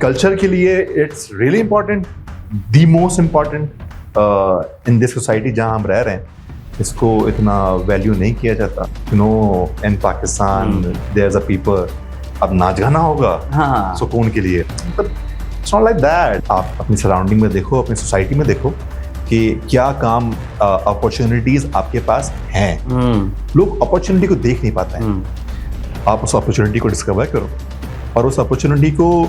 Culture के लिए it's really important, the most important in this society जहाँ हम रह रहे हैं। इसको इतना वैल्यू नहीं किया जाता। You know, in Pakistan there is a people, अब नाच गाना होगा सुकून के लिए, मतलब इट्स नॉट लाइक दैट। आप अपनी सराउंडिंग में देखो, अपनी सोसाइटी में देखो कि क्या काम अपॉर्चुनिटीज आपके पास हैं। लोग अपॉर्चुनिटी को देख नहीं पाते हैं। आप उस अपॉर्चुनिटी को डिस्कवर करो और उस अपॉर्चुनिटी को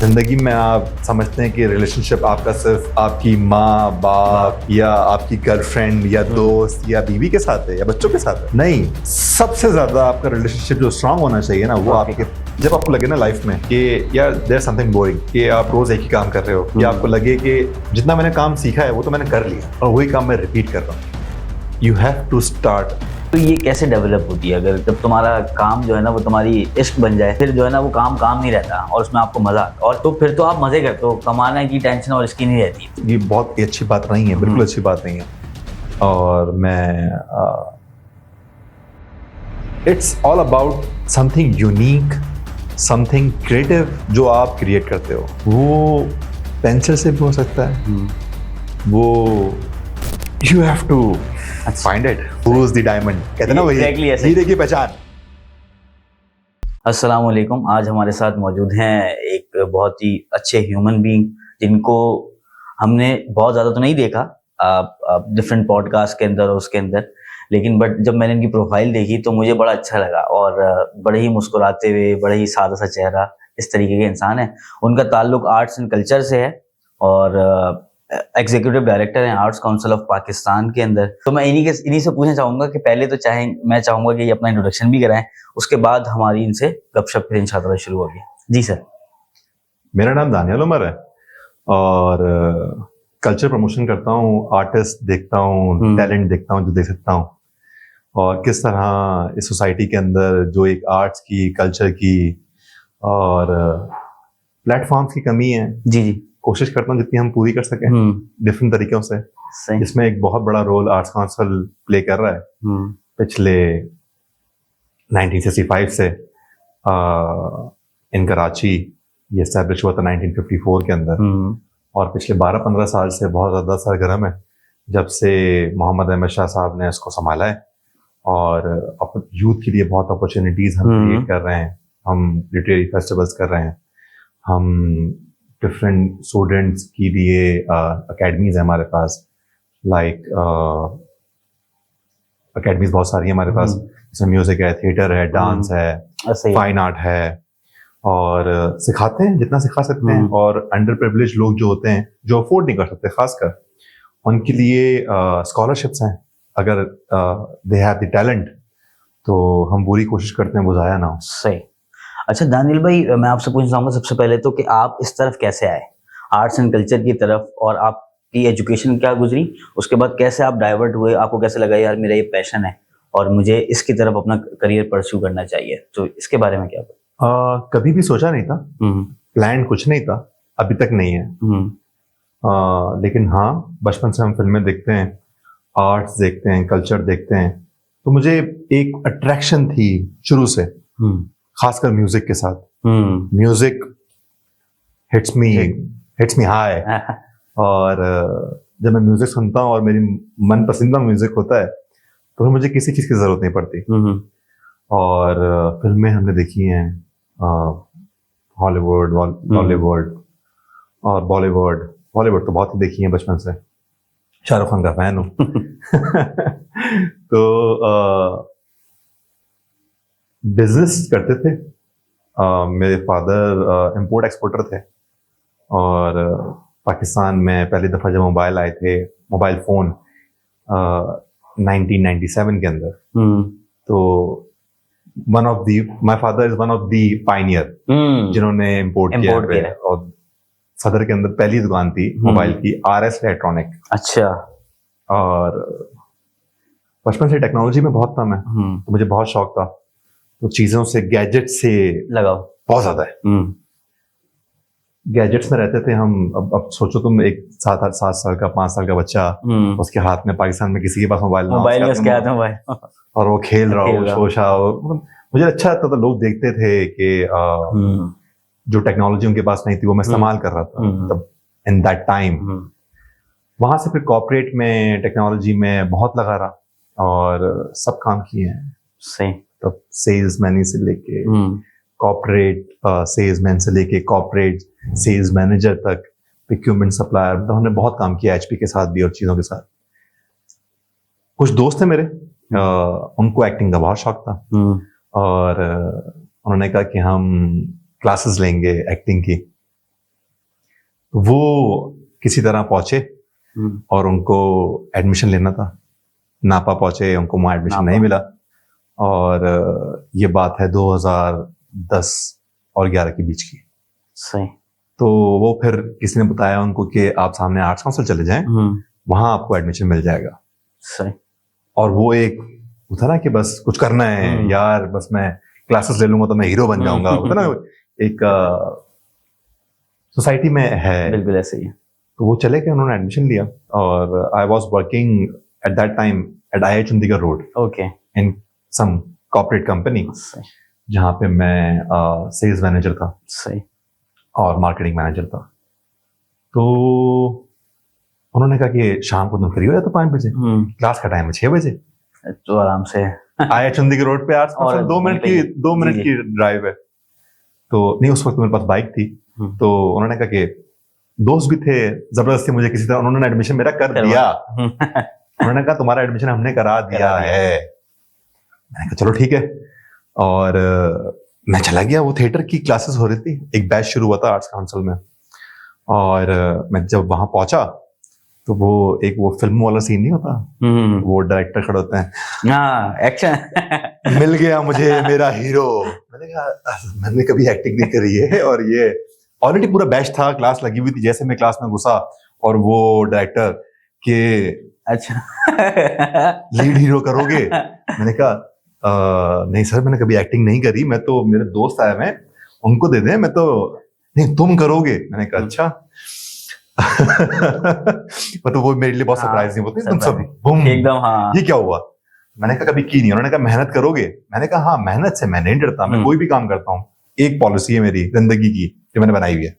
जिंदगी में आप समझते हैं कि रिलेशनशिप आपका सिर्फ आपकी माँ बाप या आपकी गर्लफ्रेंड या दोस्त या बीवी के साथ है या बच्चों के साथ है। नहीं, सबसे ज्यादा आपका रिलेशनशिप जो स्ट्रांग होना चाहिए ना, वो आपके, जब आपको लगे ना लाइफ में कि यार देयर समथिंग बोरिंग, कि आप रोज एक ही काम कर रहे हो, या आपको लगे कि जितना मैंने काम सीखा है वो तो मैंने कर लिया और वही काम मैं रिपीट कर रहा हूँ। You have to start. तो ये कैसे डेवलप होती है? अगर जब तुम्हारा काम जो है ना वो तुम्हारी इश्क बन जाए, फिर जो है ना वो काम नहीं रहता और उसमें आपको मजा आता, और तो फिर तो आप मजे करते हो, कमाने की टेंशन और इसकी नहीं रहती। ये बहुत ही अच्छी बात नहीं है, बिल्कुल अच्छी बात नहीं है। और मैं it's all about something unique, something creative जो आप क्रिएट करते हो। वो पेंसिल से भी हो सकता है, वो you have to find it, who is the diamond, कहते हैं ना वही हीरे की पहचान। अस्सलाम वालेकुम। आज हमारे साथ मौजूद हैं एक बहुत ही अच्छे ह्यूमन बीइंग, जिनको हमने बहुत ज़्यादा तो नहीं देखा डिफरेंट पॉडकास्ट के अंदर और उसके अंदर, लेकिन बट जब मैंने इनकी प्रोफाइल देखी तो मुझे बड़ा अच्छा लगा, और बड़े ही मुस्कुराते हुए, बड़े ही सादा सा चेहरा, इस तरीके के इंसान है। उनका ताल्लुक आर्ट्स एंड कल्चर से है और एग्जीक्यूटिव डायरेक्टर हैं आर्ट्स काउंसिल ऑफ पाकिस्तान के अंदर। तो मैं इन्हीं से पूछना चाहूँगा कि पहले तो मैं चाहूँगा कि ये अपना इंट्रोडक्शन भी कराएं, उसके बाद हमारी इनसे गपशप फिर इंशाल्लाह शुरू होगी। जी सर। मेरा नाम दानियल उमर है और कल्चर प्रमोशन करता हूँ, आर्टिस्ट देखता हूँ, टैलेंट देखता हूँ जो देख सकता हूँ, और किस तरह इस सोसाइटी के अंदर जो एक आर्ट्स की, कल्चर की और प्लेटफॉर्म्स की कमी है, जी कोशिश करता हूँ जितनी हम पूरी कर सकें डिफरेंट तरीकों से। इसमें एक बहुत बड़ा रोल आर्ट्स काउंसिल प्ले कर रहा है। पिछले 1965 से इन कराची ये एस्टैब्लिश हुआ था 1954 के अंदर, और पिछले 12-15 साल से बहुत ज़्यादा सरगर्म है जब से मोहम्मद अहमद शाह साहब ने इसको संभाला है। और यूथ के लिए बहुत अपॉर्चुनिटीज़ हम क्रिएट कर रहे हैं, हम लिटरेरी फेस्टिवल्स कर रहे हैं, हम डिफरेंट स्टूडेंट्स के लिए अकेडमीज है हमारे पास, लाइक अकेडमीज बहुत सारी है हमारे पास, जैसे म्यूजिक है, थिएटर है, डांस है, फाइन आर्ट है, और सिखाते हैं जितना सिखा सकते हैं। और अंडर प्रिविलेज लोग जो होते हैं, जो अफोर्ड नहीं कर सकते खासकर, उनके लिए स्कॉलरशिप्स हैं। अगर दे हैव द टैलेंट तो हम पूरी कोशिश करते हैं वो ज़ाया ना हो। सही। अच्छा दानियल भाई, मैं आपसे पूछना चाहूँगा सबसे पहले तो कि आप इस तरफ कैसे आए, आर्ट्स एंड कल्चर की तरफ, और आपकी एजुकेशन क्या गुजरी, उसके बाद कैसे आप डाइवर्ट हुए, आपको कैसे लगा यार मेरा ये पैशन है और मुझे इसकी तरफ अपना करियर परस्यू करना चाहिए, तो इसके बारे में क्या? कभी भी सोचा नहीं था, प्लान कुछ नहीं था, अभी तक नहीं है। लेकिन हाँ, बचपन से हम फिल्में देखते हैं, आर्ट्स देखते हैं, कल्चर देखते हैं, तो मुझे एक अट्रैक्शन थी शुरू से, खासकर म्यूजिक के साथ। म्यूजिक हिट्स मी हाई और जब मैं म्यूजिक सुनता हूँ और मेरी मन पसंदीदा म्यूजिक होता है तो फिर मुझे किसी चीज़ की ज़रूरत नहीं पड़ती। और फिल्में हमने देखी हैं, हॉलीवुड, बॉलीवुड और बॉलीवुड तो बहुत ही देखी है बचपन से, शाहरुख खान का फैन हूँ। तो बिजनेस करते थे, मेरे फादर इंपोर्ट एक्सपोर्टर थे, और पाकिस्तान में पहली दफ़ा जब मोबाइल आए थे, मोबाइल फ़ोन 1997 के अंदर, तो my father is one of the Pioneer जिन्होंने इंपोर्ट किया। और सदर के अंदर पहली दुकान थी मोबाइल की, RS इलेक्ट्रॉनिक। अच्छा। और बचपन से टेक्नोलॉजी में बहुत था मैं, तो मुझे बहुत शौक था, तो चीजों से, गैजेट से लगाव बहुत ज्यादा है। गैजेट्स में रहते थे हम। अब सोचो तुम, एक 7 साल का, 5 साल का बच्चा, उसके हाथ में, पाकिस्तान में किसी के पास मोबाइल और वो खेल रहा हो, शोशा हो। मुझे अच्छा लगता था, लोग देखते थे कि जो टेक्नोलॉजी उनके पास नहीं थी वो मैं इस्तेमाल कर रहा था तब इन दैट टाइम। वहां से फिर कॉर्पोरेट में टेक्नोलॉजी में बहुत लगा रहा और सब काम किए हैं। सही। तब सेल्समैन से लेके कॉर्पोरेट सेल्समैन से लेके कॉर्पोरेट सेल्स मैनेजर तक, प्रोक्योरमेंट सप्लायर, मतलब हमने बहुत काम किया एचपी के साथ भी और चीज़ों के साथ। कुछ दोस्त थे मेरे, उनको एक्टिंग का बहुत शौक था और उन्होंने कहा कि हम क्लासेस लेंगे एक्टिंग की। वो किसी तरह पहुंचे और उनको एडमिशन लेना था। नापा पहुंचे, उनको वहाँ एडमिशन नहीं मिला और ये बात है 2010 और 11 के बीच की। सही। तो वो फिर किसी ने बताया उनको कि आप सामने आर्ट्स काउंसिल चले जाएं, वहां आपको एडमिशन मिल जाएगा। सही। और वो एक होता ना कि बस कुछ करना है यार, बस मैं क्लासेस ले लूंगा तो मैं हीरो बन जाऊंगा, होता ना एक सोसाइटी में है। बिल्कुल ऐसे ही है। तो वो चले गए, उन्होंने एडमिशन लिया और I was working at that time at I Chandigarh road okay in some corporate company, जहाँ पे मैं सेल्स मैनेजर था। सही। और मार्केटिंग मैनेजर था। तो उन्होंने कहा कि शाम को तुम फ्री हो जाए तो 5 बजे, क्लास का टाइम है 6 बजे, तो आराम से आया चंडीगढ़ रोड पे आर्ट्स काउंसिल, 2 मिनट की ड्राइव है। तो नहीं, उस वक्त मेरे पास बाइक थी। तो उन्होंने कहा कि दोस्त भी थे, जबरदस्ती मुझे किसी तरह उन्होंने एडमिशन मेरा कर दिया। उन्होंने कहा तुम्हारा एडमिशन हमने करा दिया है। मैंने कहा चलो ठीक है। और मैं चला गया, वो थिएटर की क्लासेस हो रही थी, एक बैच शुरू हुआ था आर्ट्स काउंसिल में। और मैं जब वहां पहुंचा तो वो फिल्म वाला सीन नहीं होता, वो डायरेक्टर खड़े होते हैं, एक्शन मिल गया मुझे मेरा हीरो। मैंने कहा मैंने कभी एक्टिंग नहीं करी है, और ये ऑलरेडी पूरा बैच था, क्लास लगी हुई थी। जैसे मैं क्लास में घुसा और वो डायरेक्टर के अच्छा लीड हीरो करोगे? मैंने कहा नहीं सर, मैंने कभी एक्टिंग नहीं करी, मैं तो, मेरे दोस्त आए हैं उनको दे दें, मैं तो नहीं, तुम करोगे? मैंने कहा अच्छा। मतलब वो मेरे लिए बहुत सरप्राइज नहीं होती, तुम सब बूम एकदम। हाँ, ये क्या हुआ? मैंने कहा कभी की नहीं। उन्होंने कहा मेहनत करोगे? मैंने कहा हाँ, मेहनत से मैं नहीं डरता, मैं कोई भी काम करता हूँ। एक पॉलिसी है मेरी जिंदगी की जो मैंने बनाई हुई है,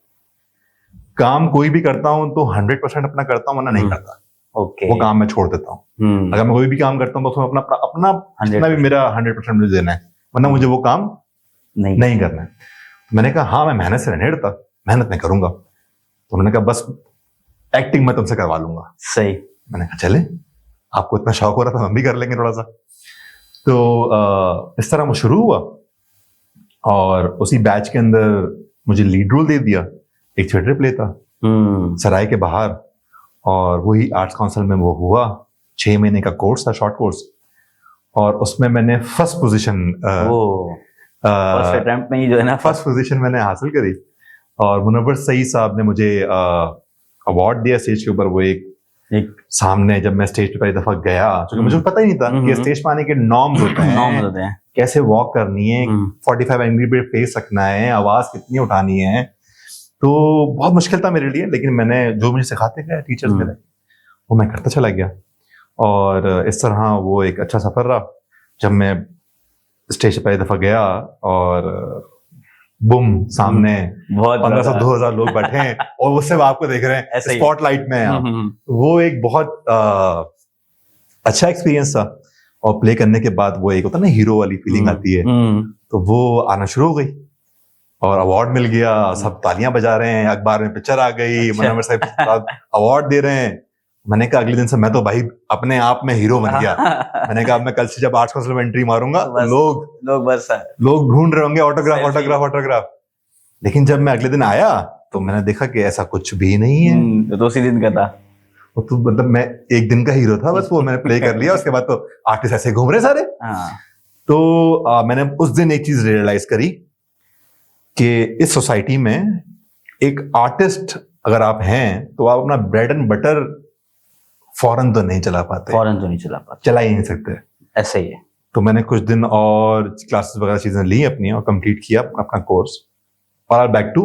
काम कोई भी करता हूँ तो 100% अपना करता हूँ, वरना नहीं करता। ओके। वो काम मैं छोड़ देता हूँ। अगर मैं कोई भी काम करता हूँ तो उसमें अपना जितना भी मेरा 100% मुझे देना है, वरना मुझे वो काम नहीं करना है। तो मैंने कहा हाँ, मैं मेहनत से नहीं डरता, मेहनत नहीं करूंगा। तो उन्होंने कहा बस एक्टिंग मैं तुमसे करवा लूंगा। सही। मैंने कहा चले, आपको इतना शौक हो रहा था, हम भी कर लेंगे थोड़ा सा। तो इस तरह वो शुरू हुआ और उसी बैच के अंदर मुझे लीड रोल दे दिया। एक थिएटर प्ले था सराय के बाहर, और वही आर्ट्स काउंसिल में वो हुआ। 6 महीने का कोर्स था, शॉर्ट कोर्स, और उसमें मैंने फर्स्ट पोजीशन फर्स्ट अटेम्प्ट में ही जो है ना, फर्स्ट पोजीशन मैंने हासिल करी। और मुनव्वर सईद साहब ने मुझे अवार्ड दिया स्टेज के ऊपर। वो एक सामने जब मैं स्टेज पे पहली दफा गया, क्योंकि मुझे पता ही नहीं था कि स्टेज पे आने के नॉर्म्स होते हैं, कैसे वॉक करनी है, 45 एंगल पे फेस रखना है, आवाज कितनी उठानी है। तो बहुत मुश्किल था मेरे लिए, लेकिन मैंने जो मुझे सिखाते गए टीचर्स मेरे, वो मैं करता चला गया। और इस तरह वो एक अच्छा सफर रहा। जब मैं स्टेज पे पहली दफा गया और बुम, सामने 1500 2000 लोग बैठे हैं और वो सिर्फ आपको देख रहे हैं, स्पॉटलाइट में आप। वो एक बहुत अच्छा एक्सपीरियंस था। और प्ले करने के बाद वो एक होता है ना, हीरो वाली फीलिंग आती है, तो वो आना शुरू हो गई और अवार्ड मिल गया। सब तालियां बजा रहे हैं, अखबार में पिक्चर आ गई, मुनव्वर साहब अवार्ड दे रहे हैं। मैंने कहा अगले दिन से मैं तो भाई अपने आप में हीरो बन गया। मैंने कहा मैं कल से जब आर्ट्स काउंसिल में एंट्री मारूंगा तो लोग ढूंढ रहे होंगे ऑटोग्राफ। लेकिन जब मैं अगले दिन आया तो मैंने देखा कि ऐसा कुछ भी नहीं है। तो उसी दिन का था वो, तो मतलब मैं एक दिन का हीरो था बस, वो मैंने प्ले कर लिया। उसके बाद तो आर्टिस्ट ऐसे घूम रहे सारे। तो मैंने उस दिन एक चीज रियलाइज करी कि इस सोसाइटी में एक आर्टिस्ट अगर आप हैं तो आप अपना ब्रेड एंड बटर फौरन तो नहीं चला पाते, चला ही नहीं सकते, ऐसे ही है। तो मैंने कुछ दिन और क्लासेस वगैरह चीजें ली अपनी और कंप्लीट किया अपना कोर्स, और back to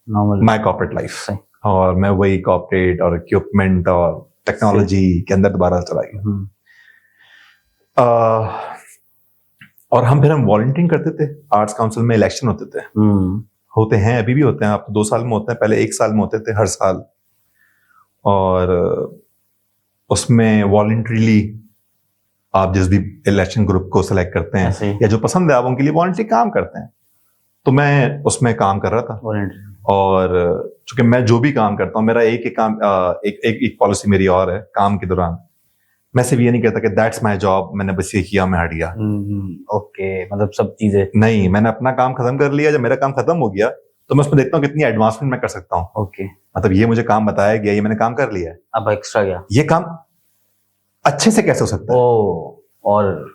my corporate life. और मैं वही कॉर्पोरेट और इक्विपमेंट और टेक्नोलॉजी के अंदर दोबारा चला गया। और फिर हम वॉलंटियरिंग करते थे। आर्ट्स काउंसिल में इलेक्शन होते थे होते हैं, अभी भी होते हैं, आप तो 2 साल में होते हैं, पहले 1 साल में होते थे हर साल। और उसमें वॉलंटरीली आप जिस भी इलेक्शन ग्रुप को सिलेक्ट करते ऐसे हैं ही। या जो पसंद है आप उनके लिए वॉलंटरी काम करते हैं। तो मैं उसमें काम कर रहा था, और चूंकि मैं जो भी काम करता हूँ, मेरा एक काम, एक पॉलिसी मेरी और है काम के दौरान, मैं सिर्फ ये नहीं कहता कि दैट्स माय जॉब, मैंने बस ये किया, मैं हट गया। ओके, मतलब सब चीजें। नहीं, मैंने अपना काम खत्म कर लिया। जब मेरा काम खत्म हो गया तो मैं उसमें देखता हूँ कितनी एडवांसमेंट मैं कर सकता हूँ। ओके, मतलब ये मुझे काम बताया गया, ये मैंने काम कर लिया है, अब एक्स्ट्रा क्या? ये काम अच्छे से कैसे हो सकता है। और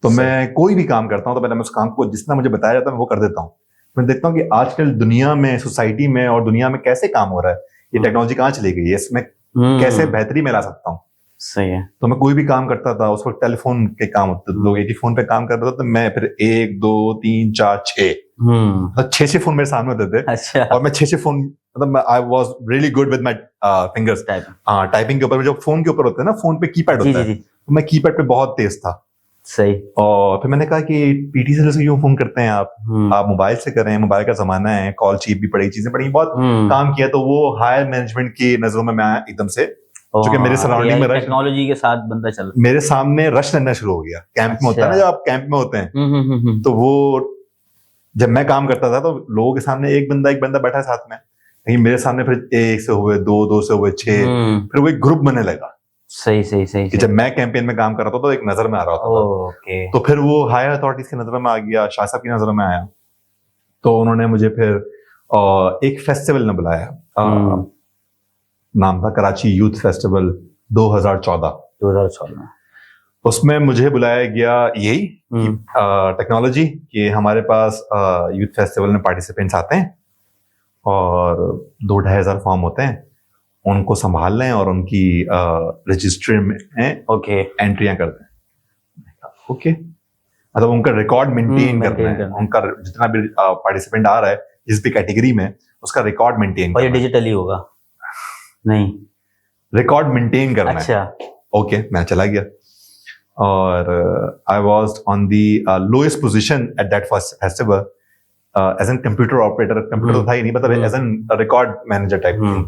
तो मैं कोई भी काम करता हूँ तो पहले मैं उस काम को जितना मुझे बताया जाता है मैं वो कर देता हूँ। मैं देखता हूँ कि आजकल दुनिया में, सोसाइटी में और दुनिया में कैसे काम हो रहा है, ये टेक्नोलॉजी कहाँ चली गई है, इसमें कैसे बेहतरी में ला सकता हूँ। सही है। तो मैं कोई भी काम करता था, उस वक्त टेलीफोन के काम होते थे, लोग एक ही फोन पे काम करते थे, तो मैं फिर 1 2 3 4 6 मतलब 6 फोन मेरे सामने होते थे। अच्छा। और मैं 6 फोन, मतलब I was really good with my fingers, typing के ऊपर। जो फोन के ऊपर होते हैं ना, फोन पे कीपैड होता है, तो मैं कीपैड पे बहुत तेज था। सही। और फिर मैंने कहा कि पीटी से क्यों फोन करते हैं आप मोबाइल से करें, मोबाइल का जमाना है, कॉल चीप भी पड़ी, चीजें पड़ी, बहुत काम किया। तो वो हायर मैनेजमेंट की नजरों में मैं आया एकदम से, क्योंकि मेरे सराउंडिंग में टेक्नोलॉजी के साथ बंदा चल, मेरे सामने रश लगना शुरू हो गया। कैंप में होता है ना, जब आप कैंप में होते हैं, तो वो जब मैं काम करता था तो लोगों के सामने एक बंदा बैठा है साथ में, लेकिन मेरे सामने फिर 1 से हुए 2, 2 से हुए 6, फिर वो एक ग्रुप बनने लगा। सही कि जब मैं कैंपेन में काम कर रहा था तो एक नजर में आ रहा था। ओके। तो फिर वो हायर अथॉरिटीज की नजर में आ गया, शाह साहब की नजर में आया, तो उन्होंने मुझे फिर एक फेस्टिवल में बुलाया, नाम था कराची यूथ फेस्टिवल 2014। उसमें मुझे बुलाया गया यही टेक्नोलॉजी कि हमारे पास यूथ फेस्टिवल में पार्टिसिपेंट्स आते हैं और 2-2.5 हजार फॉर्म होते हैं, उनको संभाल लें और उनकी रजिस्ट्री में एंट्रियां कर दें। ओके, मतलब उनका रिकॉर्ड मेंटेन करना है, उनका जितना भी पार्टिसिपेंट आ रहा है जिस भी कैटेगरी में, उसका रिकॉर्ड मेंटेन करना है। डिजिटली होगा? नहीं, रिकॉर्ड मेंटेन करना है। अच्छा, ओके, मैं चला गया और I was on the lowest position at that festival as an computer operator. Computer तो था ही नहीं, मतलब as an record manager type thing.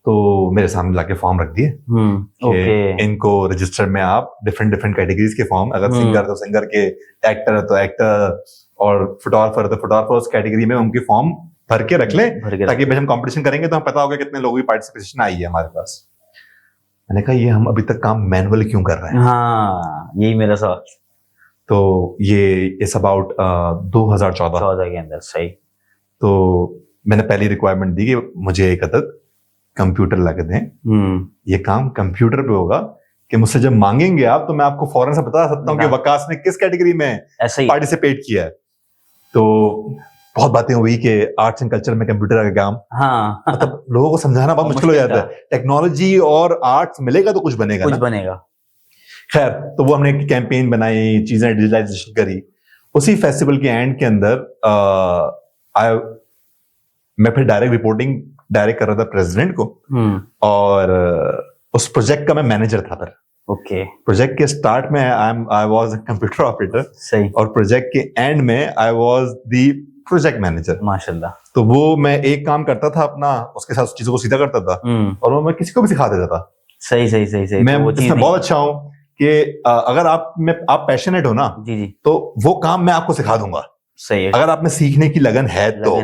तो मेरे सामने लाके फॉर्म रख दिए कि इनको रजिस्टर में आप डिफरेंट कैटेगरीज के फॉर्म, अगर सिंगर तो सिंगर के, एक्टर तो एक्टर, और फोटोग्राफर तो फोटोग्राफर, उस कैटेगरी में उनके फॉर्म भर के रख लें, ताकि जब हम कंपटीशन करेंगे तो हमें पता होगा कितने लोगों की पार्टिसिपेशन आई है हमारे पास। मैंने कहा ये हम अभी तक काम मैनुअल क्यों कर रहे हैं? हाँ, यही मेरा सवाल। तो ये इस अबाउट 2014 के अंदर। सही। तो मैंने पहली रिक्वायरमेंट दी कि मुझे एक अदद कंप्यूटर ला के दें, ये काम कंप्यूटर पे होगा, कि मुझसे जब मांगेंगे आप तो मैं आपको फौरन से बता सकता हूँ कि वकास ने किस कैटेगरी में पार्टिसिपेट किया है। तो बहुत बातें हुई कि आर्ट्स एंड कल्चर में कंप्यूटर का काम, हाँ, मतलब लोगों को समझाना बहुत मुश्किल हो जाता है। टेक्नोलॉजी और आर्ट्स मिलेगा तो कुछ बनेगा। खैर, तो वो हमने एक कैंपेन बनाई, चीजें डिजिटलाइजेशन करी। उसी फेस्टिवल के एंड के अंदर मैं फिर डायरेक्ट कर रहा था प्रेसिडेंट को, और उस प्रोजेक्ट का मैं मैनेजर था फिर। ओके। प्रोजेक्ट के स्टार्ट में I was a computer operator. सही। और प्रोजेक्ट के एंड में I was the project manager. माशाल्लाह। तो वो मैं एक काम करता था अपना, उसके साथ चीजों को सीधा करता था, और वो मैं किसी को भी सिखा देता था। सही। मैं इसमें बहुत अच्छा हूँ कि अगर आप पैशनेट हो ना, जी, तो वो काम मैं आपको सिखा दूंगा। सही है। अगर आप में सीखने की लगन है तो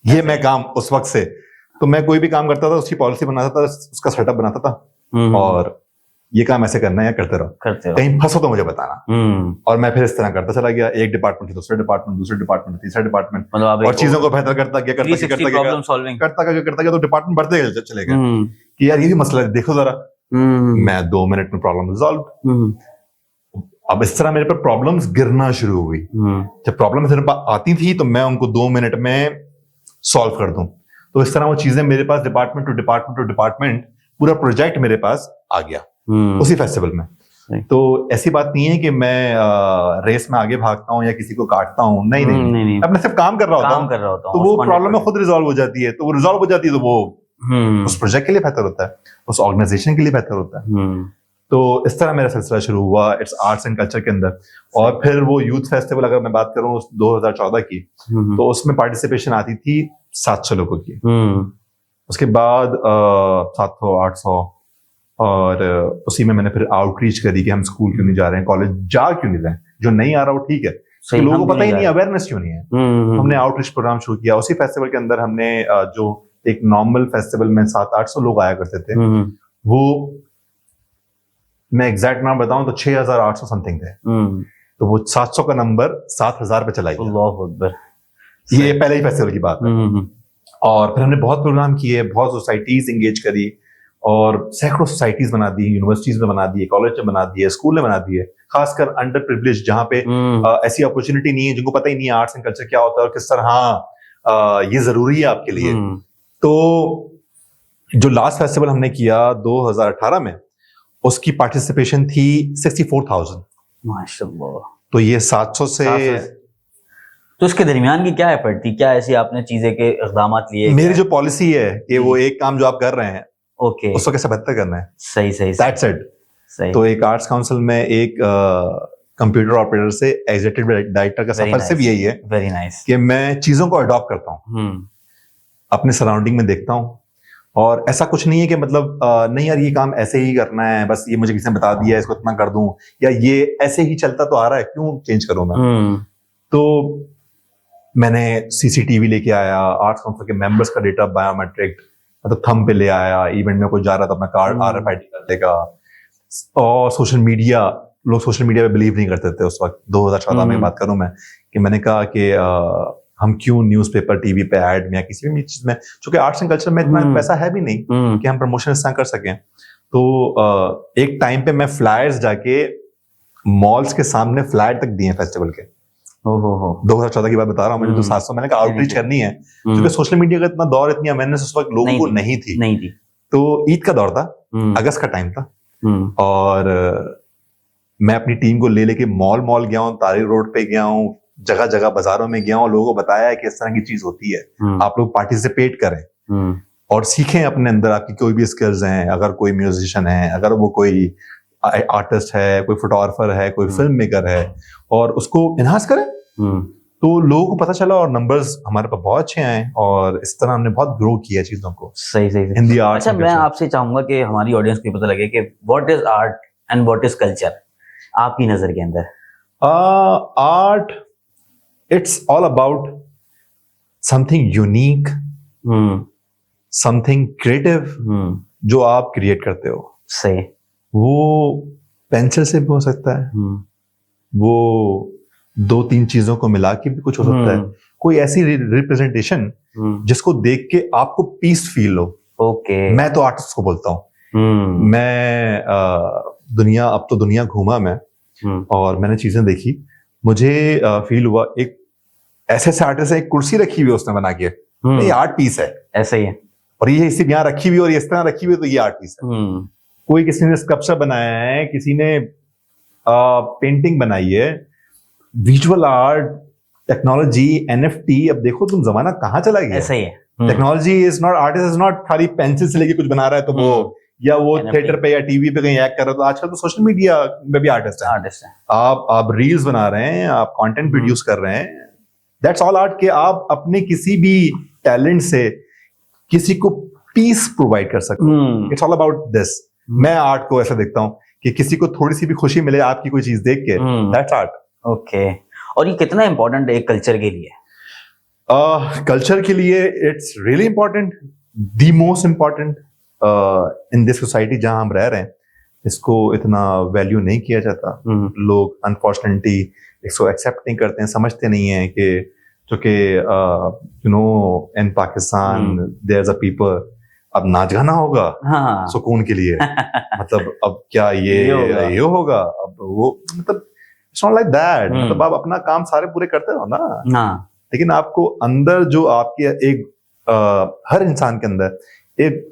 ये मैं काम उस वक्त से, तो मैं कोई भी काम करता था उसकी पॉलिसी बनाता था, उसका सेटअप बनाता था, और ये काम ऐसे करना है या करते रहो, कहीं फंसो तो मुझे बताना। और मैं फिर इस तरह करता चला गया, एक डिपार्टमेंट से दूसरे डिपार्टमेंट, तीसरा डिपार्टमेंट, और चीजों को बेहतर करता गया तो डिपार्टमेंट बढ़ते चले गए कि यार ये भी मसला है, देखो जरा। मैं 2 मिनट में प्रॉब्लम रिजॉल्व। अब इस तरह मेरे पर प्रॉब्लम्स गिरना शुरू हुई। जब प्रॉब्लम मेरे पास आती थी तो मैं उनको 2 मिनट में सॉल्व कर दूं। तो इस तरह वो चीजें मेरे पास डिपार्टमेंट टू डिपार्टमेंट पूरा प्रोजेक्ट मेरे पास आ गया उसी फेस्टिवल में। तो ऐसी बात नहीं है कि मैं रेस में आगे भागता हूँ या किसी को काटता हूँ, नहीं। अब मैं सिर्फ काम कर रहा होता हूँ, तो वो प्रॉब्लम में खुद रिजॉल्व हो जाती है। तो वो रिजॉल्व हो जाती है तो वो उस प्रोजेक्ट के लिए बेहतर होता है, उस ऑर्गेनाइजेशन के लिए बेहतर होता है। तो इस तरह मेरा सिलसिला शुरू हुआ इट्स आर्ट्स एंड कल्चर के अंदर। और फिर वो यूथ फेस्टिवल, अगर मैं बात करूं 2014 की, तो उसमें पार्टिसिपेशन आती थी 700 लोगों की। उसके बाद 700 800, और उसी में मैंने फिर आउटरीच करी कि हम स्कूल क्यों नहीं जा रहे हैं, कॉलेज जा क्यों नहीं रहे हैं, जो नहीं आ रहा वो ठीक है, तो लोगों को पता ही नहीं, अवेयरनेस क्यों नहीं है। हमने आउटरीच प्रोग्राम शुरू किया। उसी फेस्टिवल के अंदर हमने जो एक नॉर्मल फेस्टिवल में 700-800 लोग आया करते थे, वो मैं एग्जैक्ट नाम बताऊं तो 6800 समथिंग थे। तो वो 700 का नंबर 7000 पे चला गया। ये पहले ही फेस्टिवल की बात है। और फिर हमने बहुत प्रोग्राम किए, बहुत सोसाइटीज एंगेज करी, और सैकड़ों सोसाइटीज बना दी, यूनिवर्सिटीज में बना दिए, कॉलेज में बना दिए, स्कूल में बना दिए, खासकर अंडर प्रिविलेज, जहाँ पे ऐसी अपॉर्चुनिटी नहीं है, जिनको पता ही नहीं है आर्ट्स एंड कल्चर क्या होता है और किस तरह ये जरूरी है आपके लिए। तो जो लास्ट फेस्टिवल हमने किया 2018 में, उसकी पार्टिसिपेशन थी 64,000। माशाल्लाह। तो ये 700 से तो इसके दरमियान की क्या एफर्ट थी, क्या ऐसी आपने चीजें के इक़दाम लिए? मेरी जो पॉलिसी है कि वो एक काम जो आप कर रहे हैं, ओके, उसको कैसे बेहतर करना है। सही। That's it. सही। तो एक आर्ट्स काउंसिल में एक कंप्यूटर ऑपरेटर से एग्जीक्यूटिव डायरेक्टर का सफर सिर्फ यही है, वेरी नाइस, कि मैं चीजों को अडॉप्ट करता हूँ, अपने सराउंडिंग में देखता हूँ, और ऐसा कुछ नहीं है कि मतलब नहीं यार ये काम ऐसे ही करना है, बस ये मुझे किसी ने बता दिया है इसको इतना कर दूं, या ये ऐसे ही चलता तो आ रहा है क्यों चेंज करूं मैं। तो मैंने सीसीटीवी लेके आया, आर्ट्स काउंसिल के मेंबर्स का डेटा बायोमेट्रिक मतलब थंब पे ले आया, इवेंट में कोई जा रहा था अपना कार्ड RFID कर देगा। और सोशल मीडिया, लोग सोशल मीडिया पे बिलीव नहीं करते थे उस वक्त, 2014 में बात करूं मैं, कि मैंने कहा कि हम क्यों न्यूज़पेपर टीवी पे ऐड में या किसी भी चीज में, चूंकि आर्ट्स एंड कल्चर में इतना पैसा है भी नहीं कि हम प्रमोशन इस तरह कर सकें। तो एक टाइम पे मैं फ्लायर्स जाके मॉल्स के सामने फ्लैट तक दिए फेस्टिवल के। 2014 की बात बता रहा हूँ, मुझे तो 700, मैंने कहा आउटरीच करनी है, क्योंकि सोशल मीडिया का इतना दौर, इतनी अवेयरनेस उस वक्त लोगों को नहीं थी। तो ईद का दौर था, अगस्त का टाइम था, और मैं अपनी टीम को लेके मॉल गया हूँ, तारी रोड पे गया हूँ, जगह जगह बाजारों में गया हूँ, लोगों को बताया है कि इस तरह की चीज होती है, आप लोग पार्टिसिपेट करें और सीखें अपने अंदर आपकी कोई भी स्किल्स हैं। अगर कोई म्यूजिशियन है, अगर वो कोई आर्टिस्ट है, कोई फोटोग्राफर है, कोई फिल्म मेकर है, और उसको एनहांस करें। तो लोगों को पता चला और नंबर्स हमारे पास बहुत अच्छे आए, और इस तरह हमने बहुत ग्रो किया चीजों को। सही हिंदी आर्ट। अच्छा, मैं आपसे चाहूंगा कि हमारी ऑडियंस को पता लगे कि what is art and what is culture आपकी नजर के अंदर। Art, it's all about something unique, something creative जो आप क्रिएट करते हो। सही। वो पेंसिल से भी हो सकता है, वो 2-3 चीजों को मिला के भी कुछ हो सकता है, कोई ऐसी रिप्रेजेंटेशन जिसको देख के आपको पीस फील हो। ओके। मैं तो आर्टिस्ट को बोलता हूँ। मैं अब तो दुनिया घूमा मैं, और मैंने चीजें देखी, मुझे फील हुआ एक ऐसे आर्टिस्ट है, एक कुर्सी रखी हुई है उसने बना के, ये आर्ट पीस है, ऐसा ही है, और ये इसी यहाँ रखी हुई और इस तरह रखी हुई, तो ये आर्ट पीस है। कोई किसी ने स्कल्पचर बनाया है, किसी ने पेंटिंग बनाई है, विजुअल आर्ट, टेक्नोलॉजी, NFT। अब देखो तुम जमाना कहाँ चला गया। ऐसा ही है। Technology is not, artist is not खाली पेंसिल से लेके कुछ बना रहा है तो वो, या वो थिएटर पे या टीवी पे कहीं एक्ट कर रहा है। तो आजकल तो सोशल मीडिया में भी आर्टिस्ट है। आप रील्स बना रहे हैं, आप कंटेंट प्रोड्यूस कर रहे हैं, दैट्स ऑल आर्ट। के आप अपने किसी भी टैलेंट से किसी को पीस प्रोवाइड कर सकते हो। It's all about this. मैं आर्ट को ऐसा देखता हूँ कि किसी को थोड़ी सी भी खुशी मिले आपकी कोई चीज देख के, दैट्स आर्ट। ओके। और ये कितना इंपॉर्टेंट है एक कल्चर के लिए? कल्चर के लिए it's really important, the most important in this society जहां हम रह रहे हैं। इसको इतना वैल्यू नहीं किया जाता। लोग अनफॉर्चुनेटली इसको एक्सेप्ट नहीं करते हैं, समझते नहीं है कि क्योंकि you know in Pakistan there is a people, अब नाच गाना होगा सुकून के लिए मतलब अब क्या ये होगा, अब वो, मतलब इट्स नॉट लाइक दैट। मतलब आप अपना काम सारे पूरे करते हो ना, लेकिन आपको अंदर जो आपके एक हर इंसान के अंदर एक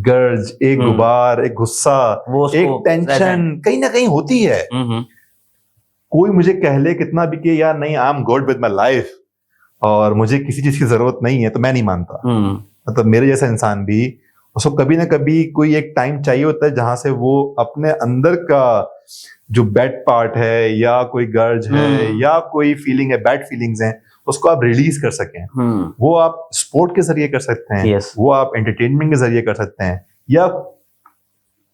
गर्ज, एक गुबार, एक गुस्सा, एक टेंशन कहीं ना कहीं होती है। कोई मुझे कह ले कितना भी कि यार नहीं, I am good with my life और मुझे किसी चीज की जरूरत नहीं है, तो मैं नहीं मानता। मतलब मेरे जैसा इंसान भी उसको कभी ना कभी कोई एक टाइम चाहिए होता है जहां से वो अपने अंदर का जो बैड पार्ट है या कोई गर्ज है या कोई फीलिंग है, बैड फीलिंग्स हैं, उसको आप रिलीज कर सकें। वो आप स्पोर्ट के जरिए कर सकते हैं, Yes. वो आप एंटरटेनमेंट के जरिए कर सकते हैं, या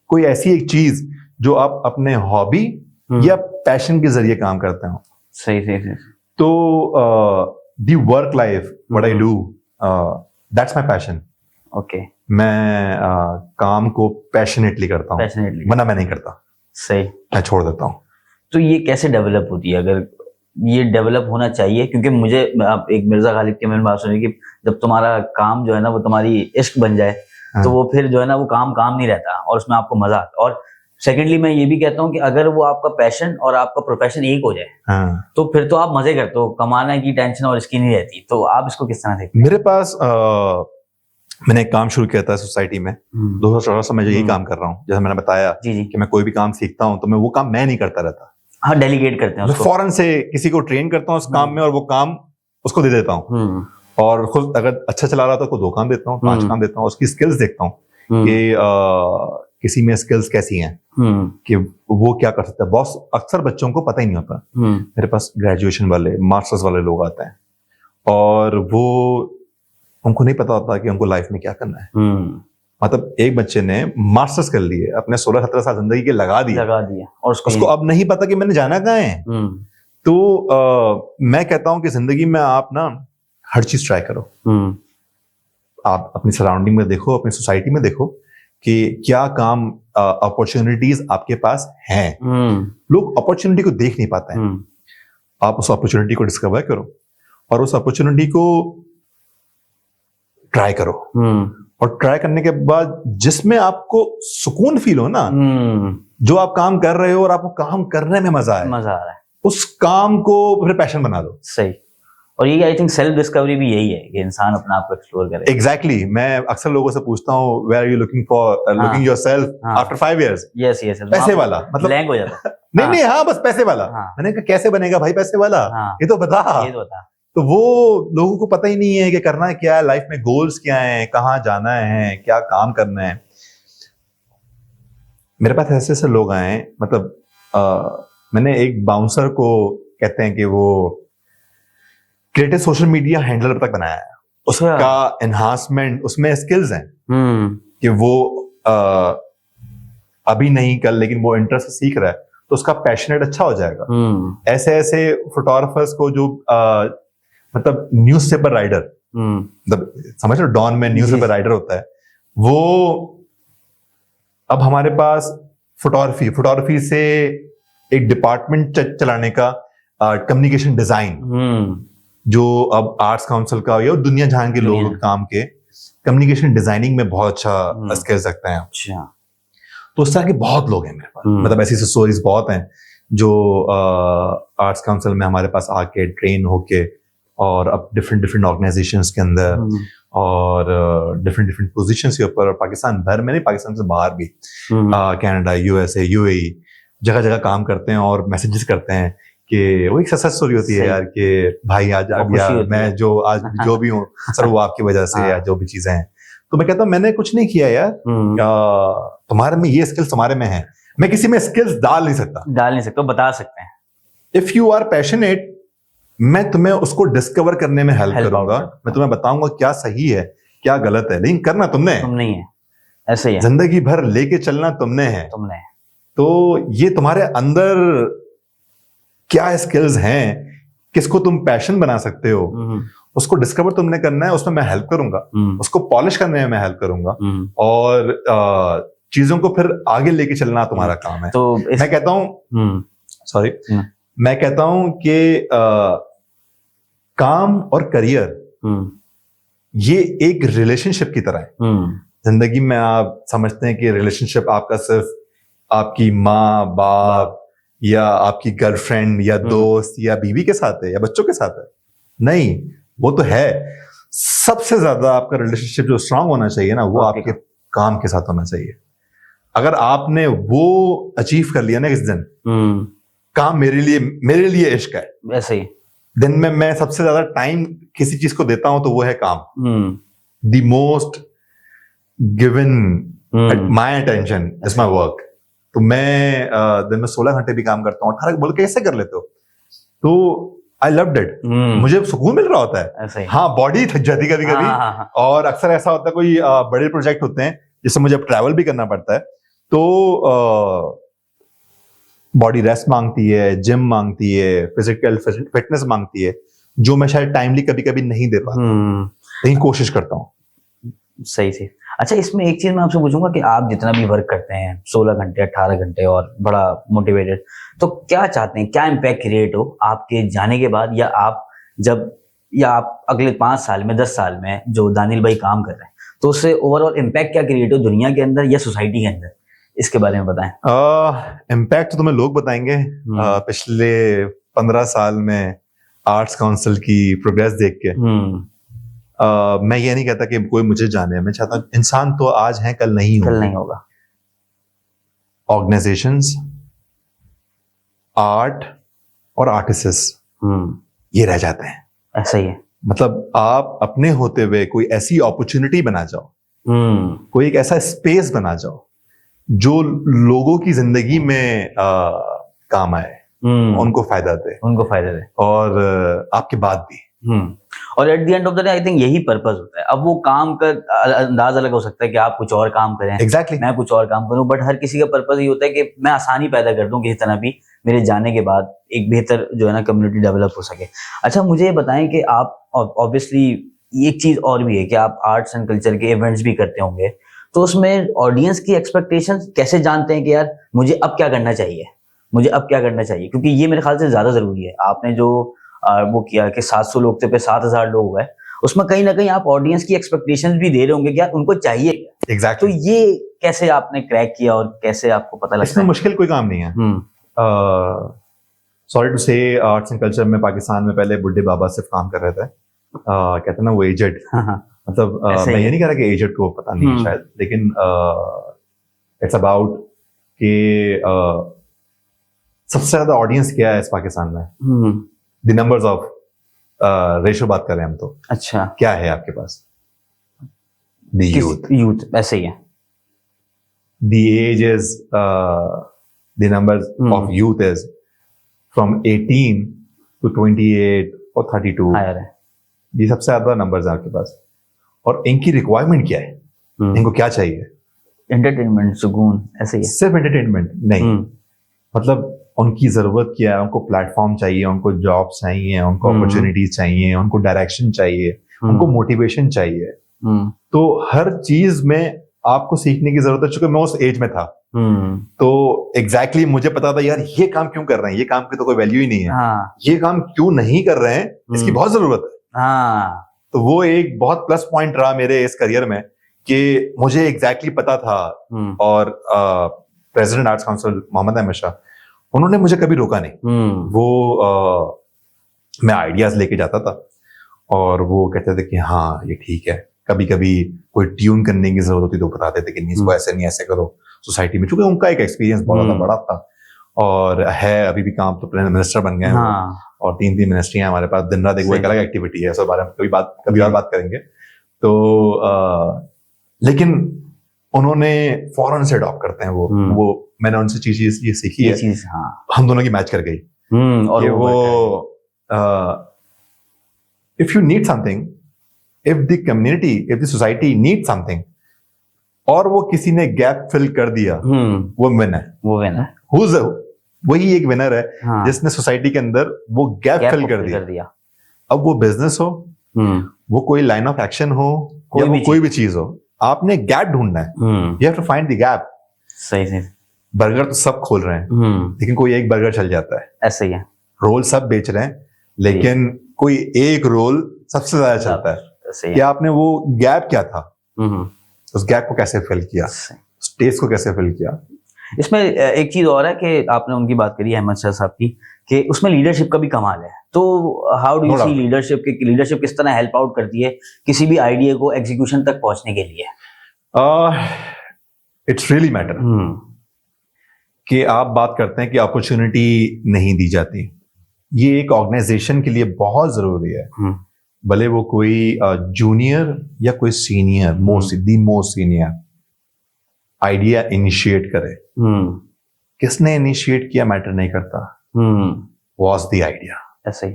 कोई ऐसी एक चीज जो आप अपने हॉबी या पैशन के जरिए काम करते हो। सही सही सही। तो the work life what I do, that's my passion. Okay, मैं काम को पैशनेटली करता हूँ, पैशनेटली, वरना मैं नहीं करता, सही, मैं छोड़ देता हूँ। तो ये कैसे डेवलप होती है, अगर ये डेवलप होना चाहिए? क्योंकि मुझे आप एक मिर्जा गालिब की मैंने बात सुनी कि जब तुम्हारा काम जो है ना वो तुम्हारी इश्क बन जाए, तो वो फिर जो है ना वो काम नहीं रहता और उसमें आपको मजा आता। और सेकेंडली मैं ये भी कहता हूँ कि अगर वो आपका पैशन और आपका प्रोफेशन एक हो जाए, तो फिर तो आप मजे करते हो, कमाने की टेंशन और इसकी नहीं रहती। तो आप इसको किस तरह देखते हैं? मेरे पास मैंने एक काम शुरू किया था सोसाइटी में 2014 से मैं जो यही काम कर रहा हूँ। जैसे मैंने बताया जी कि मैं कोई भी काम सीखता हूँ तो मैं वो काम मैं नहीं करता रहता, हाँ, डेलीगेट करते हैं मैं उसको। फौरन से किसी को ट्रेन करता हूँ उस काम में और वो काम उसको दे देता हूँ। और खुद अगर अच्छा चला रहा था तो 2 काम देता हूँ, 5 काम देता हूँ, उसकी स्किल्स देखता हूँ कि किसी में स्किल्स कैसी हैं, कि वो क्या कर सकता है। बहुत अक्सर बच्चों को पता ही नहीं होता। मेरे पास ग्रेजुएशन वाले, मास्टर्स वाले लोग आते हैं और वो उनको नहीं पता होता कि उनको लाइफ में क्या करना है। मतलब एक बच्चे ने मास्टर्स कर लिए, अपने 16-17 साल जिंदगी के लगा दिए और उसको अब नहीं पता कि मैंने जाना कहाँ है। तो मैं कहता हूं कि जिंदगी में आप ना हर चीज ट्राई करो। आप अपनी सराउंडिंग में देखो, अपनी सोसाइटी में देखो कि क्या काम अपॉर्चुनिटीज आपके पास हैं। लोग अपॉर्चुनिटी को देख नहीं पाते हैं। आप उस अपॉर्चुनिटी को डिस्कवर करो और उस अपॉर्चुनिटी को ट्राई करो। और ट्राई करने के बाद जिसमें आपको सुकून फील हो ना, जो आप काम कर रहे हो और आपको काम करने में मजा आ रहा है, उस काम को फिर पैशन बना दो। सही। और ये आई थिंक सेल्फ डिस्कवरी भी यही है कि इंसान अपना आप को एक्सप्लोर करे। एग्जैक्टली। मैं अक्सर लोगों से पूछता हूँ, where are you looking for, looking yourself after 5 years? Yes yes, पैसे वाला, मतलब ब्लैंक हो जाता है। नहीं, हाँ, बस पैसे वाला। मैंने कहा कैसे बनेगा भाई पैसे वाला? ये तो बता। तो वो लोगों को पता ही नहीं है कि करना क्या है लाइफ में, गोल्स क्या हैं, कहाँ जाना है, क्या काम करना है। मेरे पास ऐसे ऐसे लोग आए, मतलब मैंने एक बाउंसर को कहते हैं कि वो क्रिएटिव सोशल मीडिया हैंडलर तक बनाया है। उसका एनहांसमेंट, उसमें स्किल्स हैं कि वो अभी नहीं कल, लेकिन वो इंटरेस्ट से सीख रहा है तो उसका पैशनेट अच्छा हो जाएगा। ऐसे ऐसे फोटोग्राफर्स को जो मतलब न्यूज़पेपर राइडर, मतलब समझ लो डॉन में न्यूज़पेपर राइडर होता है, वो अब हमारे पास फोटोग्राफी से एक डिपार्टमेंट चलाने का, कम्युनिकेशन डिजाइन, जो अब आर्ट्स काउंसिल का या दुनिया जहां के लोग काम के कम्युनिकेशन डिजाइनिंग में बहुत अच्छा स्किल्स रखते हैं। अच्छा, तो उस तरह के बहुत लोग हैं मेरे पास। मतलब ऐसी स्टोरीज बहुत हैं जो आर्ट्स काउंसिल में हमारे पास आके ट्रेन होके और अब डिफरेंट ऑर्गेनाइजेशंस के अंदर और डिफरेंट पोजीशंस के ऊपर, और पाकिस्तान भर में नहीं, पाकिस्तान से बाहर भी, कनाडा, यूएसए, यूएई, जगह जगह काम करते हैं और मैसेजेस करते हैं कि वो एक सक्सेस स्टोरी होती है यार, कि भाई आज अब यार मैं आज जो भी हूँ सर वो आपकी वजह से, या जो भी चीजें हैं। तो मैं कहता हूँ मैंने कुछ नहीं किया यार, तुम्हारे में ये स्किल्स तुम्हारे में है, मैं किसी में स्किल्स डाल नहीं सकता, बता सकते हैं। इफ यू आर पैशनेट, मैं तुम्हें उसको डिस्कवर करने में हेल्प करूंगा, मैं तुम्हें बताऊंगा क्या सही है क्या गलत है, लेकिन करना तुम नहीं है। ऐसे ही है, जिंदगी भर लेके चलना तुमने है। तो ये तुम्हारे अंदर क्या स्किल्स हैं, किसको तुम पैशन बना सकते हो, उसको डिस्कवर तुमने करना है, उसमें मैं हेल्प करूंगा, उसको पॉलिश करने में मैं हेल्प करूंगा, और चीजों को फिर आगे लेके चलना तुम्हारा काम है। तो मैं कहता हूँ मैं कहता हूं कि काम और करियर ये एक रिलेशनशिप की तरह है। जिंदगी में आप समझते हैं कि रिलेशनशिप आपका सिर्फ आपकी माँ बाप या आपकी गर्लफ्रेंड या दोस्त या बीवी के साथ है या बच्चों के साथ है, नहीं, वो तो है। सबसे ज्यादा आपका रिलेशनशिप जो स्ट्रांग होना चाहिए ना, वो आपके काम के साथ होना चाहिए। अगर आपने वो अचीव कर लिया ना किस दिन, काम मेरे लिए इश्क है, वैसे ही दिन में मैं सबसे ज्यादा टाइम किसी चीज को देता हूं तो वो है काम। The most given my attention is my work. तो मैं दिन में 16 घंटे भी काम करता हूँ, 18 बोल के कैसे कर लेते हो? तो आई लव्ड इट, मुझे सुकून मिल रहा होता है। ऐसा ही। हाँ, बॉडी थक जाती कभी कभी, और अक्सर ऐसा होता है कोई बड़े प्रोजेक्ट होते हैं जिससे मुझे ट्रैवल भी करना पड़ता है, तो बॉडी रेस्ट मांगती है, जिम मांगती है, फिजिकल फिटनेस मांगती है, जो मैं शायद टाइमली कभी कभी नहीं दे पाता, लेकिन कोशिश करता हूँ। सही से। अच्छा, इसमें एक चीज मैं आपसे पूछूंगा कि आप जितना भी वर्क करते हैं 16 घंटे 18 घंटे और बड़ा मोटिवेटेड, तो क्या चाहते हैं, क्या इम्पैक्ट क्रिएट हो आपके जाने के बाद, या आप अगले 5 साल में 10 साल में जो दानिल भाई काम कर रहे हैं, तो उससे ओवरऑल इम्पैक्ट क्या क्रिएट हो दुनिया के अंदर या सोसाइटी के अंदर, इसके बारे में बताएं। इम्पैक्ट तो तुम्हें लोग बताएंगे। पिछले 15 साल में आर्ट्स काउंसिल की प्रोग्रेस देख के मैं ये नहीं कहता कि कोई मुझे जाने, मैं चाहता हूं इंसान तो आज है, कल नहीं होगा। ऑर्गेनाइजेशंस, आर्ट और आर्टिस्ट ये रह जाते हैं। ऐसा ही है। मतलब आप अपने होते हुए कोई ऐसी अपॉर्चुनिटी बना जाओ, कोई एक ऐसा स्पेस बना जाओ जो लोगों की जिंदगी में काम आए, उनको फायदा दे और आपके बाद भी। और at the end of the day I think यही पर्पस होता है। अब वो काम का अंदाज अलग हो सकता है कि आप कुछ और काम करें, Exactly. मैं कुछ और काम करूं, बट हर किसी का पर्पस ये होता है कि मैं आसानी पैदा कर दूं किसी तरह भी, मेरे जाने के बाद एक बेहतर जो है ना कम्युनिटी डेवलप हो सके। अच्छा, मुझे ये बताएं कि आप ऑब्वियसली एक चीज और भी है कि आप आर्ट्स एंड कल्चर के इवेंट्स भी करते होंगे, तो उसमें ऑडियंस की एक्सपेक्टेशंस कैसे जानते हैं कि यार मुझे अब क्या करना चाहिए, क्योंकि ये मेरे ख्याल से ज्यादा जरूरी है। आपने जो वो किया कि 700 लोग थे पे 7000 लोग हुए, उसमें कहीं ना कहीं आप ऑडियंस की एक्सपेक्टेशंस भी दे रहे होंगे कि यार उनको चाहिए। Exactly. तो ये कैसे आपने क्रैक किया और कैसे आपको पता लगा? इसमें मुश्किल कोई काम नहीं है। सॉरी टू से, आर्ट्स एंड कल्चर में पाकिस्तान में पहले बुड्ढे बाबा सिर्फ काम कर रहे थे। कहते हैं ना वो एजेड, मतलब मैं ये नहीं कह रहा कि एजेड को पता नहीं है शायद, लेकिन इट्स अबाउट कि सबसे ज्यादा ऑडियंस क्या है इस पाकिस्तान में। द नंबर्स ऑफ रेशो बात कर रहे हैं हम तो। अच्छा, क्या है आपके पास? द यूथ ऐसे ही है। The age is the numbers of youth is from 18 to 28 और 32। ये सबसे ज्यादा नंबर्स हैं आपके पास। और इनकी रिक्वायरमेंट क्या है? इनको क्या चाहिए? एंटरटेनमेंट, सुकून, ऐसे ही। सिर्फ एंटरटेनमेंट नहीं, मतलब उनकी जरूरत क्या है? उनको प्लेटफॉर्म चाहिए, उनको जॉब्स चाहिए, उनको अपॉर्चुनिटीज चाहिए, उनको डायरेक्शन चाहिए, उनको मोटिवेशन चाहिए। तो हर चीज में आपको सीखने की जरूरत है। चूंकि मैं उस एज में था, तो एग्जैक्टली मुझे पता था यार ये काम क्यों कर रहे हैं, ये काम की तो कोई वैल्यू ही नहीं है। ये काम क्यों नहीं कर रहे हैं, इसकी बहुत जरूरत है। तो वो एक बहुत प्लस पॉइंट रहा मेरे इस करियर में कि मुझे एग्जैक्टली पता था। और president arts council Mohammad Ahmad Shah, उन्होंने मुझे कभी रोका नहीं। वो मैं आइडियाज लेके जाता था और वो कहते थे कि हाँ ये ठीक है। कभी कभी कोई ट्यून करने की जरूरत होती तो बताते थे कि नहीं इसको ऐसे नहीं ऐसे करो सोसाइटी में, क्योंकि उनका एक एक्सपीरियंस बहुत ज्यादा बड़ा था और है अभी भी काम। तो प्राइम मिनिस्टर बन गए हैं और 3 मिनिस्ट्री हैं हमारे पास। दिन रात एक अलग एक्टिविटी है, सब बारे में कभी और बात करेंगे। तो लेकिन उन्होंने फौरन से अडॉप्ट करते हैं वो मैंने उनसे चीज ये सीखी है। हम दोनों की मैच कर गई। और वो if you need something, if the community, if the society need something और वो किसी ने गैप फिल कर दिया, वो विनर वही एक विनर है जिसने सोसाइटी के अंदर वो गैप फिल कर दिया। अब वो बिजनेस हो, वो कोई लाइन ऑफ एक्शन हो, या वो कोई भी चीज हो, आपने गैप ढूंढना है। You have to find the gap. सही। बर्गर तो सब खोल रहे हैं, लेकिन कोई एक बर्गर चल जाता है। ऐसे ही है। रोल सब बेच रहे हैं, लेकिन कोई एक रोल सबसे ज्यादा चलता है। कि आपने वो गैप क्या था, उस गैप को कैसे फिल किया, स्पेस को कैसे फिल किया। इसमें एक चीज और है कि आपने उनकी बात करी अहमद शाह साहब की, कि उसमें लीडरशिप का भी कमाल है। तो how do you see leadership किस तरह हेल्प आउट करती है किसी भी आइडिया को एग्जीक्यूशन तक पहुंचने के लिए? इट्स रियली मैटर कि आप बात करते हैं कि अपॉर्चुनिटी नहीं दी जाती। ये एक ऑर्गेनाइजेशन के लिए बहुत जरूरी है भले वो कोई जूनियर या कोई senior, most senior idea initiate करे, किसने इनिशिएट किया मैटर नहीं करता, वॉज द आइडिया। ऐसा ही।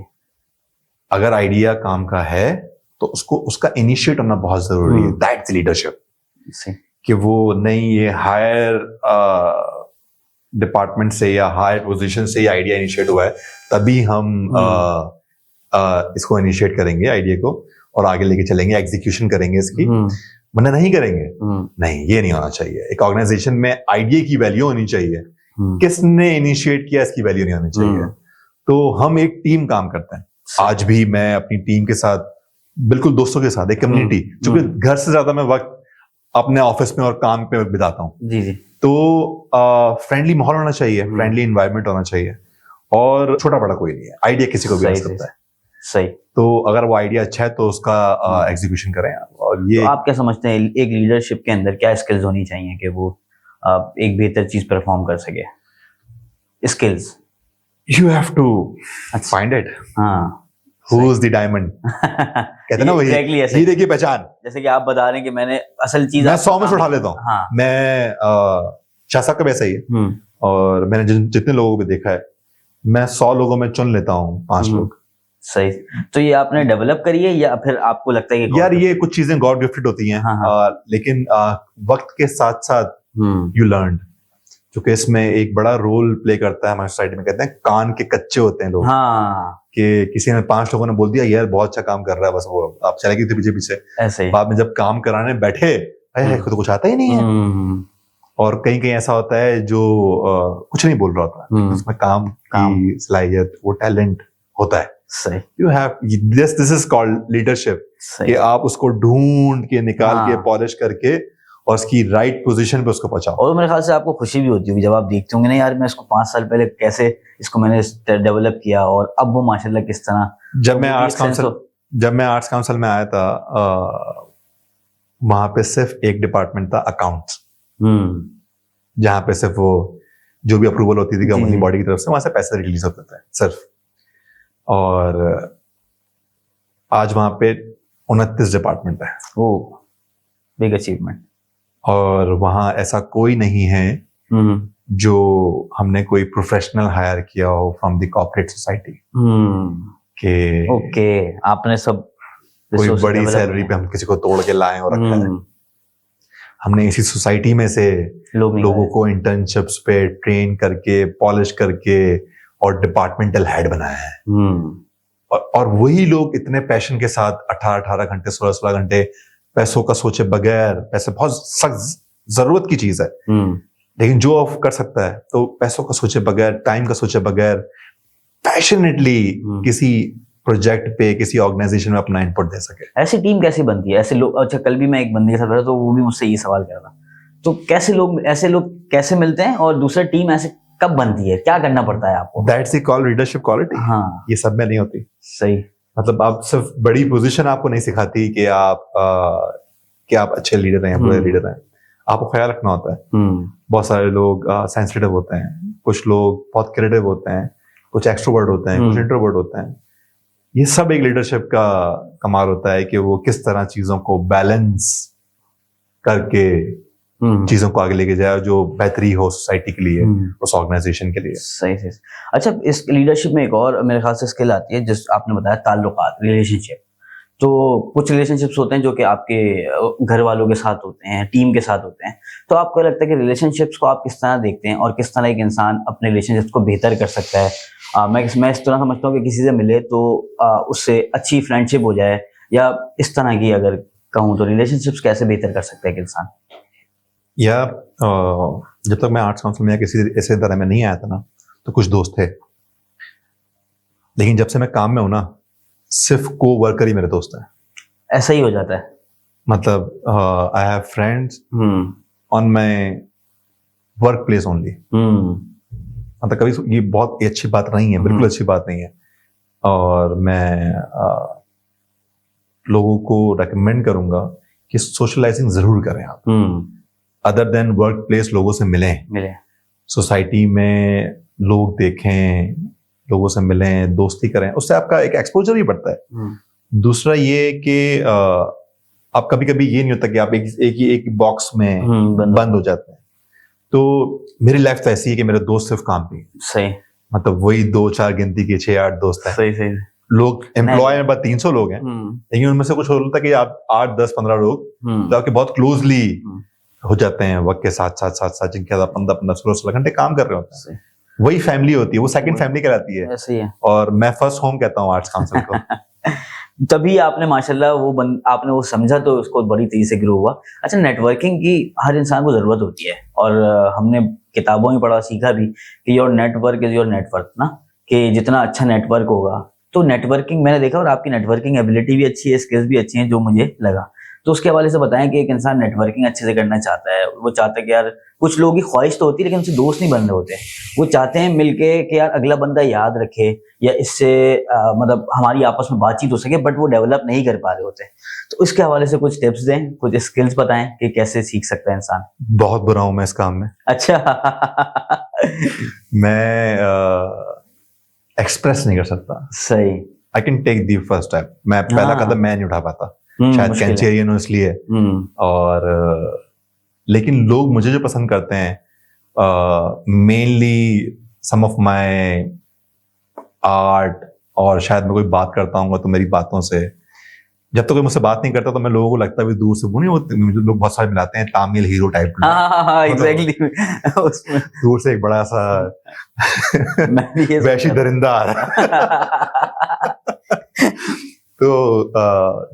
अगर आइडिया काम का है तो उसको उसका इनिशिएट होना बहुत जरूरी है। That's leadership. कि वो नहीं ये हायर डिपार्टमेंट से या हायर पोजीशन से ये आइडिया इनिशिएट हुआ है तभी हम इसको इनिशिएट करेंगे आइडिया को और आगे लेके चलेंगे, एग्जीक्यूशन करेंगे इसकी, वरना नहीं करेंगे। नहीं, ये नहीं होना चाहिए। एक ऑर्गेनाइजेशन में आइडिया की वैल्यू होनी चाहिए, किसने इनिशिएट किया इसकी वैल्यू नहीं होनी चाहिए। तो हम एक टीम काम करते हैं। आज भी मैं अपनी टीम के साथ, बिल्कुल दोस्तों के साथ, एक कम्युनिटी, क्योंकि घर से ज्यादा मैं वक्त अपने ऑफिस में और काम पे बिताता हूँ। जी जी। तो फ्रेंडली माहौल होना चाहिए, फ्रेंडली एनवायरनमेंट होना चाहिए, और छोटा बड़ा कोई नहीं है, आइडिया किसी को भी आ सकता है। सही। तो अगर वो आइडिया अच्छा है तो उसका एग्जीक्यूशन करें। और ये तो आप क्या समझते हैं एक लीडरशिप के अंदर क्या स्किल्स होनी चाहिए कि वो एक बेहतर चीज परफॉर्म कर सके? Skills you have to find it. हाँ, Who is the diamond? कहते हैं ना वही, exactly ऐसे। हीरे की पहचान। जैसे कि आप बता रहे हैं कि मैंने असल चीज, मैं 100 में से उठा लेता हूँ। हाँ। मैं शाह साहब का वैसा ही है, और मैंने जितने लोगों को भी देखा है, मैं 100 लोगों में चुन लेता हूँ 5 लोग। सही। तो ये आपने डेवलप करी है या फिर आपको लगता है कि यार ये कुछ चीजें गॉड गिफ्टेड होती हैं? हाँ। लेकिन वक्त के साथ साथ यू लर्न, क्योंकि इसमें एक बड़ा रोल प्ले करता है हमारी सोसाइटी में। कहते हैं कान के कच्चे होते हैं लोग। हाँ। कि किसी ने 5 लोगों ने बोल दिया यार बहुत अच्छा काम कर रहा है, बस वो आप चले गए थे पीछे पीछे। ऐसे ही। बाद में जब काम कराने बैठे, अरे खुद कुछ आता ही नहीं है। और कहीं कहीं ऐसा होता है जो कुछ नहीं बोल रहा होता, उसमें काम की सलाहियत, वो टैलेंट होता है। सही। You have this is called leadership, कि आप उसको ढूंढ के निकाल के पॉलिश करके और उसकी राइट पोजीशन पे उसको पहुंचाओ। और मेरे ख्याल से आपको खुशी भी होती होगी जब आप देखते होंगे ना, यार मैं इसको 5 साल पहले कैसे इसको मैंने डेवलप किया और अब वो माशाल्लाह किस तरह। जब मैं आर्ट्स काउंसिल में आया था, वहां पे सिर्फ एक डिपार्टमेंट था, अकाउंट्स, जहां पे सिर्फ वो जो भी अप्रूवल होती थी गवर्निंग बॉडी की तरफ से, वहां से पैसे रिलीज होते थे सिर्फ। और आज वहां पे 29 डिपार्टमेंट है। वो बिग अचीवमेंट। और वहां ऐसा कोई नहीं है जो हमने कोई प्रोफेशनल हायर किया हो फ्रॉम द कॉर्पोरेट सोसाइटी, के ओके आपने सब कोई बड़ी सैलरी पे हम किसी को तोड़ के लाए और रखा है। हमने इसी सोसाइटी में से लोगों को इंटर्नशिप्स पे ट्रेन करके, पॉलिश करके और डिपार्टमेंटल हेड बनाया है। और वही लोग इतने पैशन के साथ 18 घंटे 16 घंटे पैसों का सोचे बगैर, पैसे बहुत सख्त जरूरत की चीज है, लेकिन जो ऑफ कर सकता है तो पैसों का सोचे बगैर, टाइम का सोचे बगैर, पैशनेटली किसी प्रोजेक्ट पे, किसी ऑर्गेनाइजेशन में अपना इनपुट दे सके। ऐसी टीम कैसे बनती है? ऐसे लोग, अच्छा कल भी मैं एक बंदे के साथ बैठा तो वो भी मुझसे ये सवाल कर रहा था, तो कैसे लोग, ऐसे लोग कैसे मिलते हैं और दूसरी टीम ऐसे कब बनती है? क्या करना पड़ता है आपको? That's the call leadership quality. हाँ, ये सब में नहीं होती। सही। मतलब आप सिर्फ बड़ी पोजीशन आपको नहीं सिखाती कि आप अच्छे लीडर हैं, बुरे लीडर हैं। आपको ख्याल रखना होता है। बहुत सारे लोग सेंसिटिव होते हैं, कुछ लोग बहुत क्रिएटिव होते हैं, कुछ एक्सट्रोवर्ट होते हैं, कुछ इंट्रोवर्ट होते हैं। ये सब एक लीडरशिप का कमाल होता है कि वो किस तरह चीजों को बैलेंस करके चीजों को आगे लेके जाए जो बेहतरी हो सोसाइटी के लिए, उस ऑर्गेनाइजेशन के लिए। सही सही। अच्छा, इस लीडरशिप में एक और मेरे ख्याल से स्किल आती है, जिस आपने बताया ताल्लुकात, रिलेशनशिप। तो कुछ रिलेशनशिप्स होते हैं जो कि आपके घर वालों के साथ होते हैं, टीम के साथ होते हैं। तो आपको लगता है कि रिलेशनशिप्स को आप किस तरह देखते हैं और किस तरह एक इंसान अपने रिलेशनशिप्स को बेहतर कर सकता है? मैं इस तरह समझता हूँ कि किसी से मिले तो उससे अच्छी फ्रेंडशिप हो जाए, या इस तरह की अगर कहूँ तो रिलेशनशिप्स कैसे बेहतर कर सकता है एक इंसान? या जब तक मैं आर्ट्स काउंसिल में किसी ऐसे तरह में नहीं आया था ना, तो कुछ दोस्त थे, लेकिन जब से मैं काम में हूं ना, सिर्फ को वर्कर ही मेरे दोस्त हैं। ऐसा ही हो जाता है। मतलब I have friends on my work place only. मतलब कभी ये बहुत अच्छी बात नहीं है, बिल्कुल अच्छी बात नहीं है। और मैं लोगों को रेकमेंड करूंगा कि सोशलाइजिंग जरूर करें आप, अदर देन वर्क प्लेस। लोगों से मिलें, सोसाइटी में लोग देखें, लोगों से मिलें, दोस्ती करें, उससे आपका एक एक्सपोजर ही बढ़ता है। दूसरा ये कि आप कभी कभी ये नहीं होता कि आप एक बॉक्स में बंद हो जाते हैं। तो मेरी लाइफ तो ऐसी है कि मेरे दोस्त सिर्फ काम पे, सही, मतलब वही 2-4 गिनती के 6-8 दोस्त हैं। सही सही। लोग एम्प्लॉय में 300 लोग हैं, लेकिन उनमें से कुछ होता है कि आप 8-10-15 लोग जो आपके बहुत क्लोजली हो जाते हैं वक्त के साथ साथ साथ साथ, जिनके साथ 15-16 घंटे काम कर रहे होते हैं। वही फैमिली होती है, वो सेकंड फैमिली कहलाती है। ऐसे ही है। और मैं फर्स्ट होम कहता हूँ आर्ट्स काउंसिल को। तभी आपने माशाल्लाह आपने वो समझा तो उसको बड़ी तेजी से ग्रो हुआ। अच्छा, नेटवर्किंग की हर इंसान को जरूरत होती है, और हमने किताबों में पढ़ा सीखा भी कि your network is your network ना, कि जितना अच्छा नेटवर्क होगा तो नेटवर्किंग मैंने देखा, और आपकी नेटवर्किंग एबिलिटी भी अच्छी है, स्किल्स भी अच्छी हैं जो मुझे लगा। तो उसके हवाले से बताएं कि एक इंसान नेटवर्किंग अच्छे से करना चाहता है, वो चाहता है कि यार, कुछ लोगों की ख्वाहिश तो होती है लेकिन उनसे दोस्त नहीं बन रहे होते, वो चाहते हैं मिलके कि यार अगला बंदा याद रखे या इससे मतलब हमारी आपस में बातचीत हो सके, बट वो डेवलप नहीं कर पा रहे होते। तो इसके हवाले से कुछ टिप्स दें, कुछ स्किल्स बताएं कि कैसे सीख सकता है इंसान। बहुत बुरा हूं मैं इस काम में। अच्छा। मैं एक्सप्रेस नहीं कर सकता। सही। I can take the first step, मैं पहला कदम मैं नहीं उठा पाता, शायद कैंचेरियन हूं इसलिए। और लेकिन लोग मुझे जो पसंद करते हैं mainly some of my art, और शायद मैं कोई बात करता हूँ तो मेरी बातों से, जब तक कोई मुझसे बात नहीं करता तो मैं लोगों को लगता है दूर से, वो नहीं होते मुझे लोग बहुत सारे मिलाते हैं तामिल हीरो टाइप। एग्जैक्टली। दूर से एक बड़ा सा वैशी दरिंदा आ रहा। तो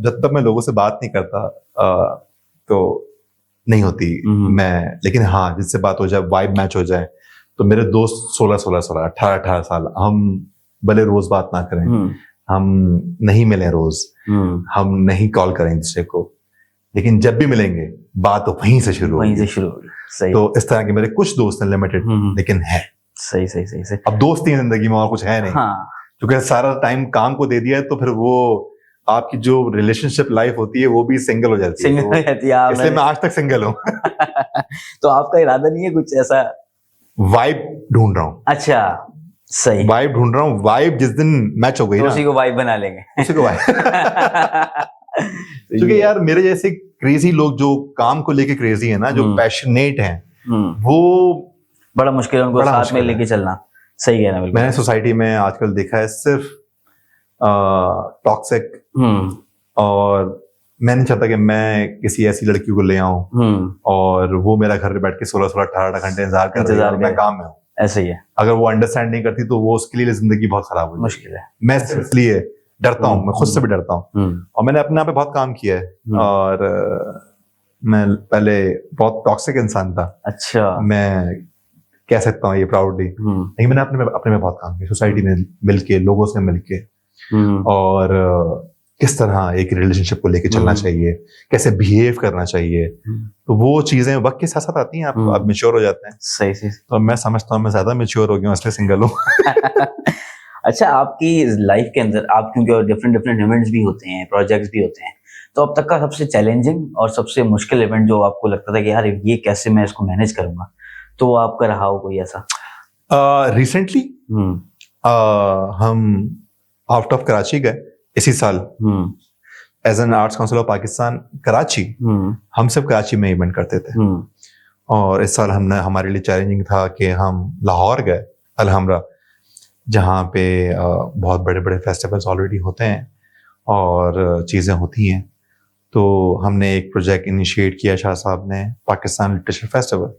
जब तक मैं लोगों से बात नहीं करता तो नहीं होती मैं, लेकिन हाँ जिससे बात हो जाए, वाइब मैच हो जाए, तो मेरे दोस्त 16-16 18-18 साल, हम भले रोज बात ना करें, हम नहीं मिले रोज, हम नहीं कॉल करें दूसरे को, लेकिन जब भी मिलेंगे बात तो वहीं से शुरू होगी। सही। तो इस तरह के मेरे कुछ दोस्त हैं, लिमिटेड लेकिन है। सही सही सही सही। अब दोस्त ही जिंदगी में और कुछ है नहीं। हाँ। क्योंकि सारा टाइम काम को दे दिया है, तो फिर वो आपकी जो रिलेशनशिप लाइफ होती है वो भी सिंगल हो जाती है। इसलिए मैं आज तक सिंगल हूँ। तो आपका इरादा नहीं है कुछ ऐसा? वाइब ढूंढ रहा हूँ। अच्छा, सही। वाइब ढूंढ रहा हूँ, वाइब जिस दिन मैच हो गई तो ना, उसी को वाइब बना लेंगे। उसी को वाइब। क्योंकि यार मेरे जैसे क्रेजी लोग जो काम को लेके क्रेजी है ना, जो पैशनेट हैं, वो बड़ा मुश्किल है उनको साथ में लेके चलना। सही है ना, बिल्कुल। मैंने सोसाइटी में आजकल देखा है सिर्फ टॉक्सिक, और मैं नहीं चाहता कि मैं किसी ऐसी लड़की को ले आऊं और वो मेरा घर पे बैठ के 16-18 घंटे इंतजार कर रही है और मैं काम में हूँ। ऐसे ही है। अगर वो अंडरस्टैंड नहीं करती तो वो उसके लिए जिंदगी बहुत खराब हो, मुश्किल है। मैं इसलिए डरता हूँ, मैं खुद से भी डरता हूँ, और मैंने अपने आप पे बहुत काम किया है। और मैं पहले बहुत टॉक्सिक इंसान था। अच्छा। मैं कह सकता हूँ ये प्राउडली, लेकिन मैंने अपने में बहुत काम किया, सोसाइटी में मिलके, लोगों से मिलके, और किस तरह एक रिलेशनशिप को लेके चलना चाहिए, कैसे बिहेव करना चाहिए, तो वो चीजें वक्त के साथ साथ आती हैं, आप मैच्योर हो जाते हैं। सही सही। तो मैं समझता हूँ मैं ज्यादा मैच्योर हो गया हूँ, इसलिए सिंगल हूँ। अच्छा, आपकी लाइफ के अंदर आप, क्योंकि डिफरेंट इवेंट्स भी होते हैं, प्रोजेक्ट्स भी होते हैं, तो अब तक का सबसे चैलेंजिंग और सबसे मुश्किल इवेंट जो आपको लगता था कि यार ये कैसे मैं इसको मैनेज करूंगा, तो वो आपका रहा हो कोई ऐसा? रिसेंटली हम आउट ऑफ कराची गए इसी साल, as an arts council of Pakistan Karachi. हम सब कराची में इवेंट करते थे, और इस साल हमारे लिए चैलेंजिंग था कि हम लाहौर गए, अलहमरा, जहाँ पे बहुत बड़े बड़े फेस्टिवल्स ऑलरेडी होते हैं और चीज़ें होती हैं। तो हमने एक प्रोजेक्ट इनिशिएट किया शाह साहब ने, पाकिस्तान लिटरेचर फेस्टिवल।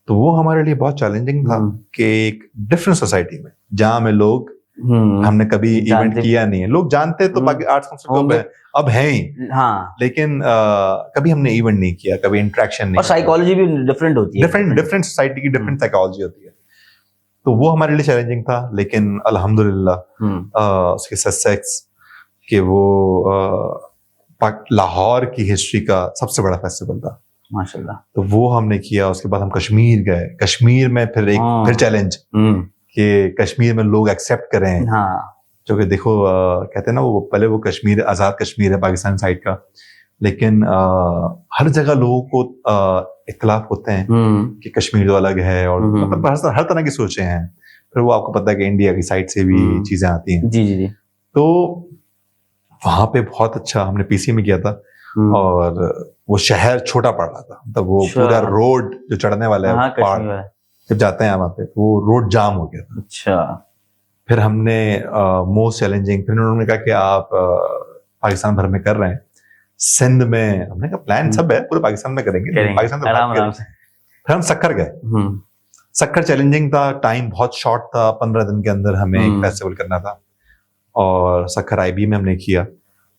तो वो हमारे लिए बहुत चैलेंजिंग था कि एक डिफरेंट सोसाइटी में, जहाँ में लोग हमने कभी इवेंट किया नहीं है, लोग जानते तो आर्ट्स काउंसिल अब है ही, हाँ, लेकिन कभी हमने इवेंट नहीं किया, कभी इंटरेक्शन नहीं। और साइकोलॉजी भी डिफरेंट होती है, डिफरेंट सोसाइटी की डिफरेंट साइकोलॉजी होती है। तो वो हमारे लिए चैलेंजिंग था, लेकिन अल्हम्दुलिल्लाह उसके सक्सेस कि वो लाहौर की हिस्ट्री का सबसे बड़ा फेस्टिवल था माशाल्लाह। तो वो हमने किया। उसके बाद हम कश्मीर गए, कश्मीर में फिर चैलेंज कि कश्मीर में लोग एक्सेप्ट करें। जो कि देखो कहते हैं ना, वो पहले वो कश्मीर आजाद कश्मीर है पाकिस्तान साइड का, लेकिन हर जगह लोगों को इख्तिलाफ होते हैं कि कश्मीर तो अलग है, और मतलब हर तरह की सोचें हैं। फिर वो आपको पता है कि इंडिया की साइड से भी चीजें आती हैं। जी जी जी। तो वहां पे बहुत अच्छा हमने पीसी में किया था। और वो शहर छोटा पड़ रहा था, मतलब वो अच्छा। पूरा रोड जो चढ़ने वाला हाँ है कश्मीर पहाड़, वाला। जब जाते हैं वहां पे तो वो रोड जाम हो गया था। अच्छा। फिर हमने मोस्ट चैलेंजिंग, फिर उन्होंने कहा कि आप पाकिस्तान भर में कर रहे हैं, सिंध में, हमने कहा प्लान सब है पूरे पाकिस्तान में करेंगे, पाकिस्तान तो आराम बात आराम करें। से। फिर हम सक्कर गए। सक्कर चैलेंजिंग था, टाइम बहुत शॉर्ट था, 15 दिन के अंदर हमें एक फेस्टिवल करना था। और सक्कर आईबी में हमने किया,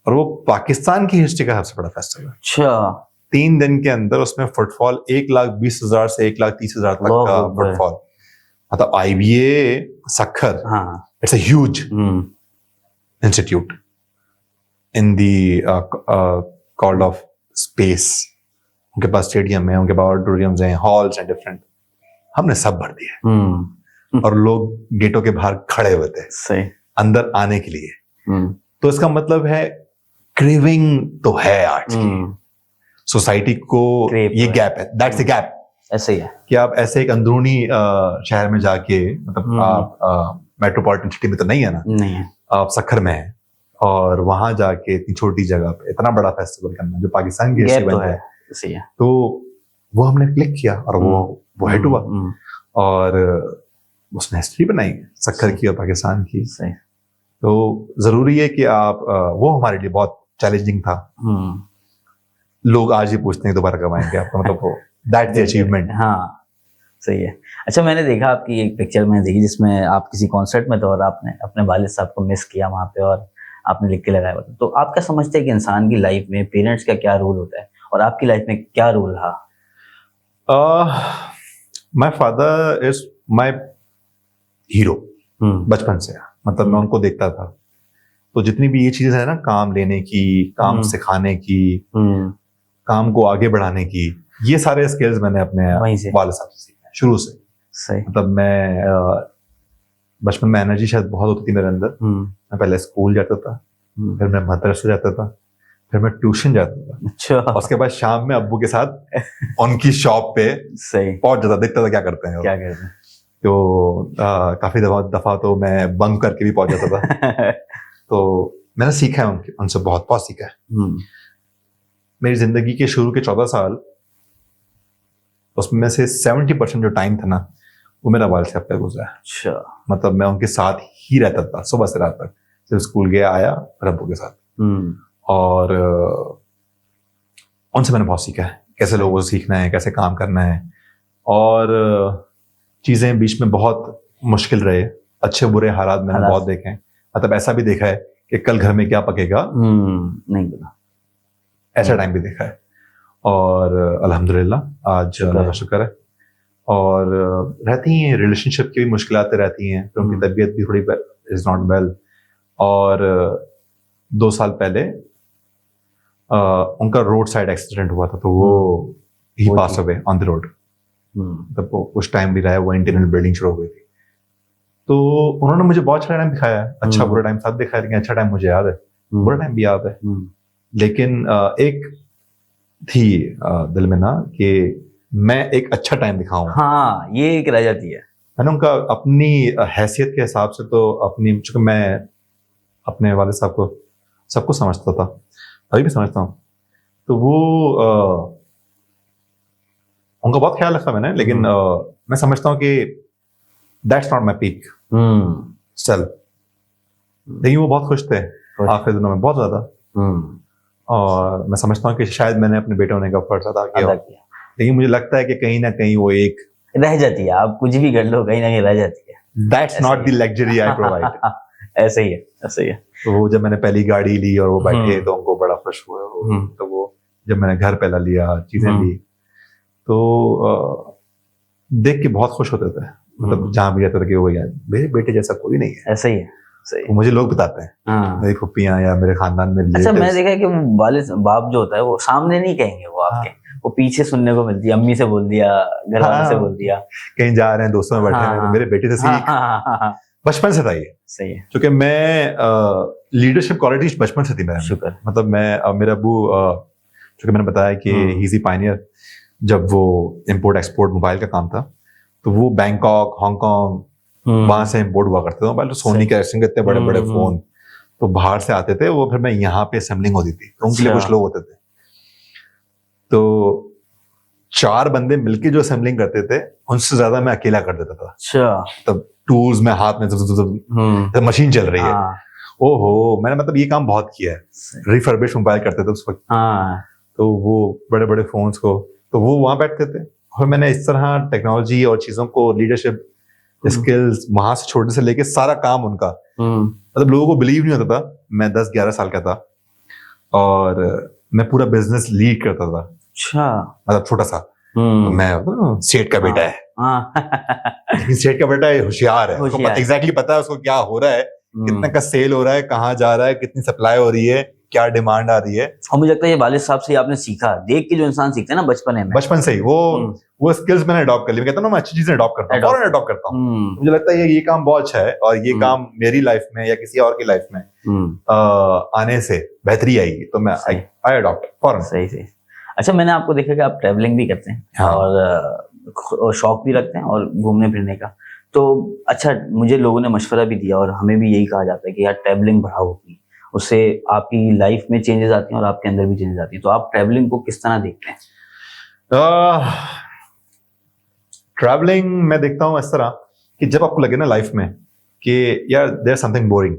और वो पाकिस्तान की हिस्ट्री का सबसे बड़ा फेस्टिवल है। अच्छा। 3 दिन के अंदर उसमें फुटफॉल 1,20,000 से 1,30,000 तक वाह, का वाह। फुटफॉल, मतलब IBA सक्खर, हाँ। It's a huge institute in the called off space. उनके पास स्टेडियम है, उनके पास ऑडिटोरियम्स हैं, हॉल्स हैं डिफरेंट। हमने सब भर दिए और लोग गेटों के बाहर खड़े हुए थे सही अंदर आने के लिए। तो इसका मतलब है क्रेविंग तो है आर्ट्स की, सोसाइटी को ये गैप है, दैट्स द गैप। ऐसे ही है कि आप ऐसे एक अंदरूनी शहर में जाके, मतलब आप मेट्रोपॉलिटन सिटी में तो नहीं है ना, नहीं है, आप सक्खर में है, और वहां जाके इतनी छोटी जगह पे इतना बड़ा फेस्टिवल करना जो पाकिस्तान की हिस्ट्री तो है, सही है। तो वो हमने क्लिक किया और वो हिट हुआ, और उसने हिस्ट्री बनाई सक्खर की और पाकिस्तान की। सही। तो जरूरी है कि आप वो हमारे लिए बहुत चैलेंजिंग था। लोग आज ही पूछते हैं दोबारा कब आएंगे आपका, मतलब वो दैट्स द अचीवमेंट। हाँ सही है। अच्छा, मैंने देखा आपकी एक पिक्चर मैंने देखी जिसमें आप किसी कॉन्सर्ट में थे और आपने अपने वालिद साहब को मिस किया वहां पे और आपने लिख के लगाया हुआ। तो आप क्या समझते हैं कि इंसान की लाइफ में पेरेंट्स का क्या रोल होता है और आपकी लाइफ में क्या रोल रहा? My father is my hero बचपन से, मतलब मैं उनको देखता था। तो जितनी भी ये चीजें है ना, काम लेने की, काम सिखाने की, काम को आगे बढ़ाने की, ये सारे स्किल्स मैंने अपने वालिद साहब से सीखे शुरू से। सही। मतलब मैं बचपन में एनर्जी शायद बहुत होती थी मेरे अंदर। मैं पहले स्कूल जाता था, फिर मैं मदरसे जाता था, फिर मैं ट्यूशन जाता था। अच्छा। उसके बाद शाम में अब्बू के साथ उनकी शॉप पे सही पहुंच जाता, देखता था क्या करते हैं क्या करते हैं। तो काफी दफा तो मैं बंक करके भी पहुंच जाता था। तो मैंने सीखा है उनसे बहुत बहुत सीखा है। मेरी जिंदगी के शुरू के 14 साल, उसमें से 70% जो टाइम था ना, वो मेरा वालिद साहब पे गुजरा है। अच्छा। मतलब मैं उनके साथ ही रहता था सुबह से रात तक, सिर्फ स्कूल गया आया फिर अब्बू के साथ। और उनसे मैंने बहुत सीखा है कैसे लोगों से सीखना है, कैसे काम करना है। और चीजें बीच में बहुत मुश्किल रहे, अच्छे बुरे हालात मैंने बहुत देखे हैं। मतलब ऐसा भी देखा है कि कल घर में क्या पकेगा नहीं पता, ऐसा टाइम भी देखा है। और अल्हम्दुलिल्लाह आज अल्लाह का शुक्र है। और रहती हैं रिलेशनशिप की भी मुश्किलातें रहती हैं, तो उनकी तबीयत भी थोड़ी इज नॉट वेल। और 2 साल पहले उनका रोड साइड एक्सीडेंट हुआ था, तो वो ही pass away on the road. तब वो कुछ टाइम भी रहा है, वो इंटरनल ब्लीडिंग शुरू हो गई थी। तो उन्होंने मुझे बहुत अच्छा टाइम दिखाया है, अच्छा बुरा टाइम सब दिखाया, लेकिन अच्छा टाइम मुझे याद है, बुरा टाइम भी याद है। लेकिन एक थी दिल में ना कि मैं एक अच्छा टाइम दिखाऊं। हाँ, ये एक रह जाती है। मैंने उनका अपनी हैसियत के हिसाब से, तो अपनी, चूंकि मैं अपने वालिद साहब को सबको समझता था, अभी भी समझता हूँ, तो वो उनका बहुत ख्याल रखा मैंने। लेकिन मैं समझता हूँ कि that's not my peak still. लेकिन वो बहुत खुश थे आखिरी दिनों में, बहुत ज्यादा। और मैं समझता हूँ कि शायद मैंने अपने बेटे होने का फर्ज अदा किया, लेकिन मुझे लगता है कि कहीं ना कहीं वो एक रह जाती है। आप कुछ भी कर लो, कहीं ना कहीं रह जाती है। That's not the luxury I provide. ऐसे ही है, ऐसे ही है। तो वो जब मैंने पहली गाड़ी ली और वो बैठे तो उनको बड़ा खुश हुआ। तो वो जब मैंने घर पहला लिया, चीजें ली, तो देख के बहुत खुश होते थे। मतलब जहां भी जाते थे कि वो यार मेरे बेटे जैसा कोई नहीं है। ऐसे ही है, सही। तो मुझे लोग बताते हैं, मेरी फुप्पियां या मेरे खानदान में। अच्छा, मैं देखा है कि वालिद बाप जो होता है वो सामने नहीं कहेंगे वो आपके, वो पीछे सुनने को मिलती है। अम्मी से बोल दिया, घर वालों से बोल दिया, कहीं जा रहे हैं, दोस्तों में बैठे हैं, मेरे बेटे से सीख। बचपन से था ये, सही है। क्योंकि मैं लीडरशिप क्वालिटीज बचपन से थी मेरे। शुक्र। मतलब मैं, मेरा अब्बू, क्योंकि मैंने बताया कि ही इज द पायनियर, जब वो इंपोर्ट एक्सपोर्ट मोबाइल का काम था, तो वो बैंकॉक, हांगकांग, वहां से इंपोर्ट हुआ करते थे मोबाइल। तो सोनी के इतने बड़े बड़े फोन, तो बाहर से आते थे वो, फिर मैं यहाँ पे असेंबलिंग होती थी, तो उनके लिए अच्छा। कुछ लोग होते थे, तो 4 बंदे मिलके जो असेंबलिंग करते थे उनसे ज्यादा मैं अकेला कर देता था। अच्छा। तब टूल्स में हाथ में जब मशीन चल रही है, हाँ ओहो, मैंने मतलब ये काम बहुत किया है। रिफर्बिश मोबाइल करते थे उस वक्त, हाँ। तो वो बड़े बड़े फोन्स को, तो वो वहां बैठते थे और मैंने इस तरह टेक्नोलॉजी और चीजों को, लीडरशिप स्किल्स, वहां से छोटे से लेके सारा काम उनका, मतलब लोगों को बिलीव नहीं होता था। मैं 10-11 साल का था और मैं पूरा बिजनेस लीड करता था। अच्छा। मतलब छोटा सा, तो मैं सेठ का बेटा है, हाँ। लेकिन सेठ का बेटा होशियार है, उसको होशियार। एग्जैक्टली पता है उसको क्या हो रहा है, कितने का सेल हो रहा है, कहाँ जा रहा है, कितनी सप्लाई हो रही है, क्या डिमांड आ रही है। और मुझे लगता है ये वालिद साहब से आपने सीखा, देख के जो इंसान सीखता है ना बचपन में, बचपन से ही वो स्किल्स मैंने अडॉप्ट कर ली। मैं कहता हूँ ना, मैं अच्छी चीजें अडॉप्ट करता हूँ, फौरन अडॉप्ट करता हूँ। मुझे लगता है ये काम बहुत अच्छा है और ये काम मेरी लाइफ में या किसी और की लाइफ में आने से बेहतरी आएगी, तो मैं आई अडॉप्ट फौरन। सही सही। अच्छा, मैंने आपको देखा कि आप ट्रैवलिंग भी करते हैं। हाँ। और शौक भी रखते हैं और घूमने फिरने का। तो अच्छा, मुझे लोगों ने मशवरा भी दिया और हमें भी यही कहा जाता है कि यार ट्रैवलिंग बढ़ाओ अपनी, उससे आपकी लाइफ में चेंजेस आती हैं और आपके अंदर भी चेंजेस आती हैं। तो आप ट्रैवलिंग को किस तरह देखते हैं? ट्रैवलिंग मैं देखता हूँ इस तरह कि जब आपको लगे ना लाइफ में कि यार देयर समथिंग बोरिंग,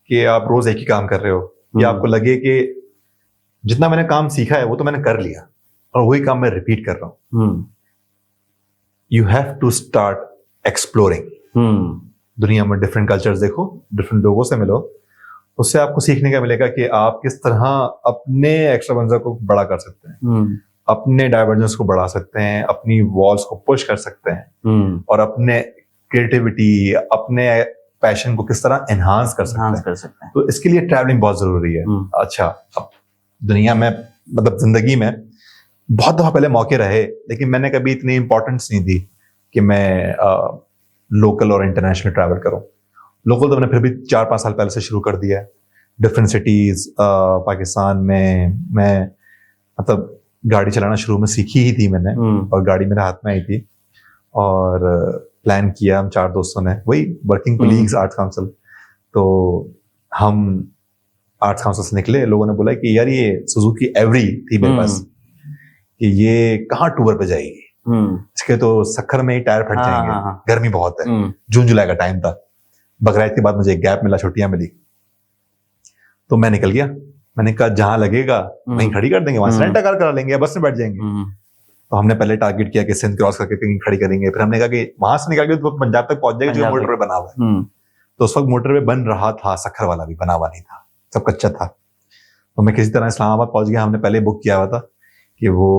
कि आप रोज एक ही काम कर रहे हो, या आपको लगे कि जितना मैंने काम सीखा है वो तो मैंने कर लिया और वही काम मैं रिपीट कर रहा हूँ, you have to start exploring. दुनिया में डिफरेंट कल्चर्स देखो, डिफरेंट लोगों से मिलो, उससे आपको सीखने का मिलेगा कि आप किस तरह अपने एक्स्ट्रावेंजा को बड़ा कर सकते हैं, अपने डाइवर्जेंस को बढ़ा सकते हैं, अपनी वॉल्स को पुश कर सकते हैं, और अपने क्रिएटिविटी, अपने पैशन को किस तरह एनहांस कर सकते हैं। तो इसके लिए ट्रैवलिंग बहुत जरूरी है। अच्छा, अब दुनिया में, मतलब जिंदगी में बहुत दफा पहले मौके रहे, लेकिन मैंने कभी इतनी इंपॉर्टेंस नहीं दी कि मैं लोकल और इंटरनेशनल ट्रैवल करूं। लोकल तो मैंने फिर भी 4-5 साल पहले से शुरू कर दिया है। डिफरेंट सिटीज पाकिस्तान में मैं मतलब गाड़ी चलाना शुरू में सीखी ही थी मैंने, और गाड़ी मेरे हाथ में आई थी और प्लान किया हम 4 दोस्तों ने, वही वर्किंग कोलीग्स आर्ट्स काउंसिल। तो हम आर्ट्स काउंसिल से निकले, लोगों ने बोला कि यार ये सुजुकी एवरी थी मेरे पास, कि ये कहाँ टूर पे जाएगी, इसके तो सखर में ही टायर फट जाएंगे, गर्मी बहुत है, जून जुलाई का टाइम था, बकरीद के बाद मुझे एक गैप मिला, छुट्टियां मिली, तो मैं निकल गया। मैंने कहा जहां लगेगा वहीं खड़ी कर देंगे, वहां से रेंट कार करा लेंगे या बस में बैठ जाएंगे। तो हमने पहले टारगेट किया कि सिंध क्रॉस करके कहीं खड़ी करेंगे, फिर हमने कहा कि वहां से निकल के तो पंजाब तक पहुंच जाएगा, जो मोटरवे बना हुआ है। तो उस वक्त मोटरवे बन रहा था, सखर वाला भी बना हुआ नहीं था, सब कच्चा था। तो मैं किसी तरह इस्लामाबाद पहुंच गया। हमने पहले बुक किया हुआ था कि वो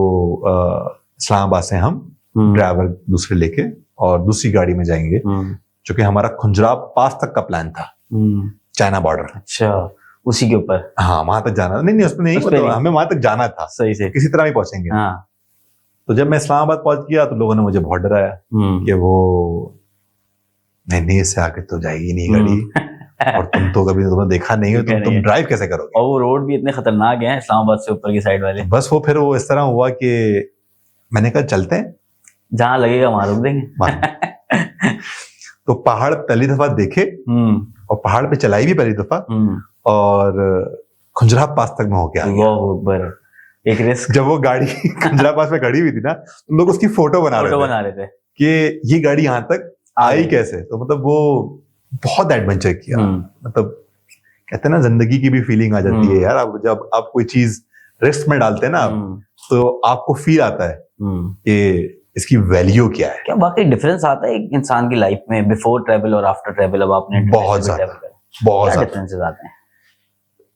इस्लामाबाद से हम ड्राइवर दूसरे लेके और दूसरी गाड़ी में जाएंगे, क्योंकि हमारा खुंजराब पास तक का प्लान था, चाइना बॉर्डर। अच्छा, उसी के ऊपर? हाँ, वहां तक जाना। नहीं, उसमें नहीं, मतलब हमें वहां तक जाना था, सही से किसी तरह भी पहुंचेंगे। हाँ। तो जब मैं इस्लामाबाद पहुंच गया तो लोगों ने मुझे बहुत डराया कि वो नहीं, इससे आगे तो जाएगी नहीं गाड़ी, और तुम तो कभी तुमने देखा नहीं हो, तुम ड्राइव कैसे करोगे, और वो रोड भी इतने खतरनाक हैं इस्लामाबाद से ऊपर की साइड वाले। बस वो फिर वो इस तरह हुआ कि मैंने कहा चलते हैं, जहां लगेगा वहां रुक देंगे। तो पहाड़ पहली दफा देखे और पहाड़ पे चलाई भी पहली दफा, और खुंजराब पास तक में होके आ गया। एक रिस्क। जब वो गाड़ी खुंजराब पास में खड़ी हुई थी ना, तो लोग उसकी फोटो बना रहे थे कि ये गाड़ी यहाँ तक आई कैसे। तो मतलब वो बहुत एडवेंचर किया। मतलब कहते हैं ना, जिंदगी की भी फीलिंग आ जाती है यार, आप जब आप कोई चीज रिस्क में डालते हैं ना, तो आपको फील आता है कि इसकी वैल्यू क्या है। क्या वाकई डिफरेंस आता है एक इंसान की लाइफ में बिफोर ट्रैवल और आफ्टर ट्रैवल? अब आपने बहुत ज्यादा डिफरेंसेस आते हैं।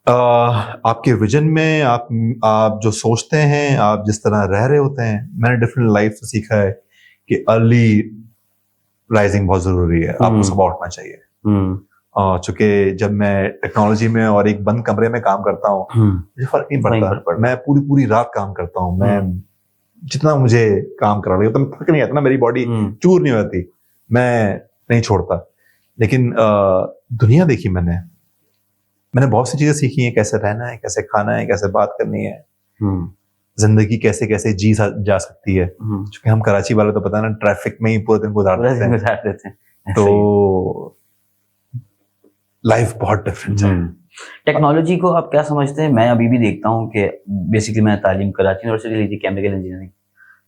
आपके विजन में, आप जो सोचते हैं, आप जिस तरह रह रहे होते हैं। मैंने डिफरेंट लाइफ से सीखा है कि अर्ली राइजिंग बहुत जरूरी है, आपको सुबह उठना चाहिए। चूंकि जब मैं टेक्नोलॉजी में और एक बंद कमरे में काम करता हूँ, मुझे फर्क नहीं पड़ता, मैं पूरी रात काम करता हूँ, मैं जितना मुझे काम करा रही हूँ, फर्क नहीं आता ना, मेरी बॉडी चूर नहीं होती, मैं नहीं छोड़ता। लेकिन दुनिया देखी मैंने बहुत सी चीजें सीखी हैं, कैसे रहना है, कैसे खाना है, कैसे बात करनी है, जिंदगी कैसे कैसे जी जा सकती है। क्योंकि हम कराची वाले तो पता है ना, ट्रैफिक में ही पूरे दिन गुजार देते हैं। तो लाइफ बहुत डिफरेंट है। टेक्नोलॉजी को आप क्या समझते हैं? मैं अभी भी देखता हूँ कि बेसिकली मैं तालीम कराची यूनिवर्सिटी ली थी केमिकल इंजीनियरिंग,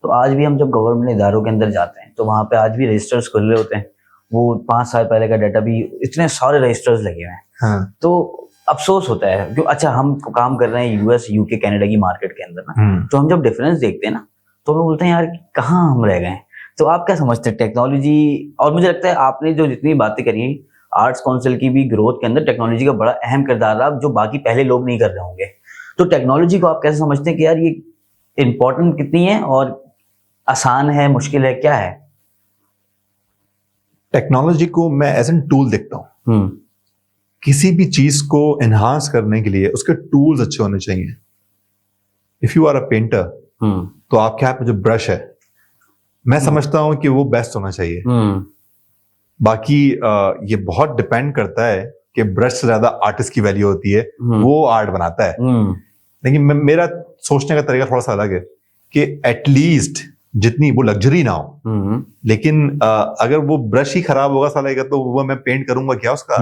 तो आज भी हम जब गवर्नमेंट इदारों के अंदर जाते हैं तो वहाँ पे आज भी रजिस्टर्स खुले होते हैं। वो 5 साल पहले का डाटा भी, इतने सारे रजिस्टर्स लगे हुए हैं। हाँ। तो अफसोस होता है क्यों, अच्छा हम काम कर रहे हैं यूएस यूके कनाडा की मार्केट के अंदर ना, तो हम जब डिफरेंस देखते हैं ना तो हम बोलते हैं यार कहाँ हम रह गए हैं। तो आप क्या समझते हैं टेक्नोलॉजी, और मुझे लगता है आपने जो जितनी बातें करी आर्ट्स काउंसिल की भी ग्रोथ के अंदर टेक्नोलॉजी का बड़ा अहम किरदार रहा जो बाकी पहले लोग नहीं कर रहे होंगे। तो टेक्नोलॉजी को आप कैसे समझते हैं कि यार ये इम्पोर्टेंट कितनी है और आसान है, मुश्किल है, क्या है? टेक्नोलॉजी को मैं एज एन टूल देखता हूँ। किसी भी चीज को एनहांस करने के लिए उसके टूल्स अच्छे होने चाहिए। If you are a painter, तो आपके हाथ में जो ब्रश है, मैं समझता हूं कि वो बेस्ट होना चाहिए। बाकी ये बहुत डिपेंड करता है कि ब्रश से ज्यादा आर्टिस्ट की वैल्यू होती है, वो आर्ट बनाता है। लेकिन मेरा सोचने का तरीका थोड़ा सा अलग है कि एटलीस्ट जितनी वो लग्जरी ना हो, लेकिन अगर वो ब्रश ही खराब होगा साला तो वो मैं पेंट करूंगा क्या उसका।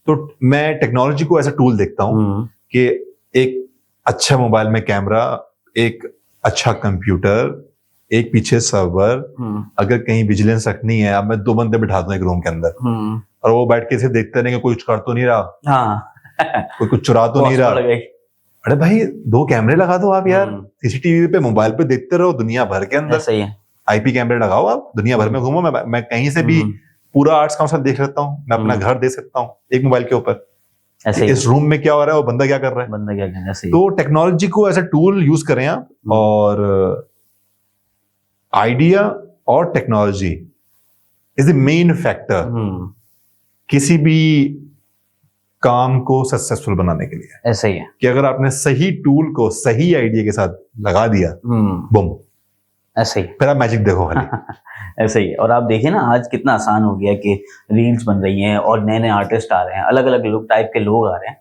तो मैं टेक्नोलॉजी को ऐसा टूल देखता हूं कि एक अच्छा मोबाइल में कैमरा, एक अच्छा कंप्यूटर, एक पीछे सर्वर, अगर कहीं विजिलेंस रखनी है, अब मैं 2 बंदे बिठा दूं एक रूम के अंदर और वो बैठ के सिर्फ देखते रहेंगे कोई कुछ कर तो नहीं रहा, कोई कुछ चुरा तो नहीं रहा। अरे भाई 2 कैमरे लगा दो आप यार, सीसीटीवी पे मोबाइल पे देखते रहो दुनिया भर के अंदर। सही है, आईपी कैमरे लगाओ, आप दुनिया भर में घूमो। मैं कहीं से भी पूरा आर्ट्स काउंसिल देख सकता हूँ, मैं अपना घर देख सकता हूँ एक मोबाइल के ऊपर। इस रूम में क्या हो रहा है, वो बंदा क्या कर रहा है। तो टेक्नोलॉजी को एज अ टूल यूज करें आप, और आइडिया और technology is the main factor किसी भी काम को सक्सेसफुल बनाने के लिए। ऐसा ही है कि अगर आपने सही टूल को सही आइडिया के साथ लगा दिया, बूम, ऐसे ही फिर आप मैजिक देखो खाली। ऐसे ही। और आप देखिए ना आज कितना आसान हो गया कि रील्स बन रही हैं और नए नए आर्टिस्ट आ रहे हैं, अलग अलग लोग टाइप के लोग आ रहे हैं,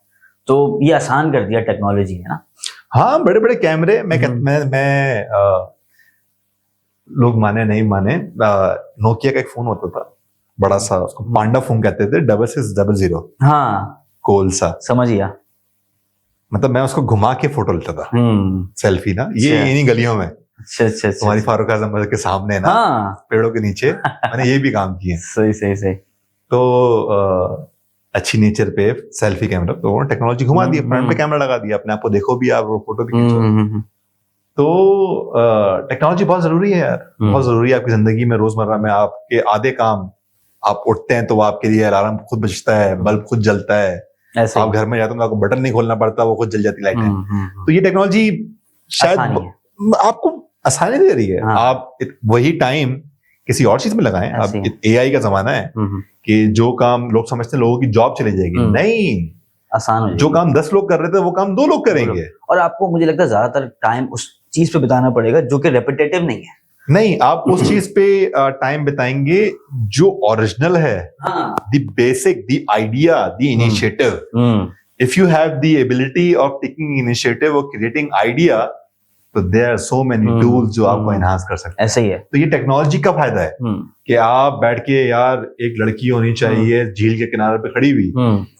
तो ये आसान कर दिया टेक्नोलॉजी ने ना। हाँ, बड़े बड़े कैमरे, मैं लोग माने नहीं माने, नोकिया का एक फोन होता था बड़ा सा, उसको पांडा फोन कहते थे, 6600। हाँ, कोल सा, समझ गया। मतलब मैं उसको घुमा के फोटो लेता था, सेल्फी ना, ये इन्हीं गलियों में। अच्छा, तुम्हारी फारूक आजम के सामने ना, पेड़ों के नीचे मैंने ये भी काम किए। सही। तो अच्छी नेचर पे सेल्फी कैमरा, तो टेक्नोलॉजी घुमा दी, फ्रंट पे कैमरा लगा दिया, अपने आप को देखो भी आप, फोटो भी खींचो। तो टेक्नोलॉजी बहुत जरूरी है यार, बहुत जरूरी है आपकी जिंदगी में। रोजमर्रा में आपके आधे काम, आप उठते हैं तो आपके लिए अलार्म खुद बजता है, बल्ब खुद जलता है, आप घर में जाते हैं तो आपको बटन नहीं खोलना पड़ता, वो खुद जल जाती लाइटें। तो ये टेक्नोलॉजी शायद आपको आसानी दे रही है। आप वही टाइम किसी और चीज में लगाएं। अब एआई का जमाना है कि जो काम लोग समझते हैं लोगों की जॉब चली जाएगी, नहीं, आसान हो, जो काम 10 लोग कर रहे थे वो काम 2 लोग करेंगे। और आपको मुझे लगता है ज्यादातर टाइम उस चीज पे बिताना पड़ेगा जो कि रेपिटेटिव नहीं है। नहीं, आप उस चीज पे टाइम बिताएंगे जो ओरिजिनल है, the basic, the idea, the initiative. If you have the ability of taking initiative और क्रिएटिंग आइडिया, तो there are so many tools जो आपको एनहांस कर सकते हैं। ऐसे ही है। तो ये टेक्नोलॉजी का फायदा है कि आप बैठ के, यार एक लड़की होनी चाहिए झील के किनारे पे खड़ी हुई,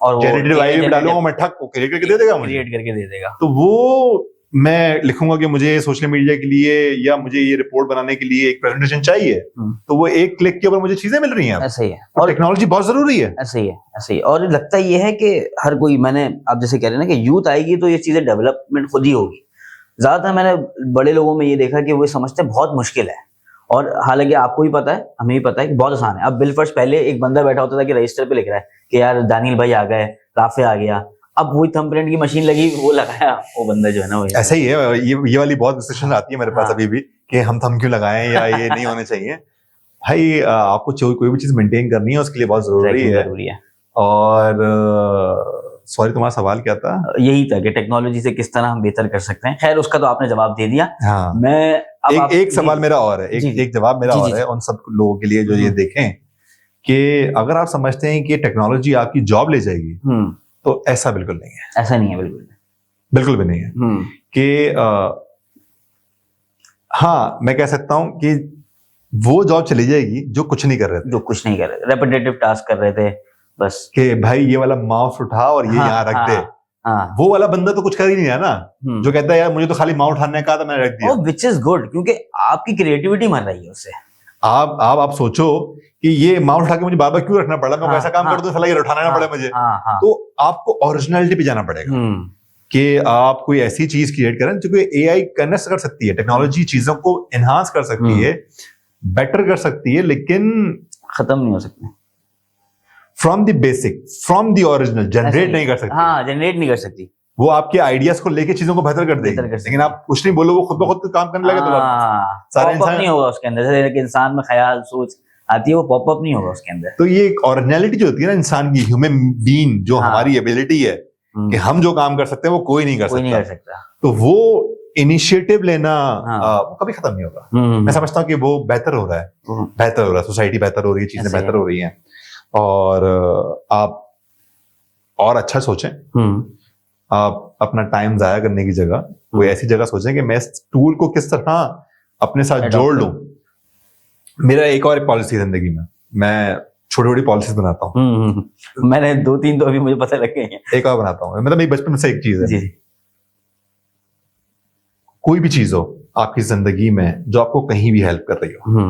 और जेनरेटिव आई में डालूंगा मैं, ठक, वो क्रिएट करके दे देगा, मुझे क्रिएट करके दे देगा। तो वो मैं लिखूंगा कि मुझे सोशल मीडिया के लिए या मुझे ये रिपोर्ट बनाने के लिए एक प्रेजेंटेशन चाहिए, तो वो एक क्लिक के ऊपर मुझे चीजें मिल रही हैं। ऐसे ही है। और टेक्नोलॉजी बहुत जरूरी है। ऐसे ही। और लगता ये है कि हर कोई, मैंने आप जैसे कह रहे हैं ना कि यूथ आएगी तो ये चीजें डेवलपमेंट खुद ही होगी। ज्यादातर मैंने बड़े लोगों में ये देखा कि वो समझते हैं बहुत मुश्किल है, और हालांकि आपको भी पता है, हमें भी पता है कि बहुत आसान है। अब बिल फर्स्ट पहले एक बंदा बैठा होता था कि रजिस्टर पे लिख रहा है कि यार दानियल भाई आ गए, राफे आ गया, अब वही थंबप्रिंट की मशीन लगी, वो लगाया, वो बंदा जो है ना, ऐसा ही है। ये वाली बहुत डिस्कशन आती है मेरे पास अभी भी कि हम थंब क्यों लगाएं या ये नहीं होने चाहिए। भाई आपको कोई भी चीज मेंटेन करनी है उसके लिए बहुत जरूरी है। और सॉरी, तुम्हारा सवाल क्या था? यही था कि टेक्नोलॉजी से किस तरह हम बेहतर कर सकते हैं। खैर, उसका तो आपने जवाब दे दिया। हाँ। मैं अब एक सवाल मेरा और है, एक जवाब मेरा और है उन सब लोगों के लिए जो ये देखें कि अगर आप समझते हैं कि टेक्नोलॉजी आपकी जॉब ले जाएगी, तो ऐसा बिल्कुल नहीं है। ऐसा नहीं है, बिल्कुल भी नहीं है कि हाँ, मैं कह सकता हूं कि वो जॉब चली जाएगी जो कुछ नहीं कर रहे थे, रेपिटेटिव टास्क कर रहे थे, बस कि भाई ये वाला माउस उठा और ये यहाँ रख दे। हाँ, वो वाला बंदा तो कुछ कर ही नहीं है ना, जो कहता है यार मुझे तो खाली माउस उठाने का था, मैंने रख दिया। विच इज गुड, क्योंकि आपकी क्रिएटिविटी मर रही है उससे। आप सोचो कि ये माउस उठा के मुझे बार बार क्यों रखना पड़ा, मैं वैसा काम कर दूं, साला ये उठाना ना पड़े मुझे। तो आपको ओरिजिनलिटी पे जाना पड़ेगा कि आप कोई ऐसी चीज क्रिएट करें जो कि एआई कर सकती है, टेक्नोलॉजी चीजों को एनहांस कर सकती है, बेटर कर सकती है, लेकिन खत्म नहीं हो सकते। From the basic, from the original generate नहीं कर सकती। हाँ, जनरेट नहीं कर सकती। वो आपके आइडियाज को लेके चीजों को बेहतर कर देगी, लेकिन आप कुछ नहीं बोलो, वो खुद ब खुद काम करने लगे तो सारे इंसान नहीं होगा उसके अंदर, जैसे एक इंसान में ख्याल सोच आती है, वो पॉपअप नहीं होगा उसके अंदर। तो ये एक ओरिजिनलिटी जो होती है ना इंसान की, ह्यूमन बीइंग, जो हमारी एबिलिटी है कि हम जो काम कर सकते हैं वो कोई नहीं कर सकता। तो वो इनिशिएटिव लेना वो कभी खत्म नहीं होगा। मैं समझता हूँ कि वो बेहतर हो रहा है, सोसाइटी बेहतर हो रही है, चीजें बेहतर हो रही हैं, और आप और अच्छा सोचें। आप अपना टाइम जाया करने की जगह कोई ऐसी जगह सोचें कि मैं इस टूल को किस तरह अपने साथ जोड़ लूं। मेरा एक और पॉलिसी जिंदगी में, मैं छोटी छोटी पॉलिसीज बनाता हूँ। मैंने 2-3 तो अभी मुझे पता लग गए हैं। एक और बनाता हूँ, मतलब मेरी बचपन से एक चीज है जी। कोई भी चीज हो आपकी जिंदगी में जो आपको कहीं भी हेल्प कर रही हो,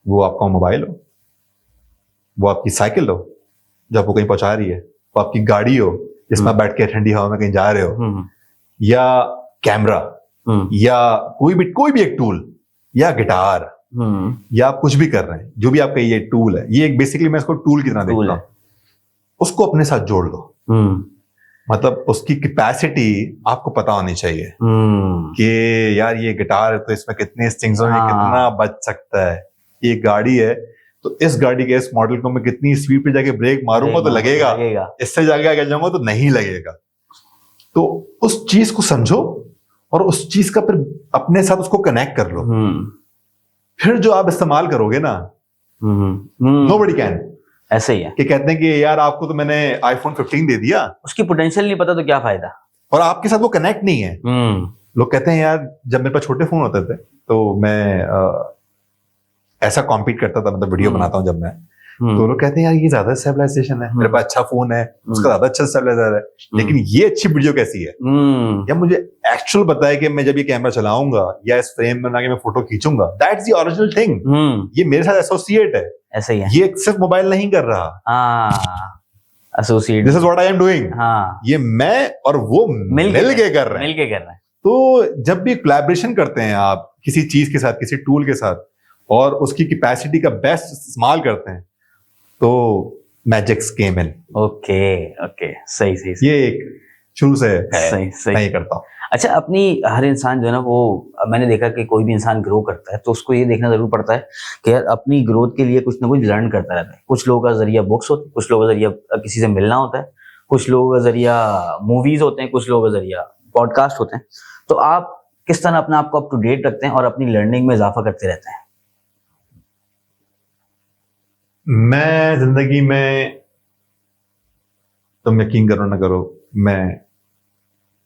वो आपका मोबाइल हो, वो आपकी साइकिल हो जो आपको कहीं पहुंचा रही है, वो आपकी गाड़ी हो जिसमें बैठ के ठंडी हवा में कहीं जा रहे हो, या कैमरा, या कोई भी एक टूल, या गिटार, या आप कुछ भी कर रहे हैं, जो भी आपका ये टूल है, ये एक बेसिकली मैं इसको टूल की तरह देखता हूं, उसको अपने साथ जोड़ लो। मतलब उसकी कैपेसिटी आपको पता होनी चाहिए कि यार ये गिटार है तो इसमें कितने स्ट्रिंग्स होंगे, कितना बज सकता है। ये गाड़ी है तो इस गाड़ी के इस मॉडल को मैं कितनी स्पीड पे जाके ब्रेक मारूंगा तो लगेगा, इससे जाके आगे जाऊंगा तो नहीं लगेगा। तो उस चीज को समझो और उस चीज का फिर अपने साथ उसको कनेक्ट कर लो। फिर जो आप इस्तेमाल करोगे ना, नोबडी कैन। ऐसे ही है कि कहते हैं कि यार आपको तो मैंने आईफोन 15 दे दिया, उसकी पोटेंशियल नहीं पता तो क्या फायदा, और आपके साथ वो कनेक्ट नहीं है। लोग कहते हैं यार जब मेरे पास छोटे फोन होते थे तो मैं ऐसा कॉम्पीट करता था, मतलब वीडियो बनाता हूं जब मैं, तो लोग कहते हैं यार ये ज्यादा स्टेबलाइजेशन है, मेरे पास अच्छा फोन है, उसका ज्यादा अच्छा स्टेबलाइजर है, लेकिन ये अच्छी वीडियो कैसी है? या मुझे एक्चुअल बताए कि मैं जब ये कैमरा चलाऊंगा या इस फ्रेम बना के मैं फोटो खींचूंगा, दैट्स द ओरिजिनल थिंग। ये मेरे साथ एसोसिएट है। ऐसे ही है, ये सिर्फ मोबाइल नहीं कर रहा, associate, this is what I am doing. ये मैं और वो मिल के कर रहे हैं। तो जब भी कोलैबोरेशन करते हैं आप किसी चीज के साथ, किसी टूल के साथ, और उसकी कैपेसिटी का बेस्ट इस्तेमाल करते हैं, तो मैजिक्स केम इन। ओके, सही। ये एक शुरू से सही नहीं करता हूँ। अच्छा, अपनी हर इंसान जो है ना, वो मैंने देखा कि कोई भी इंसान ग्रो करता है तो उसको ये देखना जरूर पड़ता है कि यार अपनी ग्रोथ के लिए कुछ ना कुछ लर्न करता रहता है। कुछ लोगों का जरिया बुक्स होते हैं, कुछ लोगों का जरिया किसी से मिलना होता है, कुछ लोगों का जरिया मूवीज होते हैं, कुछ लोगों का जरिया पॉडकास्ट होते हैं। तो आप किस तरह अपने आप को अप टू डेट रखते हैं और अपनी लर्निंग में इजाफा करते रहते हैं? मैं जिंदगी में, तुम यकीन करो ना करो, मैं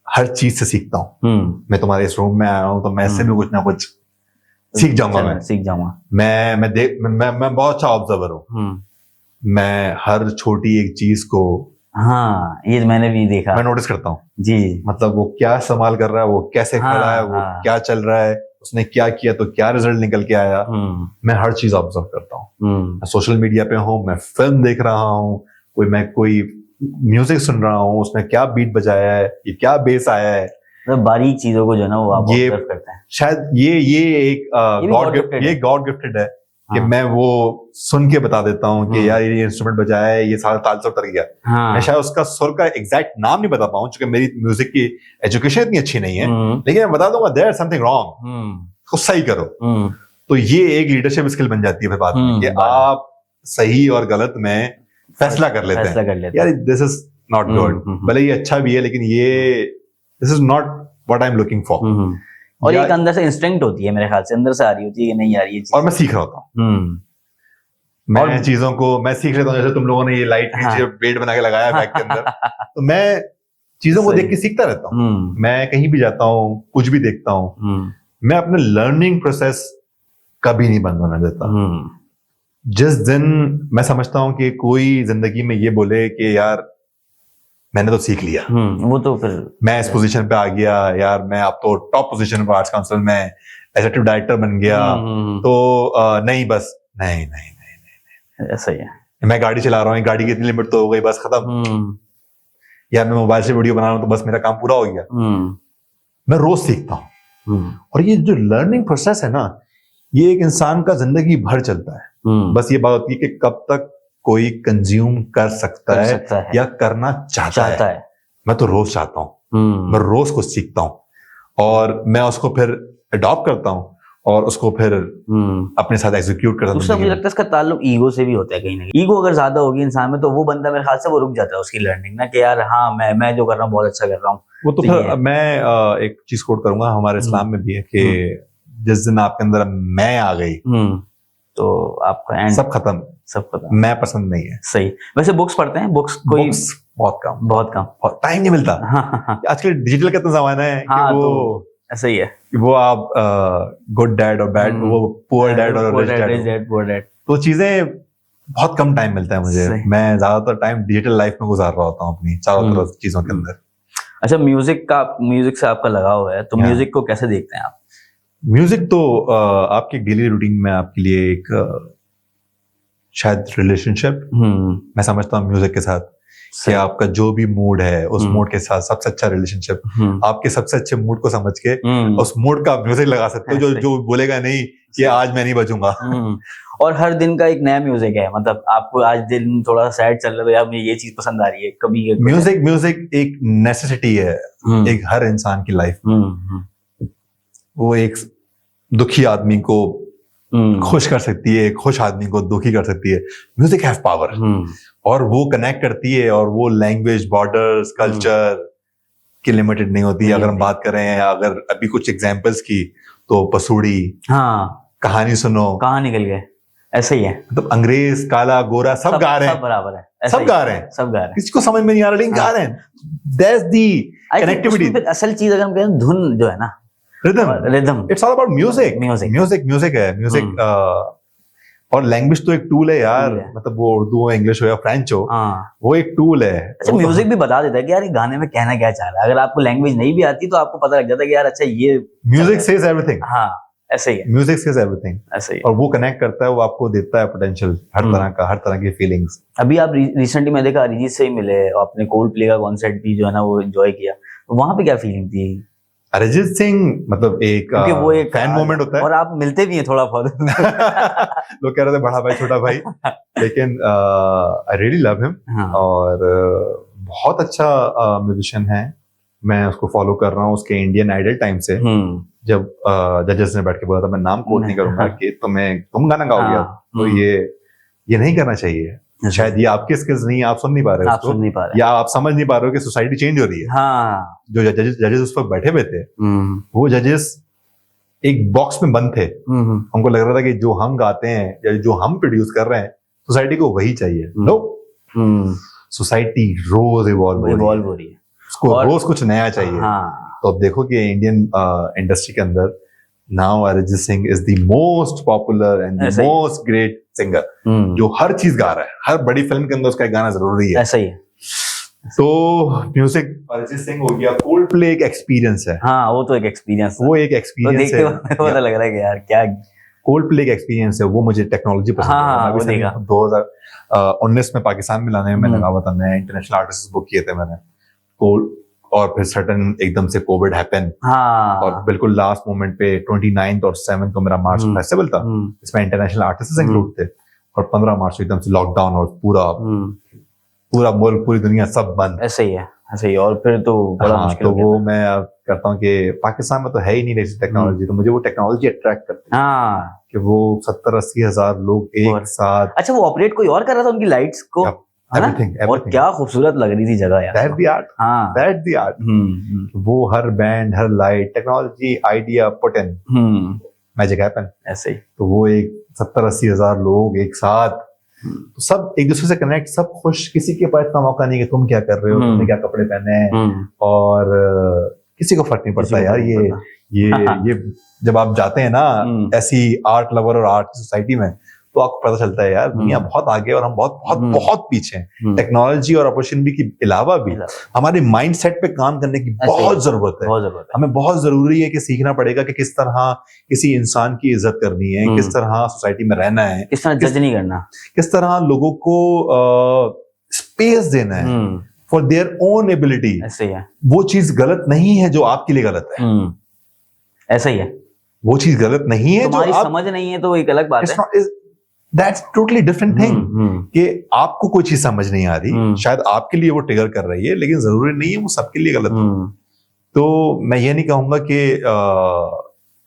हर चीज से सीखता हूँ। मैं तुम्हारे इस रूम में आया हूँ तो मैं इससे भी कुछ ना कुछ सीख जाऊंगा। मैं बहुत अच्छा ऑब्जर्वर हूँ। मैं हर छोटी एक चीज को, ये मैंने भी देखा, मैं नोटिस करता हूँ जी। मतलब वो क्या इस्तेमाल कर रहा है, वो कैसे खड़ा है, वो क्या चल रहा है, उसने क्या किया तो क्या रिजल्ट निकल के आया। मैं हर चीज ऑब्जर्व करता हूँ। सोशल मीडिया पे हूँ, मैं फिल्म देख रहा हूँ, कोई म्यूजिक सुन रहा हूँ, उसमें क्या बीट बजाया है, ये क्या बेस आया है, मतलब बारीक चीजों को जो है ना वो आप ऑब्जर्व करते हैं। शायद ये एक गॉड गिफ्टेड है कि मैं वो सुन के बता देता हूँ कि यार ये इंस्ट्रूमेंट बजाया है, ये सारा ताल से उतर गया। मैं शायद उसका सुर का एग्जैक्ट नाम नहीं बता पाऊँ क्योंकि मेरी म्यूजिक की एजुकेशन इतनी अच्छी नहीं है, लेकिन मैं बता दूंगा देयर समथिंग रॉन्ग, उसको सही करो। तो ये एक लीडरशिप स्किल बन जाती है फिर बाद में कि आप सही और गलत में फैसला कर लेते हैं। यार दिस इज नॉट गुड, भले ये अच्छा भी है लेकिन ये this is not what I am looking for. और एक अंदर से इंस्टिंक्ट होती है, मेरे ख्याल से अंदर से आ रही होती है कि नहीं यार ये चीज, और मैं सीख रहा होता हूँ। मैं चीजों को मैं सीख लेता हूँ, जैसे तुम लोगों ने ये लाइट बेड बना के लगाया बैग के अंदर, तो मैं चीजों को देख के सीखता रहता हूँ। मैं कहीं भी जाता हूँ, कुछ भी देखता हूँ, मैं अपने लर्निंग प्रोसेस कभी नहीं बंद होने देता। जिस दिन मैं समझता हूँ कि कोई जिंदगी में ये बोले कि यार मैंने तो सीख लिया, वो तो फिर मैं इस पोजीशन पे आ गया यार, मैं अब तो टॉप पोजीशन पर आर्ट्स काउंसिल में एग्जीक्यूटिव डायरेक्टर बन गया, तो नहीं बस नहीं नहीं नहीं नहीं ऐसा ही है। मैं गाड़ी चला रहा हूँ, गाड़ी की इतनी लिमिट तो हो गई, बस खत्म। या मैं मोबाइल से वीडियो बना रहा हूँ तो बस मेरा काम पूरा हो गया। मैं रोज सीखता हूँ, और ये जो लर्निंग प्रोसेस है ना, ये एक इंसान का जिंदगी भर चलता है। बस ये बात होती है कि कब तक कोई कंज्यूम कर सकता है या करना चाहता है। मैं तो रोज चाहता हूँ, मैं रोज कुछ सीखता हूँ, और मैं उसको फिर अडॉप्ट करता हूँ और उसको फिर अपने साथ एग्जीक्यूट करता हूँ। उससे मुझे लगता है इसका ताल्लुक ईगो से भी होता है कहीं ना कहीं। ईगो अगर ज्यादा होगी इंसान में तो वो बंदा मेरे ख्याल से वो रुक जाता है उसकी लर्निंग ना, कि यार हाँ मैं जो कर रहा हूँ बहुत अच्छा कर रहा हूँ। वो तो फिर मैं एक चीज कोट करूंगा, हमारे इस्लाम में भी है कि जिस दिन आपके अंदर मैं आ गई तो आपका एंड सब खत्म, मैं पसंद नहीं है। सही। वैसे बुक्स पढ़ते हैं? बुक्स बहुत कम, टाइम नहीं मिलता। आजकल डिजिटल का तो जमाना है कि वो ऐसा ही है, वो आप गुड डैड और बैड, वो पुअर डैड और रिच डैड, तो चीजें बहुत कम टाइम मिलता है मुझे। मैं ज्यादातर टाइम डिजिटल लाइफ में गुजार रहा होता हूँ अपनी चारों तरफ चीजों के अंदर। अच्छा, म्यूजिक से आपका लगाव है, तो म्यूजिक को कैसे देखते हैं आप? म्यूजिक तो आपके डेली रूटीन में आपके लिए एक शायद रिलेशनशिप, मैं समझता हूँ म्यूजिक के साथ, कि आपका जो भी मूड है उस मूड के साथ सबसे अच्छा रिलेशनशिप, आपके सबसे अच्छे मूड को समझ के उस मूड का म्यूजिक लगा सकते हो, जो बोलेगा नहीं कि आज मैं नहीं बचूंगा। और हर दिन का एक नया म्यूजिक है, मतलब आपको आज दिन थोड़ा सैड चल रहा है, यार मुझे ये चीज पसंद आ रही है, कभी म्यूजिक एक नेसेसिटी है एक हर इंसान की लाइफ में। वो एक दुखी आदमी को खुश कर सकती है, खुश आदमी को दुखी कर सकती है। म्यूजिक हैव पावर, और वो कनेक्ट करती है, और वो लैंग्वेज, बॉर्डर्स, कल्चर की लिमिटेड नहीं होती है। अगर हम बात करें, अगर अभी कुछ एग्जांपल्स की, तो पसूड़ी, कहानी सुनो, कहाँ निकल गए, ऐसे ही है। मतलब अंग्रेज, काला, गोरा सब गा रहे हैं, सब बराबर है, सब गा रहे हैं, किसी को समझ में नहीं आ रहा लेकिन गा रहे हैं। That's the connectivity. असल चीज अगर हम कहें, धुन जो है ना, rhythm, it's all about music है म्यूजिक। और लैंग्वेज तो एक टूल है यार, मतलब वो उर्दू हो, इंग्लिश हो या फ्रेंच हो, वो एक टूल है। अच्छा, म्यूजिक भी बता देता है कि यार ये गाने में कहना क्या चाह रहा है। अगर आपको लैंग्वेज नहीं भी आती तो आपको पता लग जाता है कि यार अच्छा ये म्यूजिक सेज एवरीथिंग। ऐसे ही है, म्यूजिक सेज एवरीथिंग, ऐसे ही। और वो कनेक्ट करता है, वो आपको देता है पोटेंशियल हर तरह की फीलिंग्स। अभी आप रिसेंटली मैं देखा अरिजीत से ही मिले, आपने कोल्ड प्ले का कॉन्सर्ट भी जो है ना वो एंजॉय किया, वहां पे क्या फीलिंग थी? अरिजीत सिंह मतलब एक वो एक फैन मोमेंट होता है, और आप मिलते भी हैं थोड़ा बहुत। लोग कह रहे थे बड़ा भाई छोटा भाई, लेकिन आई रियली लव हिम, और बहुत अच्छा म्यूजिशियन है। मैं उसको फॉलो कर रहा हूँ उसके इंडियन आइडल टाइम से, जब जजेस ने बैठ के बोला था, मैं नाम कोट नहीं करूंगा, कि तुम गाना गाओगे, तो ये नहीं करना चाहिए। शायद ये आपकी स्किल्स नहीं, आप सुन नहीं पा रहे हो उसको, या आप समझ नहीं पा रहे हो कि सोसाइटी चेंज हो रही है। जो जजेस उस पर बैठे हुए थे, वो जजेस एक बॉक्स में बंद थे। हमको लग रहा था कि जो हम गाते हैं या जो हम प्रोड्यूस कर रहे हैं, सोसाइटी को वही चाहिए। नो, सोसाइटी रोज इवॉल्व हो रही है, उसको रोज कुछ नया चाहिए। तो अब देखो कि इंडियन इंडस्ट्री के अंदर now Arijit Singh is the most popular and the most great singer, जो हर चीज गा रहा है, हर बड़ी फिल्म के अंदर उसका एक गाना जरूरी है। ऐसा ही है। तो म्यूजिक अरिजीत सिंह हो गया, कोल्ड प्ले एक एक्सपीरियंस है। वो तो एक एक्सपीरियंस, वो एक एक्सपीरियंस है। पता लग रहा है कि यार क्या कोल्ड प्ले का एक्सपीरियंस है। वो मुझे टेक्नोलॉजी पसंद है। 2019 में पाकिस्तान में लाने में मैं लगा हुआ था, मैं इंटरनेशनल आर्टिस्ट बुक किए थे मैंने कोल्ड, और फिर सडन एकदम से कोविड हैपन, और बिल्कुल लास्ट मोमेंट पे 29 और 7 को मेरा मार्च फेस्टिवल था, इसमें इंटरनेशनल आर्टिस्ट इंक्लूड थे, और 15 मार्च को एकदम से लॉकडाउन, और पूरा मुल्क, पूरी दुनिया सब बंद। ऐसे ही है, और फिर तो बड़ा मुश्किल तो वो मैं करता हूँ कि पाकिस्तान में तो है ही नहीं ऐसी टेक्नोलॉजी, तो मुझे वो टेक्नोलॉजी अट्रैक्ट करती है कि वो 70-80 हजार लोग एक साथ। अच्छा, वो ऑपरेट कोई और कर रहा था उनकी लाइट्स को, everything. और क्या खूबसूरत लग रही थी जगह यार। That's the art. That's the art. वो हर बैंड, हर light, technology, idea put in, magic happen. ऐसे ही। तो वो एक 70-80 हजार लोग एक साथ, तो सब एक दूसरे से कनेक्ट, सब खुश, किसी के पास इतना मौका नहीं कि तुम क्या कर रहे हो, तुमने क्या कपड़े पहने हैं, और किसी को फर्क नहीं पड़ता यार। ये जब आप जाते हैं ना ऐसी आर्ट लवर और आर्ट सोसाइटी में, तो आपको पता चलता है यार दुनिया बहुत आगे और हम बहुत बहुत बहुत पीछे हैं। टेक्नोलॉजी और अपॉर्चुनिटी के अलावा भी हमारे माइंडसेट पे काम करने की बहुत जरूरत है। हमें बहुत जरूरी है कि सीखना पड़ेगा कि किस तरह किसी इंसान की इज्जत करनी है, किस तरह सोसाइटी में रहना है, किस तरह जज नहीं करना, किस तरह लोगों को स्पेस देना है फॉर देयर ओन एबिलिटी। ऐसे ही है, वो चीज गलत नहीं है जो आपके लिए गलत है। ऐसा ही है, वो चीज गलत नहीं है, तुम्हारी समझ नहीं है तो एक अलग बात है। दैट्स टोटली डिफरेंट थिंग कि आपको कोई चीज समझ नहीं आ रही, शायद आपके लिए वो ट्रिगर कर रही है, लेकिन जरूरी नहीं है वो सबके लिए गलत हो। तो मैं ये नहीं कहूंगा कि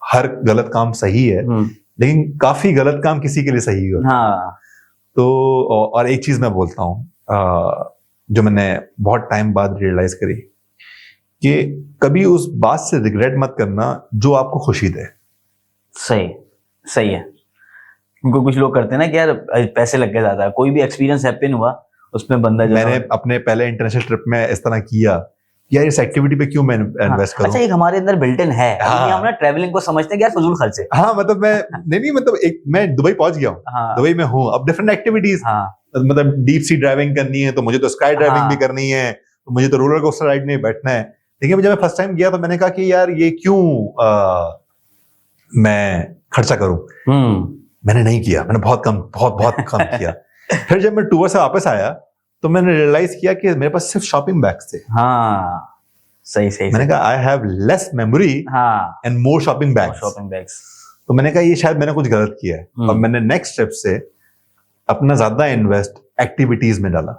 हर गलत काम सही है, लेकिन काफी गलत काम किसी के लिए सही हो। हाँ। तो और एक चीज मैं बोलता हूँ जो मैंने बहुत टाइम बाद रियलाइज करी कि कभी उस बात से रिग्रेट मत करना जो आपको खुशी दे। सही है। उनको कुछ लोग करते हैं ना कि यार पैसे लग गए ज्यादा, कोई भी एक्सपीरियंस हैपन हुआ उसमें बंदा जो मैंने अपने पहले इंटरनेशनल ट्रिप में इस तरह किया, यार इस एक्टिविटी पे क्यों मैं इन्वेस्ट करूं। अच्छा, एक हमारे अंदर बिल्ट इन है। हाँ। हम ना ट्रैवलिंग को समझते हैं कि यार फजूल खर्चे। हाँ मतलब मैं नहीं मतलब एक मैं दुबई पहुंच गया हूँ। हाँ। दुबई में हूँ, अब डिफरेंट एक्टिविटीज। हाँ। मतलब डीप सी ड्राइविंग करनी है तो मुझे तो स्काई ड्राइविंग भी करनी है, तो मुझे तो रोलर कोस्टर राइड में बैठना है। लेकिन जब मैं फर्स्ट टाइम गया तो मैंने कहा कि यार ये क्यों मैं खर्चा करूं। मैंने नहीं किया, मैंने बहुत कम किया। फिर जब मैं टूर से वापस आया तो मैंने रियलाइज किया कि मेरे पास सिर्फ शॉपिंग बैग्स थे। हाँ, सही। मैंने कहा I have less memory and more shopping bags. तो मैंने कहा ये शायद मैंने कुछ गलत किया है, और मैंने नेक्स्ट स्टेप से अपना ज्यादा इन्वेस्ट एक्टिविटीज में डाला।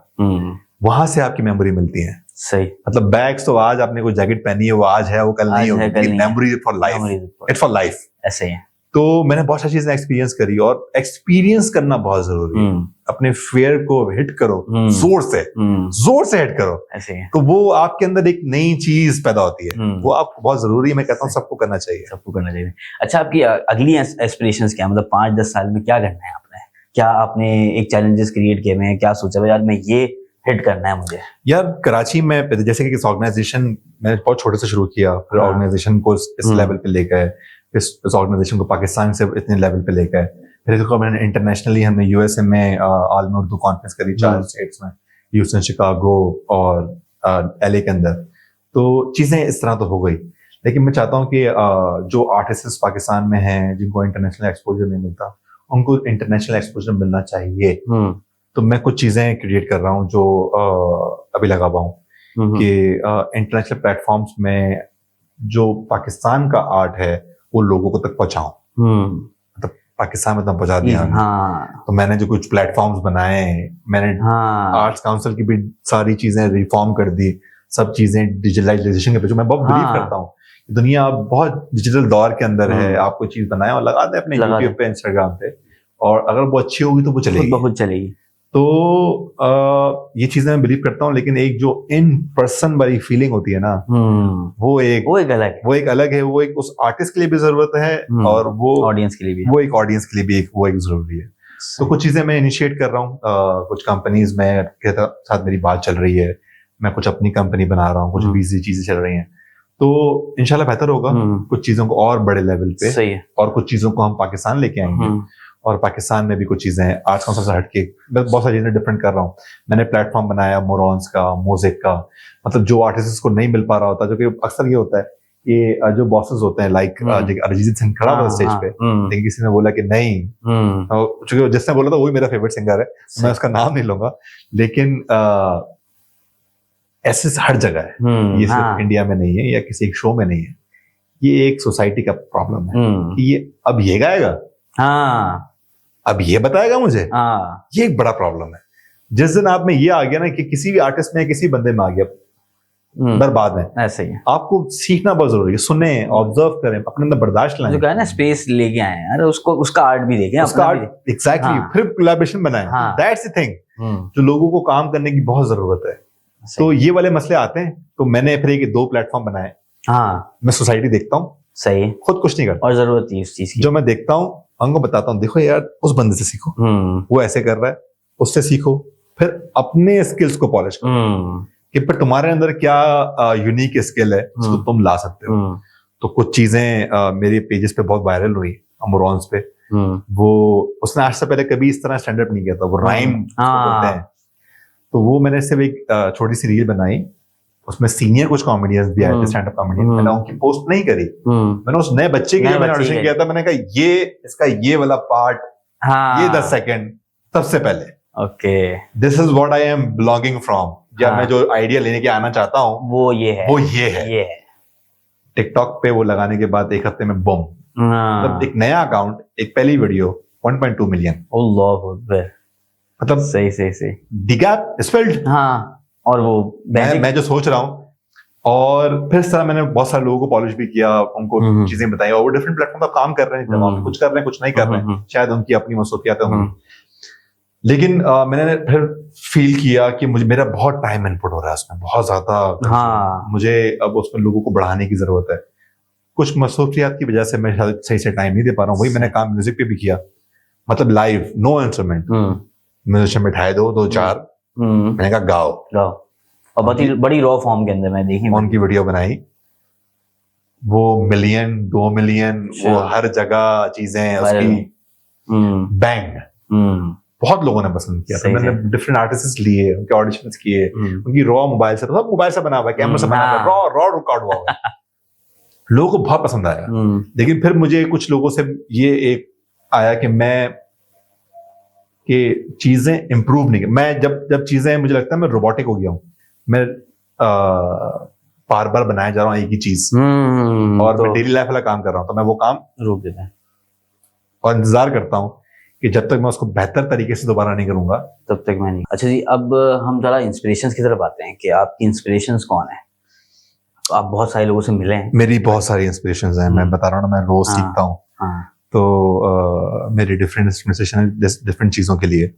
वहां से आपकी मेमोरी मिलती है। सही, मतलब बैग्स तो आज आपने कोई जैकेट पहनी है वो आज है, वो कल नहीं होगी, memory for life, it's for life. ऐसे ही। तो मैंने बहुत सारी चीजें एक्सपीरियंस करी, और एक्सपीरियंस करना बहुत जरूरी है। अपने फेयर को हिट करो, जोर से हिट करो, ऐसे ही। तो वो आपके अंदर एक नई चीज पैदा होती है। वो आपको बहुत जरूरी है, मैं कहता हूँ सबको करना चाहिए। अच्छा, आपकी अगली एस्पिरेशंस क्या, मतलब 5-10 साल में क्या करना है आपने? क्या आपने एक चैलेंजेस क्रिएट किए हैं? क्या सोचा यार मैं ये हिट करना है मुझे? यार कराची में जैसे कि इस ऑर्गेनाइजेशन मैंने बहुत छोटे से शुरू किया, फिर ऑर्गेनाइजेशन को इस लेवल पे लेकर आए, इस ऑर्गेनाइजेशन को पाकिस्तान से इतने लेवल पे लेकर आए, फिर इसको मैंने इंटरनेशनली हमने यूएसए में आलमी उर्दू कॉन्फ्रेंस करी 4 स्टेट्स में, ह्यूस्टन, शिकागो और एलए के अंदर। तो चीजें इस तरह तो हो गई, लेकिन मैं चाहता हूँ कि जो आर्टिस्ट पाकिस्तान में हैं जिनको इंटरनेशनल एक्सपोजर नहीं मिलता, उनको इंटरनेशनल एक्सपोजर मिलना चाहिए। तो मैं कुछ चीजें क्रिएट कर रहा हूँ जो अभी लगा हुआ हूँ कि इंटरनेशनल प्लेटफॉर्म्स में जो पाकिस्तान का आर्ट है वो लोगों को तक पहुंचाऊं। मतलब पाकिस्तान में तक पहुंचा दिया। तो मैंने जो कुछ प्लेटफॉर्म्स बनाए, मैंने आर्ट्स काउंसिल की भी सारी चीजें रिफॉर्म कर दी, सब चीजें डिजिटलाइजेशन के पीछे मैं बहुत बिलीव करता हूँ। दुनिया बहुत डिजिटल दौर के अंदर है, आप कोई चीज बनाए और लगा दे अपने यूट्यूब पे, इंस्टाग्राम पे, और अगर वो अच्छी होगी तो वो चलेगी, बहुत चलेगी। तो ये चीजें मैं बिलीव करता हूँ, लेकिन एक जो इन पर्सन वाली फीलिंग होती है ना, वो एक अलग है। वो एक उस आर्टिस्ट के लिए भी जरूरत है, और वो ऑडियंस के लिए भी, वो एक ऑडियंस के लिए भी वो एक जरूरी है। तो कुछ चीजें मैं इनिशिएट कर रहा हूँ, कुछ कंपनीज में के साथ मेरी बात चल रही है, मैं कुछ अपनी कंपनी बना रहा हूँ, कुछ बिजी चीजें चल रही हैं, तो इंशाल्लाह बेहतर होगा। कुछ चीजों को और बड़े लेवल पे, और कुछ चीजों को हम पाकिस्तान लेके आएंगे, और पाकिस्तान में भी कुछ चीजें आर्ट्स काउंसिल से हटके मैं बहुत सारी चीजें डिफरेंट कर रहा हूँ। मैंने प्लेटफॉर्म बनाया मोरॉन्स का, मोज़ेक का, मतलब जो आर्टिस्ट को नहीं मिल पा रहा होता, जो कि अक्सर ये होता है, ये जो बॉसेस होते हैं, लाइक अरिजीत सिंह खड़ा हुआ स्टेज पे, लेकिन किसी ने बोला कि नहीं, चूंकि जिसने बोला था वही मेरा फेवरेट सिंगर है, मैं उसका नाम नहीं लूंगा, लेकिन ऐसे हर जगह है, ये सिर्फ इंडिया में नहीं है या किसी एक शो में नहीं है, ये एक सोसाइटी का प्रॉब्लम है कि ये अब ये गाएगा, अब ये बताएगा मुझे, ये एक बड़ा प्रॉब्लम है। जिस दिन आप में ये आ गया ना कि किसी भी आर्टिस्ट में, किसी बंदे में आ गया, बर्बाद है। ऐसे ही आपको सीखना बहुत जरूरी है, सुने, ऑब्जर्व करें, अपने अंदर बर्दाश्त लाएं। जो कहा ना स्पेस लेके आए यार, उसको उसका आर्ट भी देखें, उसका आर्ट एग्जैक्टली, फिर कोलैबोरेशन बनाएं। दैट्स द थिंग जो लोगों को काम करने की बहुत जरूरत है। तो ये वाले मसले आते हैं, तो मैंने फिर एक 2 प्लेटफॉर्म बनाए। मैं सोसाइटी देखता हूँ, सही, खुद कुछ नहीं करता, और जरूरत है इस चीज की। जो मैं देखता हूँ उनको बताता हूँ, देखो यार उस बंदे से सीखो, वो ऐसे कर रहा है, उससे सीखो, फिर अपने स्किल्स को पॉलिश करो कि फिर तुम्हारे अंदर क्या यूनिक स्किल है जिसको तुम ला सकते हो। तो कुछ चीजें मेरे पेजेस पे बहुत वायरल हुई, मोरॉन्स पे, वो उसने आज से पहले कभी इस तरह स्टैंड अप नहीं किया था, वो राइम बोलते हैं। तो वो मैंने सिर्फ एक छोटी सी रील बनाई, उसमें सीनियर कुछ कॉमेडियंस भी आए थे, स्टैंड अप कॉमेडियन। मैंने उनकी पोस्ट नहीं करी, मैंने उस नए बच्चे के लिए मैंने ऑडिशन किया था। मैंने कहा ये इसका ये वाला पार्ट, ये 10 सेकंड सबसे पहले, okay, this is what I am belonging from, या मैं जो आइडिया लेने के आना चाहता हूँ वो ये है। टिकटॉक पे वो लगाने के बाद एक हफ्ते में बम, मतलब एक नया अकाउंट, एक पहली वीडियो 1.2 मिलियन। मतलब सही द गैप इज फिल्ड। हाँ, और वो मैं जो सोच रहा हूँ, और फिर इस तरह मैंने बहुत सारे लोगों को पॉलिश भी किया, उनको चीजें बताई, और वो डिफरेंट प्लेटफॉर्म पर काम कर रहे हैं, जगहों पे कुछ कर रहे हैं, कुछ नहीं कर रहे हैं, शायद उनकी अपनी मसरूफियातें होंगी। लेकिन मैंने फिर फील किया कि मुझे मेरा बहुत टाइम इनपुट हो रहा है उसमें, बहुत ज्यादा। मुझे अब उसमें लोगों को बढ़ाने की जरूरत है। कुछ मसरूफियात की वजह से मैं शायद सही से टाइम नहीं दे पा रहा हूँ। वही मैंने काम म्यूजिक पे भी किया, मतलब लाइव, नो इंस्ट्रूमेंट, म्यूजिशियन बैठाए दो चार, मैंने कहा गाओ, और बड़ी रॉ फॉर्म के अंदर मैं देखी, उनकी वीडियो बनाई, वो 1 मिलियन 2 मिलियन, वो हर जगह चीजें उसकी बैंग, बहुत लोगों ने पसंद किया था। मैंने डिफरेंट आर्टिस्ट लिए, उनके ऑडिशंस किए, उनकी रॉ मोबाइल से, सब मोबाइल से बना हुआ है, कैमरा से बना हुआ है, रॉ रिकॉर्ड हुआ है। लोगों को बहुत पसंद आया। लेकिन फिर मुझे कुछ लोगों से ये एक आया कि मैं कि चीजें इंप्रूव नहीं, मैं जब चीजें, मुझे लगता है मैं रोबोटिक हो गया हूँ, मैं बार बार बनाया जा रहा हूँ एक ही चीज, और मैं डेली लाइफ वाला काम कर रहा हूँ, तो मैं वो काम रोक देता है और इंतजार करता हूँ कि जब तक मैं उसको बेहतर तरीके से दोबारा नहीं करूंगा तब तक मैं नहीं। अच्छा जी, अब हम जरा इंस्पिरेशंस की तरफ आते हैं कि आपकी इंस्पिरेशंस कौन है? आप बहुत सारे लोगों से मिले हैं। मेरी बहुत सारी इंस्पिरेशंस हैं, मैं बता रहा हूँ ना, मैं रोज सीखता हूँ। तो मेरी डिफरेंट इंस्पिरेशन डिफरेंट चीजों के लिए।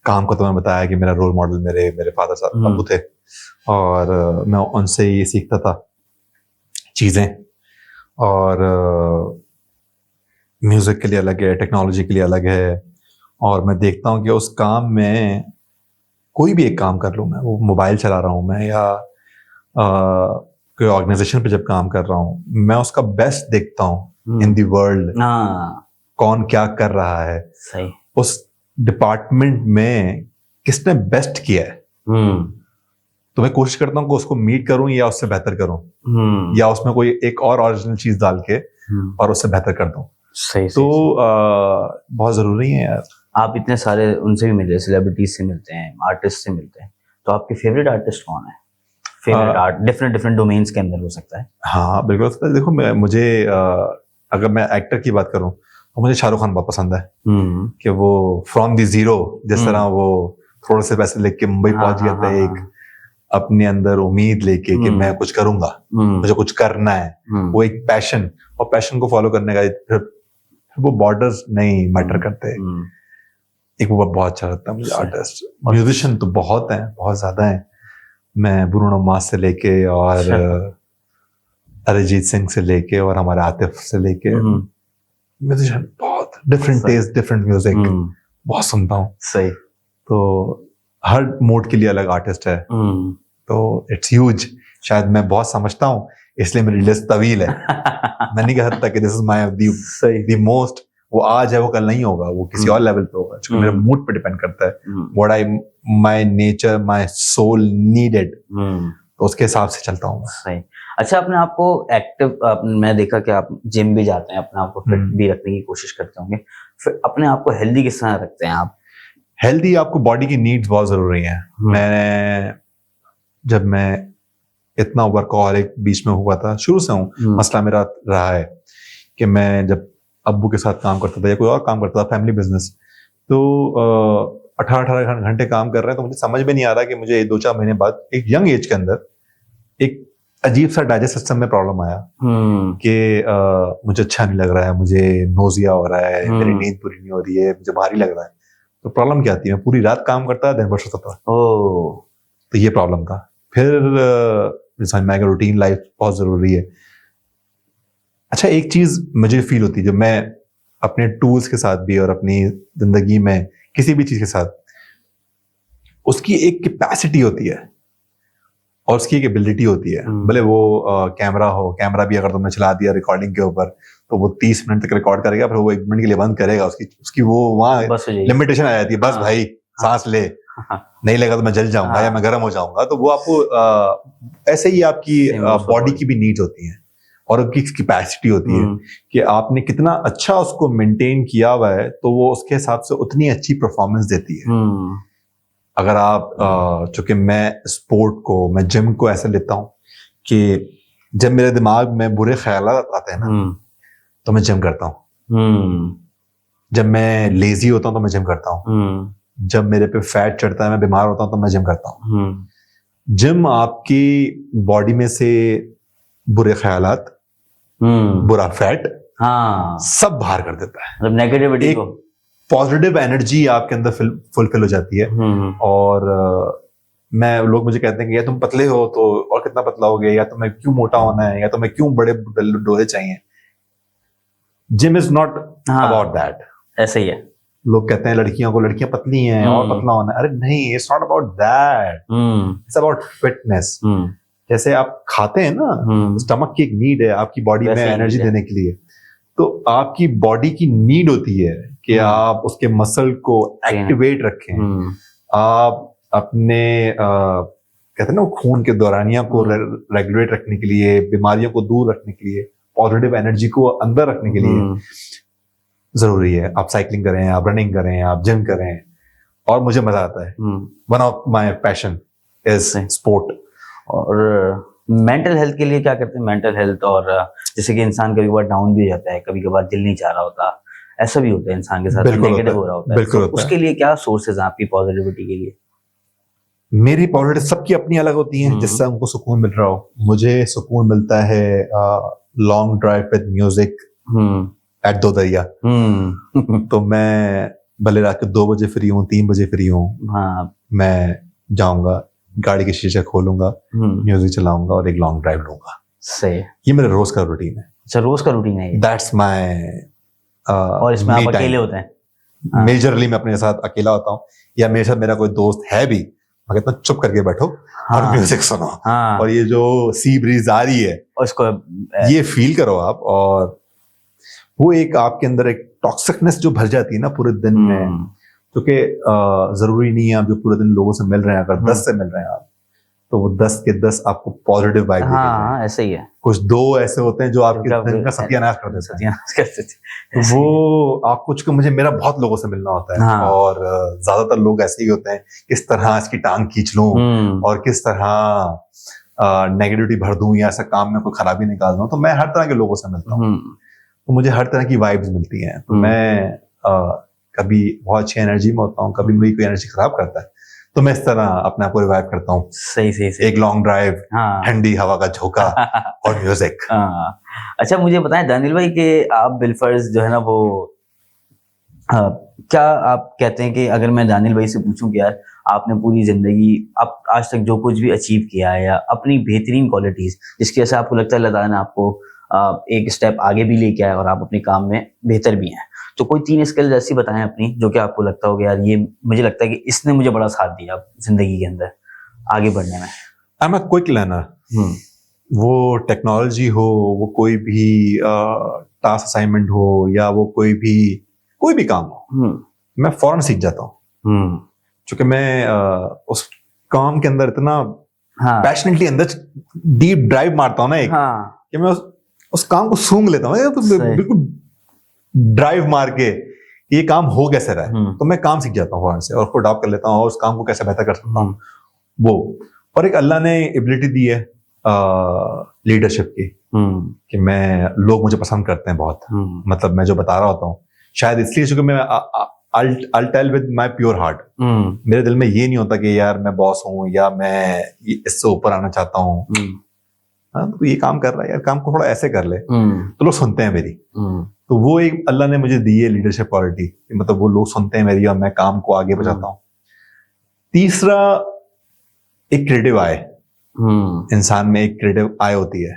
काम को तो मैं बताया कि मेरा रोल मॉडल मेरे फादर साहब अब्बू थे, और मैं उनसे ये सीखता था चीजें। और म्यूजिक के लिए अलग है, टेक्नोलॉजी के लिए अलग है, और मैं देखता हूँ कि उस काम में कोई भी एक काम कर लूँ मैं, वो मोबाइल चला रहा हूँ मैं, या कोई ऑर्गेनाइजेशन पे जब काम कर रहा हूँ, मैं उसका बेस्ट देखता हूँ इन दी वर्ल्ड, कौन क्या कर रहा है, सही, उस डिपार्टमेंट में किसने बेस्ट किया है। तो मैं कोशिश करता हूँ कि उसको मीट करूं या उससे बेहतर करूं, या उसमें कोई एक और ओरिजिनल चीज डाल के और उससे बेहतर कर दूं। सही, तो बहुत जरूरी है यार। आप इतने सारे उनसे भी मिलते हैं, सेलिब्रिटीज से मिलते हैं, आर्टिस्ट से मिलते हैं, तो आपके फेवरेट आर्टिस्ट कौन है? फेवरेट आर्ट डिफरेंट डोमेन्स के अंदर हो सकता है। हाँ बिल्कुल, देखो मुझे अगर मैं एक्टर की बात करूं तो मुझे शाहरुख खान बहुत पसंद है, कि वो फ्रॉम द जीरो, जिस तरह वो थोड़े से पैसे लेके मुंबई पहुंच गया था, एक अपने अंदर उम्मीद लेके कि मैं कुछ करूंगा, मुझे कुछ करना है, वो एक पैशन, और पैशन को फॉलो करने का फिर वो बॉर्डर्स नहीं मैटर करते। एक वो बहुत अच्छा लगता है मुझे आर्टिस्ट। म्यूजिशियन तो बहुत हैं, बहुत ज्यादा हैं। मैं ब्रूनो मार्स से लेके और अरिजीत सिंह से लेके और हमारे आतिफ से लेके, म्यूजिशियन बहुत डिफरेंट टेस्ट, डिफरेंट म्यूजिक बहुत सुनता हूँ। सही। तो हर मूड के लिए अलग आर्टिस्ट है, तो इट्स ह्यूज। शायद मैं बहुत समझता हूँ इसलिए मेरी लिस्ट तवील है। मैं नहीं कह सकता कि this is my the most, वो आज है वो कल नहीं होगा, वो किसी और लेवल पे होगा, क्योंकि मेरे मूड पे डिपेंड करता है, what I my nature my soul needed, तो उसके हिसाब से चलता हूँ। सही। अच्छा, अपने आप को एक्टिव, मैं देखा कि आप जिम भी जाते हैं, अपने आप को फिट भी रखने की कोशिश करते होंगे, फिर अपने आप को हेल्दी किस तरह रखते हैं आप? हेल्दी, आपको बॉडी की नीड्स बहुत जरूरी है। जब मैं इतना वर्कहॉलिक बीच में हुआ था, शुरू से हूँ, मसला मेरा रहा है कि मैं जब अब्बू के साथ काम करता था या कोई और काम करता था, फैमिली बिजनेस, तो 18 घंटे काम कर रहे हैं, तो मुझे समझ में नहीं आ रहा कि मुझे 2-4 महीने बाद एक यंग एज के अंदर एक अजीब सा डाइजेस्ट सिस्टम में प्रॉब्लम आया कि मुझे अच्छा नहीं लग रहा है, मुझे नोजिया हो रहा है, मेरी नींद पूरी नहीं हो रही है, मुझे भारी लग रहा है। तो प्रॉब्लम क्या थी, मैं पूरी रात काम करता दिन भर सोता था, तो ये प्रॉब्लम था। फिर मैं रूटीन लाइफ बहुत जरूरी है। अच्छा, एक चीज मुझे फील होती है जब मैं अपने टूल्स के साथ भी और अपनी जिंदगी में किसी भी चीज के साथ, उसकी एक कैपेसिटी होती है, और उसकी एक एबिलिटी होती है, भले वो कैमरा हो, कैमरा भी अगर तुमने चला दिया रिकॉर्डिंग के ऊपर तो वो 30 मिनट तक रिकॉर्ड करेगा, फिर वो 1 मिनट के लिए बंद करेगा, उसकी वो वहाँ लिमिटेशन आ जाती है, बस भाई सांस ले, नहीं लेगा तो मैं जल जाऊंगा या मैं गर्म हो जाऊंगा। तो वो आपको ऐसे ही आपकी बॉडी की भी नीड्स होती हैं और उनकी कैपेसिटी होती है कि आपने कितना अच्छा उसको मेंटेन किया हुआ है, तो वो उसके हिसाब से उतनी अच्छी परफॉर्मेंस देती है। अगर आप चूंकि मैं स्पोर्ट को, मैं जिम को ऐसे लेता हूँ कि जब मेरे दिमाग में बुरे ख्यालात आते हैं ना तो मैं जिम करता हूँ, जब मैं लेजी होता हूँ तो मैं जिम करता हूँ, जब मेरे पे फैट चढ़ता है, मैं बीमार होता हूँ तो मैं जिम करता हूँ। जिम आपकी बॉडी में से बुरे ख्यालात, बुरा फैट सब बाहर कर देता है, मतलब नेगेटिविटी को, पॉजिटिव एनर्जी आपके अंदर फुलफिल हो जाती है। और लोग मुझे कहते हैं कि या तुम पतले हो तो और कितना पतला हो गया, या तुम्हें क्यों मोटा होना है, या तुम्हें क्यों बड़े डोले चाहिए। Gym is not about that. ऐसे ही है, लोग कहते हैं लड़कियों पतली हैं और पतला होना है। अरे नहीं, it's not about that, it's about fitness. जैसे आप खाते हैं ना, स्टमक की एक नीड है आपकी बॉडी में एनर्जी देने के लिए, तो आपकी बॉडी की नीड होती है कि आप उसके मसल को एक्टिवेट रखें, आप अपने कहते हैं ना खून के दौरानिया को रेगुलेट रखने के लिए, बीमारियों को दूर रखने के लिए, पॉजिटिव एनर्जी को अंदर रखने के लिए जरूरी है। आप साइकिलिंग करें, आप रनिंग करें, आप जिम करें, और मुझे मजा आता है। One of my passion is sport. और मेंटल हेल्थ के लिए क्या करते हैं? मेंटल हेल्थ, और जैसे कि इंसान कभी कभार डाउन भी हो जाता है, कभी कभार दिल नहीं चाह रहा होता, ऐसा भी होता है इंसान के साथ, नेगेटिव हो रहा होता है, बिल्कुल तो उसके लिए क्या सोर्सेज हैं आपकी पॉजिटिविटी के लिए? मेरी पॉजिटिव सबकी अपनी अलग होती है, जिससे हमको सुकून मिल रहा हो। मुझे सुकून मिलता है long drive with music at दो दरिया। तो मैं भले रात के 2 बजे फ्री हूँ, 3 बजे फ्री हूँ, मैं जाऊंगा, गाड़ी के शीशे खोलूंगा, म्यूजिक चलाऊंगा और एक लॉन्ग ड्राइव लूंगा। सही, ये मेरा रोज का रूटीन है। अच्छा, रोज का रूटीन है ये? That's my. और इसमें आप अकेले होते हैं? मेजरली मैं अपने साथ अकेला होता हूँ, या मेरे साथ मेरा कोई दोस्त है भी, मैं कहता हूँ चुप करके बैठो और म्यूजिक सुनो, और ये जो सी ब्रीज आ रही है उसको ये फील करो आप, और वो एक आपके अंदर एक टॉक्सिकनेस जो भर जाती है ना पूरे दिन में, क्योंकि जरूरी नहीं है आप जो पूरे दिन लोगों से मिल रहे हैं, अगर 10 से मिल रहे हैं आप, तो वो 10 के 10 आपको पॉजिटिव वाइब देते हैं। ऐसे ही है। कुछ 2 ऐसे होते हैं जो आपके दिन का सत्यानाश कर देते हैं। वो आपको, चूंकि मुझे मेरा बहुत लोगों से मिलना होता है, और ज्यादातर लोग ऐसे ही होते हैं, किस तरह इसकी टांग खींच लूं और किस तरह नेगेटिविटी भर दूं या ऐसा काम में कोई खराबी निकाल दूं। तो मैं हर तरह के लोगों से मिलता हूँ, तो मुझे हर तरह की वाइब्स मिलती हैं। तो मैं कभी बहुत अच्छी एनर्जी में होता हूँ, कभी मेरी कोई एनर्जी खराब करता है, तो मैं इस तरह अपने आप को रिवाइव करता हूँ। सही। एक लॉन्ग ड्राइव, ठंडी हवा का झोंका और म्यूजिक। अच्छा, मुझे बताएं दानिल भाई कि आप बिलफर्ज जो है ना वो क्या आप कहते हैं कि अगर मैं दानिल भाई से पूछूं कि यार आपने पूरी जिंदगी, आप आज तक जो कुछ भी अचीव किया है, या अपनी बेहतरीन क्वालिटीज जिसकी वजह से आपको लगता है अल्लाह ताला ने आपको एक स्टेप आगे भी लेके आया और आप अपने काम में बेहतर भी हैं, तो कोई 3 स्किल्स ऐसी बताएं अपनी जो कि आपको लगता हो कि यार ये मुझे लगता है कि इसने मुझे बड़ा साथ दिया जिंदगी के अंदर आगे बढ़ने में। I am a quick learner. वो टेक्नोलॉजी हो, वो कोई भी टास्क असाइनमेंट हो, या वो कोई भी काम हो, मैं फौरन सीख जाता हूँ, क्योंकि मैं उस काम के अंदर इतना पैशनेटली अंदर डीप ड्राइव मारता हूँ ना कि मैं उस काम को सूंघ लेता हूँ, तो बिल्कुल ड्राइव मार के ये काम हो कैसे रहा है, तो मैं काम सीख जाता हूँ वहां से, और उसको अडॉप्ट कर लेता हूँ, और उस काम को कैसे बेहतर कर सकता हूँ वो। और एक अल्लाह ने एबिलिटी दी है लीडरशिप की, कि लोग मुझे पसंद करते हैं बहुत। मतलब मैं जो बता रहा होता हूँ, शायद इसलिए क्योंकि मैं I'll tell with my pure heart। मेरे दिल में ये नहीं होता कि यार मैं बॉस हूँ या मैं इससे ऊपर आना चाहता हूँ। तो ये काम कर रहा है यार, काम को थोड़ा ऐसे कर ले, तो लोग सुनते हैं मेरी। तो वो एक अल्लाह ने मुझे दी है लीडरशिप क्वालिटी, मतलब वो लोग सुनते हैं मेरी और मैं काम को आगे बढ़ाता हूँ। तीसरा, एक क्रिएटिव आई। इंसान में एक क्रिएटिव आई होती है,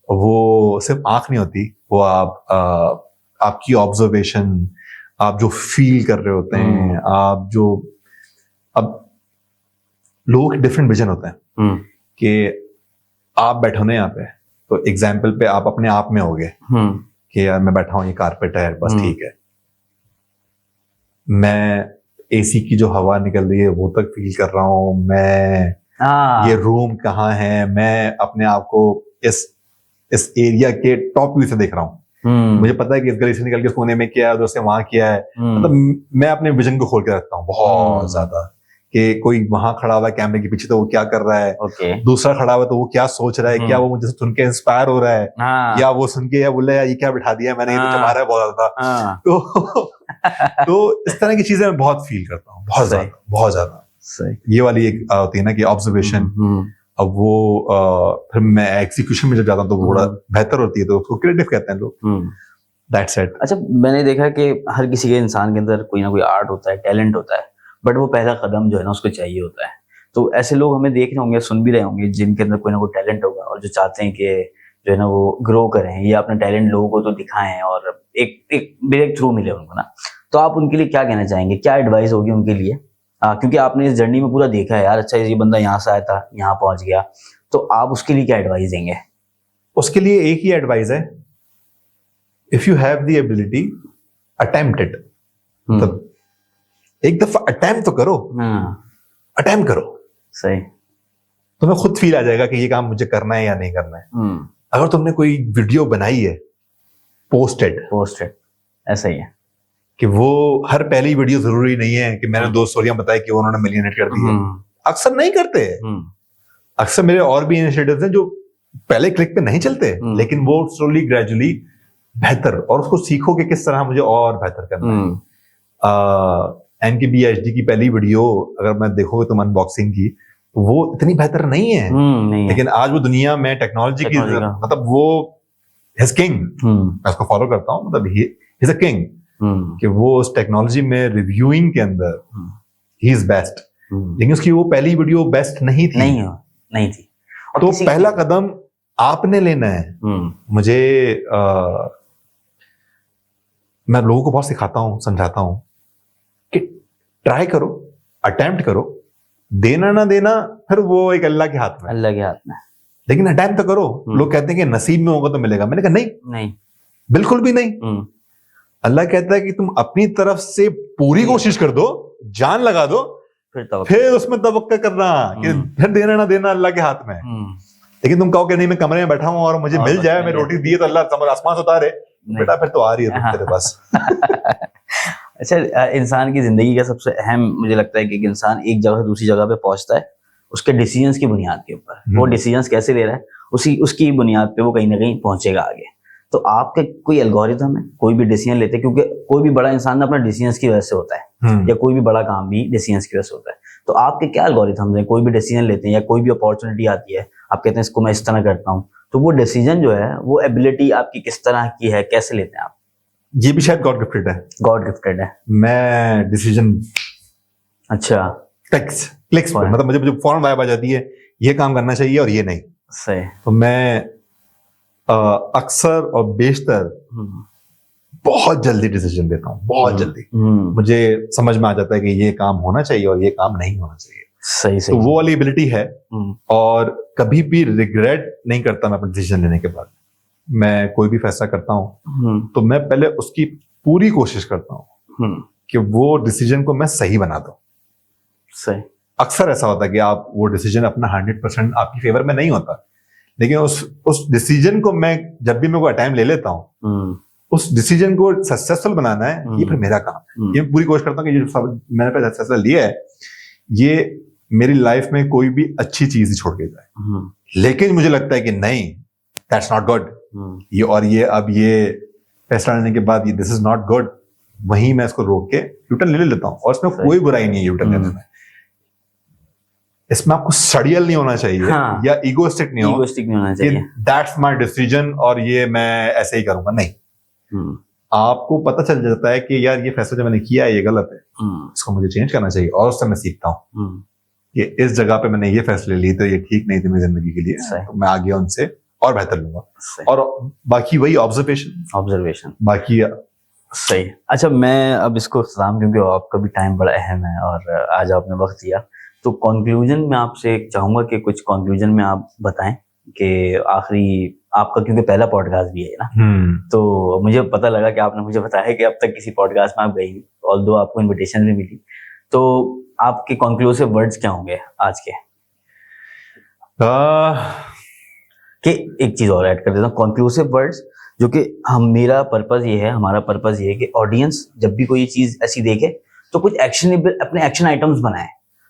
वो सिर्फ आंख नहीं होती, वो आपकी ऑब्जर्वेशन, आप जो फील कर रहे होते हैं, आप जो, अब लोगों के डिफरेंट विजन होते हैं। कि आप बैठो ना यहाँ पे, तो एग्जाम्पल पे आप अपने आप में होगे कि यार मैं बैठा हूँ, ये कारपेट है, बस ठीक है, मैं एसी की जो हवा निकल रही है वो तक फील कर रहा हूँ, मैं ये रूम कहाँ है, मैं अपने आप को इस एरिया के टॉप व्यू से देख रहा हूँ, मुझे पता है कि इस गली से निकल के कोने में क्या है, उधर से वहां क्या है, मतलब मैं अपने विजन को खोल के रखता हूँ बहुत ज्यादा, कि कोई वहां खड़ा हुआ है कैमरे के पीछे तो वो क्या कर रहा है, दूसरा खड़ा हुआ है तो वो क्या सोच रहा है, क्या वो मुझे सुन के इंस्पायर हो रहा है, या वो सुन के या बोले यार ये क्या बिठा दिया मैंने, ये तो चला रहा है बहुत ज्यादा, तो इस तरह की चीजें मैं बहुत फील करता हूँ, बहुत ज्यादा। ये वाली एक होती है ना कि ऑब्जर्वेशन, अब वो फिर मैं एग्जीक्यूशन में जब जाता हूँ तो वो बड़ा बेहतर होती है, तो उसको क्रिएटिव कहते हैं लोग। That's it. अच्छा, मैंने देखा कि हर किसी के इंसान के अंदर कोई ना कोई आर्ट होता है, टैलेंट होता है, बट वो पहला कदम जो है ना उसको चाहिए होता है। तो ऐसे लोग हमें देख रहे होंगे, सुन भी रहे होंगे, जिनके अंदर कोई ना कोई टैलेंट होगा और जो चाहते हैं कि जो है ना वो ग्रो करें या अपना टैलेंट लोगों को तो दिखाएं और एक ब्रेक थ्रू मिले उनको ना, तो आप उनके लिए क्या कहना चाहेंगे, क्या एडवाइस होगी उनके लिए? क्योंकि आपने इस जर्नी में पूरा देखा है यार, अच्छा ये बंदा यहाँ से आया था यहाँ पहुंच गया, तो आप उसके लिए क्या एडवाइस देंगे? उसके लिए एक ही एडवाइस है, if you have the ability attempt it. मतलब एक दफा अटेम्प्ट तो करो, अटेम्प्ट करो, सही, तुम्हें खुद फील आ जाएगा कि ये काम मुझे करना है या नहीं करना है। अगर तुमने कोई वीडियो बनाई है, पोस्टेड ऐसा ही है कि वो हर पहली वीडियो जरूरी नहीं है कि मैंने 2 स्टोरियां बताई कि उन्होंने मिलियन हिट कर दी है, अक्सर नहीं करते। अक्सर मेरे और भी इनिशिएटिव्स हैं जो पहले क्लिक पे नहीं चलते, लेकिन वो स्लोली ग्रेजुअली बेहतर, और उसको सीखो कि किस तरह मुझे और बेहतर करना है। एनकेबी एचडी की पहली वीडियो अगर मैं देखोगे तुम अनबॉक्सिंग की, वो इतनी बेहतर नहीं है, लेकिन आज वो दुनिया में टेक्नोलॉजी की मतलब वो हिज किंग, मैं उसको फॉलो करता हूँ, मतलब ही इज अ किंग, कि वो उस टेक्नोलॉजी में रिव्यूइंग के अंदर ही इज बेस्ट, लेकिन उसकी वो पहली वीडियो बेस्ट नहीं थी। तो पहला कदम आपने लेना है। मुझे मैं लोगों को बहुत सिखाता हूं, समझाता हूं कि ट्राई करो, अटेम्प्ट करो, देना ना देना फिर वो एक अल्लाह के हाथ में, लेकिन अटेम्प्ट तो करो। लोग कहते हैं कि नसीब में होगा तो मिलेगा, मैंने कहा नहीं, बिल्कुल भी नहीं। अल्लाह कहता है कि तुम अपनी तरफ से पूरी कोशिश कर दो, जान लगा दो, फिर उसमें तवक्कुल करना कि फिर देना ना देना अल्लाह के हाथ में। लेकिन तुम कहो कि नहीं मैं कमरे में बैठा हूं और मुझे मिल जाए, मैं रोटी दिए तो अल्लाह आसमान से उतारे, बेटा फिर तो आ रही है तेरे पास। अच्छा, इंसान की जिंदगी का सबसे अहम मुझे लगता है कि इंसान एक जगह से दूसरी जगह पे पहुंचता है उसके डिसीजंस की बुनियाद के ऊपर। वो डिसीजंस कैसे ले रहा है उसकी बुनियाद पे वो कहीं ना कहीं पहुंचेगा आगे। तो आपके कोई एल्गोरिथम है, कोई भी डिसीजन लेते हैं, क्योंकि कोई भी बड़ा इंसान अपना डिसीजंस की वजह से होता है, या कोई भी बड़ा काम भी डिसीजंस की वजह से होता है। तो आपके क्या एल्गोरिथम है? कोई भी डिसीजन लेते हैं या कोई भी अपॉर्चुनिटी आती है, आप कहते हैं इसको मैं इस तरह करता हूँ, तो वो डिसीजन जो है वो एबिलिटी आपकी किस तरह की है, कैसे लेते हैं आप? ये भी शायद गॉड गिफ्टेड है। मैं डिसीजन अच्छा क्लिक्स पर, मतलब मुझे फौरन वाइब आ जाती है ये काम करना चाहिए और ये नहीं, सही। तो मैं अक्सर और बेशतर बहुत जल्दी डिसीजन देता हूँ, बहुत जल्दी। मुझे समझ में आ जाता है कि ये काम होना चाहिए और ये काम नहीं होना चाहिए। सही। तो वो वाली एबिलिटी है, और कभी भी रिग्रेट नहीं करता मैं अपना डिसीजन लेने के बाद। मैं कोई भी फैसला करता हूँ तो मैं पहले उसकी पूरी कोशिश करता हूँ कि वो डिसीजन को मैं सही बना दूं। सही। अक्सर ऐसा होता है कि आप वो डिसीजन अपना 100% आपकी फेवर में नहीं होता, लेकिन उस डिसीजन को मैं जब भी मैं कोई टाइम ले लेता हूँ, उस डिसीजन को सक्सेसफुल बनाना है, ये फिर मेरा काम है। ये पूरी कोशिश करता हूँ कि जो मैंने पहले फैसला लिया है ये मेरी लाइफ में कोई भी अच्छी चीज ही छोड़ के जाए। लेकिन मुझे लगता है कि नहीं, दैट्स नॉट गुड, ये अब ये फैसला लेने के बाद ये दिस इज नॉट गुड, वहीं मैं इसको रोक के यूटर्न ले लेता हूँ। और इसमें कोई बुराई नहीं है यूटर्न लेने में, इसमें आपको सड़ियल नहीं होना चाहिए, हाँ, या ईगोइस्टिक नहीं होना चाहिए। दैट्स माय डिसीजन और ये मैं ऐसे ही करूंगा, नहीं। आपको पता चल जाता है कि यार ये फैसला जो मैंने किया है ये गलत है, इसको मुझे चेंज करना चाहिए, और उससे मैं सीखता हूँ कि इस जगह पे मैंने ये फैसले लिए तो ये ठीक नहीं थी मेरी जिंदगी के लिए, तो मैं आगे उनसे और बेहतर लूंगा। और बाकी वही ऑब्जर्वेशन बाकी सही। अच्छा, मैं अब इसको क्योंकि आपका भी टाइम बड़ा अहम है और आज आपने वक्त दिया, तो कंक्लूजन में आपसे चाहूंगा कि कुछ कंक्लूजन में आप बताएं कि आखिरी आपका, क्योंकि पहला पॉडकास्ट भी है ना, तो मुझे पता लगा कि आपने मुझे बताया कि अब तक किसी पॉडकास्ट में आप गई नहीं, ऑल्दो आपको इनविटेशन भी मिली, तो आपके कंक्लूसिव वर्ड्स क्या होंगे आज के? कि एक चीज और ऐड कर देता हूँ, कंक्लूसिव वर्ड्स जो कि हमारा पर्पस ये है कि ऑडियंस जब भी कोई चीज ऐसी देखे तो कुछ एक्शनेबल अपने एक्शन आइटम्स बनाए,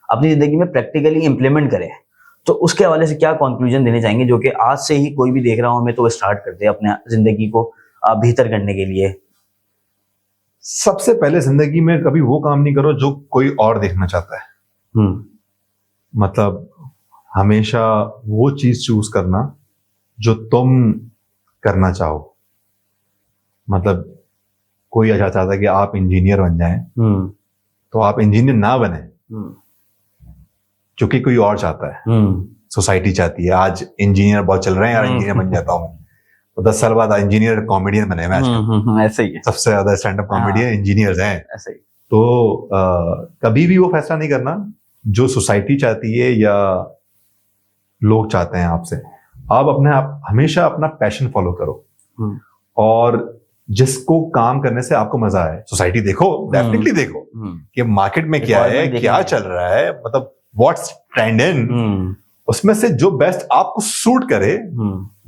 अपनी जिंदगी में प्रैक्टिकली इंप्लीमेंट करे। तो उसके हवाले से क्या कंक्लूजन देने चाहेंगे जो कि आज से ही कोई भी देख रहा हो हमें तो स्टार्ट कर दे अपने जिंदगी को बेहतर करने के लिए? सबसे पहले जिंदगी में कभी वो काम नहीं करो जो कोई और देखना चाहता है। मतलब हमेशा वो चीज चूज करना जो तुम करना चाहो। मतलब कोई अच्छा चाहता है कि आप इंजीनियर बन जाएं, तो आप इंजीनियर ना बने क्योंकि कोई और चाहता है। सोसाइटी चाहती है, आज इंजीनियर बहुत चल रहे हैं यार, इंजीनियर बन जाता हूं, तो 10 साल बाद इंजीनियर कॉमेडियन बने। मैं ऐसे ही है, सबसे ज्यादा स्टैंड अप कॉमेडियन इंजीनियर्स हैं। ऐसे ही। तो कभी भी वो फैसला नहीं करना जो सोसाइटी चाहती है या लोग चाहते हैं आपसे। आप हमेशा अपना पैशन फॉलो करो और जिसको काम करने से आपको मजा आए। सोसाइटी देखो, डेफिनेटली देखो कि मार्केट में क्या है, क्या चल रहा है, मतलब व्हाट्स ट्रेंड इन, उसमें से जो बेस्ट आपको सूट करे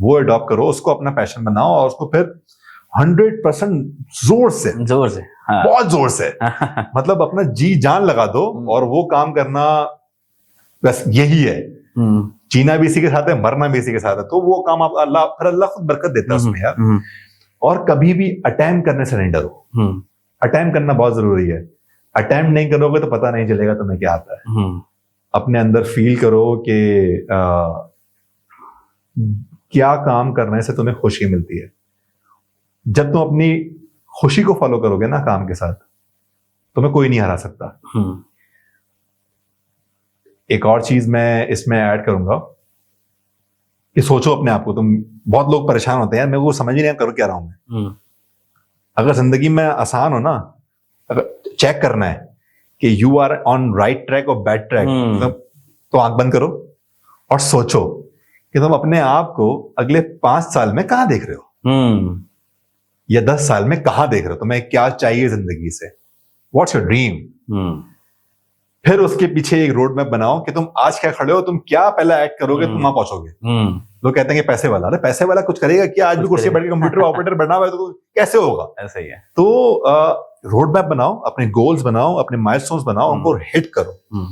वो अडॉप्ट करो, उसको अपना पैशन बनाओ और उसको फिर 100% जोर से हाँ। बहुत जोर से मतलब अपना जी जान लगा दो और वो काम करना, बस यही है। जीना भी इसी के साथ है, मरना भी इसी के साथ है, तो वो काम आप अल्लाह खुद बरकत देता है उसमें यार। और कभी भी अटेम्प्ट करने से नहीं डरो। अटेम्प्ट करना बहुत जरूरी है। अटेम्प्ट नहीं करोगे तो पता नहीं चलेगा तुम्हें क्या आता है। अपने अंदर फील करो कि क्या काम करने से तुम्हें खुशी मिलती है। जब तुम अपनी खुशी को फॉलो करोगे ना काम के साथ, तुम्हें कोई नहीं हरा सकता। एक और चीज मैं इसमें ऐड करूंगा कि सोचो अपने आप को। तुम बहुत लोग परेशान होते हैं यार, मेरे को समझ ही नहीं करो क्या रहा हूं मैं। अगर जिंदगी में आसान हो ना, अगर चेक करना है कि you are on right track और बैड ट्रैक, तो आंख बंद करो और सोचो कि तुम अपने आप को अगले 5 साल में कहां देख रहे हो या 10 साल में कहां देख रहे हो। तुम्हें क्या चाहिए जिंदगी से, व्हाट्स योर ड्रीम। फिर उसके पीछे एक रोड मैप बनाओ कि तुम आज क्या खड़े हो, तुम क्या पहला एक्ट करोगे, तुम वहां पहुंचोगे। लोग कहते हैं कि पैसे वाला, अरे पैसे वाला कुछ करेगा क्या? आज भी कुर्सी बैठ के कंप्यूटर ऑपरेटर बना हुआ है तो कैसे होगा? ऐसा ही है। तो रोड मैप बनाओ, अपने गोल्स बनाओ, अपने माइलस्टोन्स बनाओ, उनको हिट करो।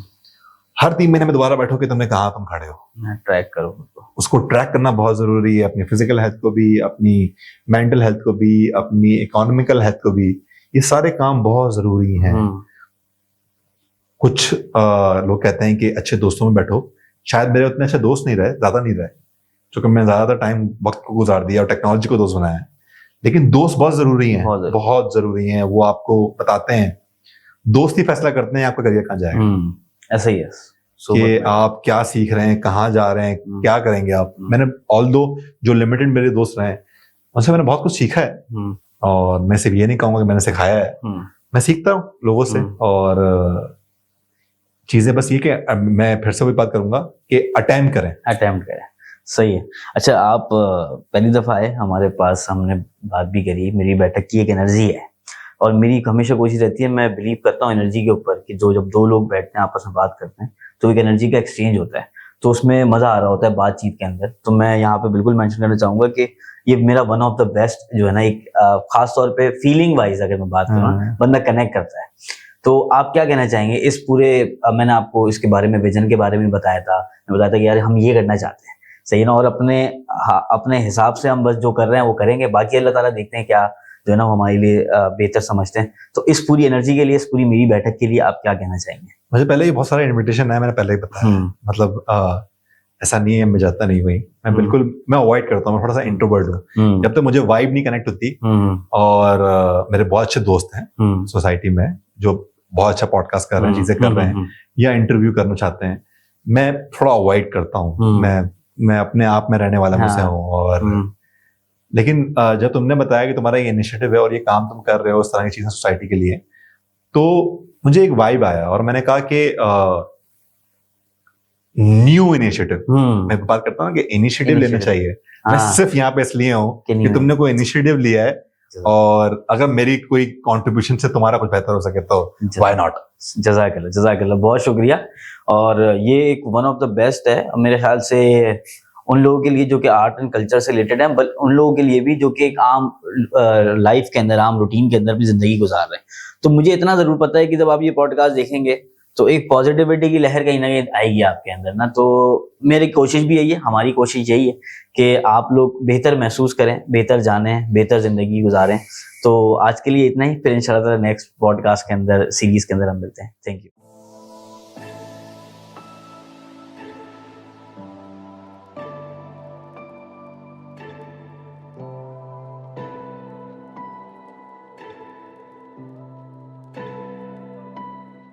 हर 3 महीने में दोबारा बैठो कि तुमने कहा तुम खड़े हो, ट्रैक करो। उसको ट्रैक करना बहुत जरूरी है, अपनी फिजिकल हेल्थ को भी, अपनी मेंटल हेल्थ को भी, अपनी इकोनॉमिकल हेल्थ को भी। ये सारे काम बहुत जरूरी हैं। कुछ लोग कहते हैं कि अच्छे दोस्तों में बैठो। शायद मेरे उतने अच्छे दोस्त नहीं रहे, ज्यादा नहीं रहे, क्योंकि मैं ज्यादातर टाइम वक्त को गुजार दिया और टेक्नोलॉजी को दोस्त बनाया है। लेकिन दोस्त बहुत जरूरी हैं, बहुत जरूरी हैं। वो आपको बताते हैं, दोस्त ही फैसला करते हैं आपका करियर कहाँ जाएगा। ऐसा ही है कि आप क्या सीख रहे हैं, कहाँ जा रहे हैं, क्या करेंगे आप। मैंने ऑल्दो जो लिमिटेड मेरे दोस्त रहे हैं उनसे मैंने बहुत कुछ सीखा है, और मैं सिर्फ ये नहीं कहूंगा कि मैंने सिखाया है, मैं सीखता हूँ लोगों से। और चीजें बस ये कि मैं फिर से वही बात करूंगा कि अटेम्प्ट करें। सही है। अच्छा, आप पहली दफा आए हमारे पास, हमने बात भी करी। मेरी बैठक की एक एनर्जी है और मेरी हमेशा कोशिश रहती है, मैं बिलीव करता हूँ एनर्जी के ऊपर कि जब दो लोग बैठते हैं आपस में बात करते हैं तो एक एनर्जी का एक्सचेंज होता है, तो उसमें मजा आ रहा होता है बातचीत के अंदर। तो मैं यहाँ पे बिल्कुल मेंशन करना चाहूंगा कि ये मेरा वन ऑफ द बेस्ट जो है ना, एक खास तौर पे फीलिंग वाइज अगर मैं बात करूँ, बंदा कनेक्ट करता है। तो आप क्या कहना चाहेंगे इस पूरे, मैंने आपको इसके बारे में, विजन के बारे में बताया था, मैं बताया था कि यार हम ये करना चाहते हैं, सही ना, और अपने हिसाब से हम बस जो कर रहे हैं वो करेंगे, बाकी अल्लाह ताला देखते हैं क्या जो है ना वो हमारे लिए बेहतर समझते हैं। तो इस पूरी एनर्जी के लिए, इस पूरी मेरी बैठक के लिए आप क्या कहना चाहेंगे? मुझे पहले ही बहुत सारे इन्विटेशन है, मैंने पहले ही बताया। मतलब ऐसा नहीं है मैं जाता नहीं हुई, मैं बिल्कुल मैं अवॉइड करता हूँ, मैं थोड़ा सा इंट्रोवर्ट हूँ। जब तक मुझे वाइब नहीं कनेक्ट होती, और मेरे बहुत अच्छे दोस्त हैं सोसाइटी में जो बहुत अच्छा पॉडकास्ट कर रहे हैं, चीजें कर रहे हैं या इंटरव्यू करना चाहते हैं, मैं थोड़ा अवॉइड करता हूँ। मैं अपने आप में रहने वाला मुझसे हूँ। और लेकिन जब तुमने बताया कि तुम्हारा ये इनिशिएटिव है और ये काम तुम कर रहे हो इस तरह की चीजें सोसाइटी के लिए, तो मुझे एक वाइब आया और मैंने कहा कि न्यू इनिशिएटिव। मैं बात करता हूँ कि इनिशिएटिव लेना चाहिए। मैं सिर्फ यहाँ पे इसलिए हूँ कि तुमने कोई इनिशिएटिव लिया है, और अगर मेरी कोई कंट्रीब्यूशन से तुम्हारा कुछ बेहतर हो सके तो व्हाई नॉट। जज़ाकल्लाह, जज़ाकल्लाह, बहुत शुक्रिया। और ये एक वन ऑफ द बेस्ट है मेरे ख्याल से उन लोगों के लिए जो कि आर्ट एंड कल्चर से रिलेटेड है, बट उन लोगों के लिए भी जो कि एक आम लाइफ के अंदर, आम रूटीन के अंदर भी जिंदगी गुजार रहे हैं। तो मुझे इतना जरूर पता है कि जब आप ये पॉडकास्ट देखेंगे तो एक पॉजिटिविटी की लहर कहीं ना कहीं आएगी आपके अंदर ना। तो मेरी कोशिश भी यही है, हमारी कोशिश यही है कि आप लोग बेहतर महसूस करें, बेहतर जानें, बेहतर जिंदगी गुजारें। तो आज के लिए इतना ही, फिर इंशाल्लाह नेक्स्ट पॉडकास्ट के अंदर, सीरीज के अंदर हम मिलते हैं। Thank you.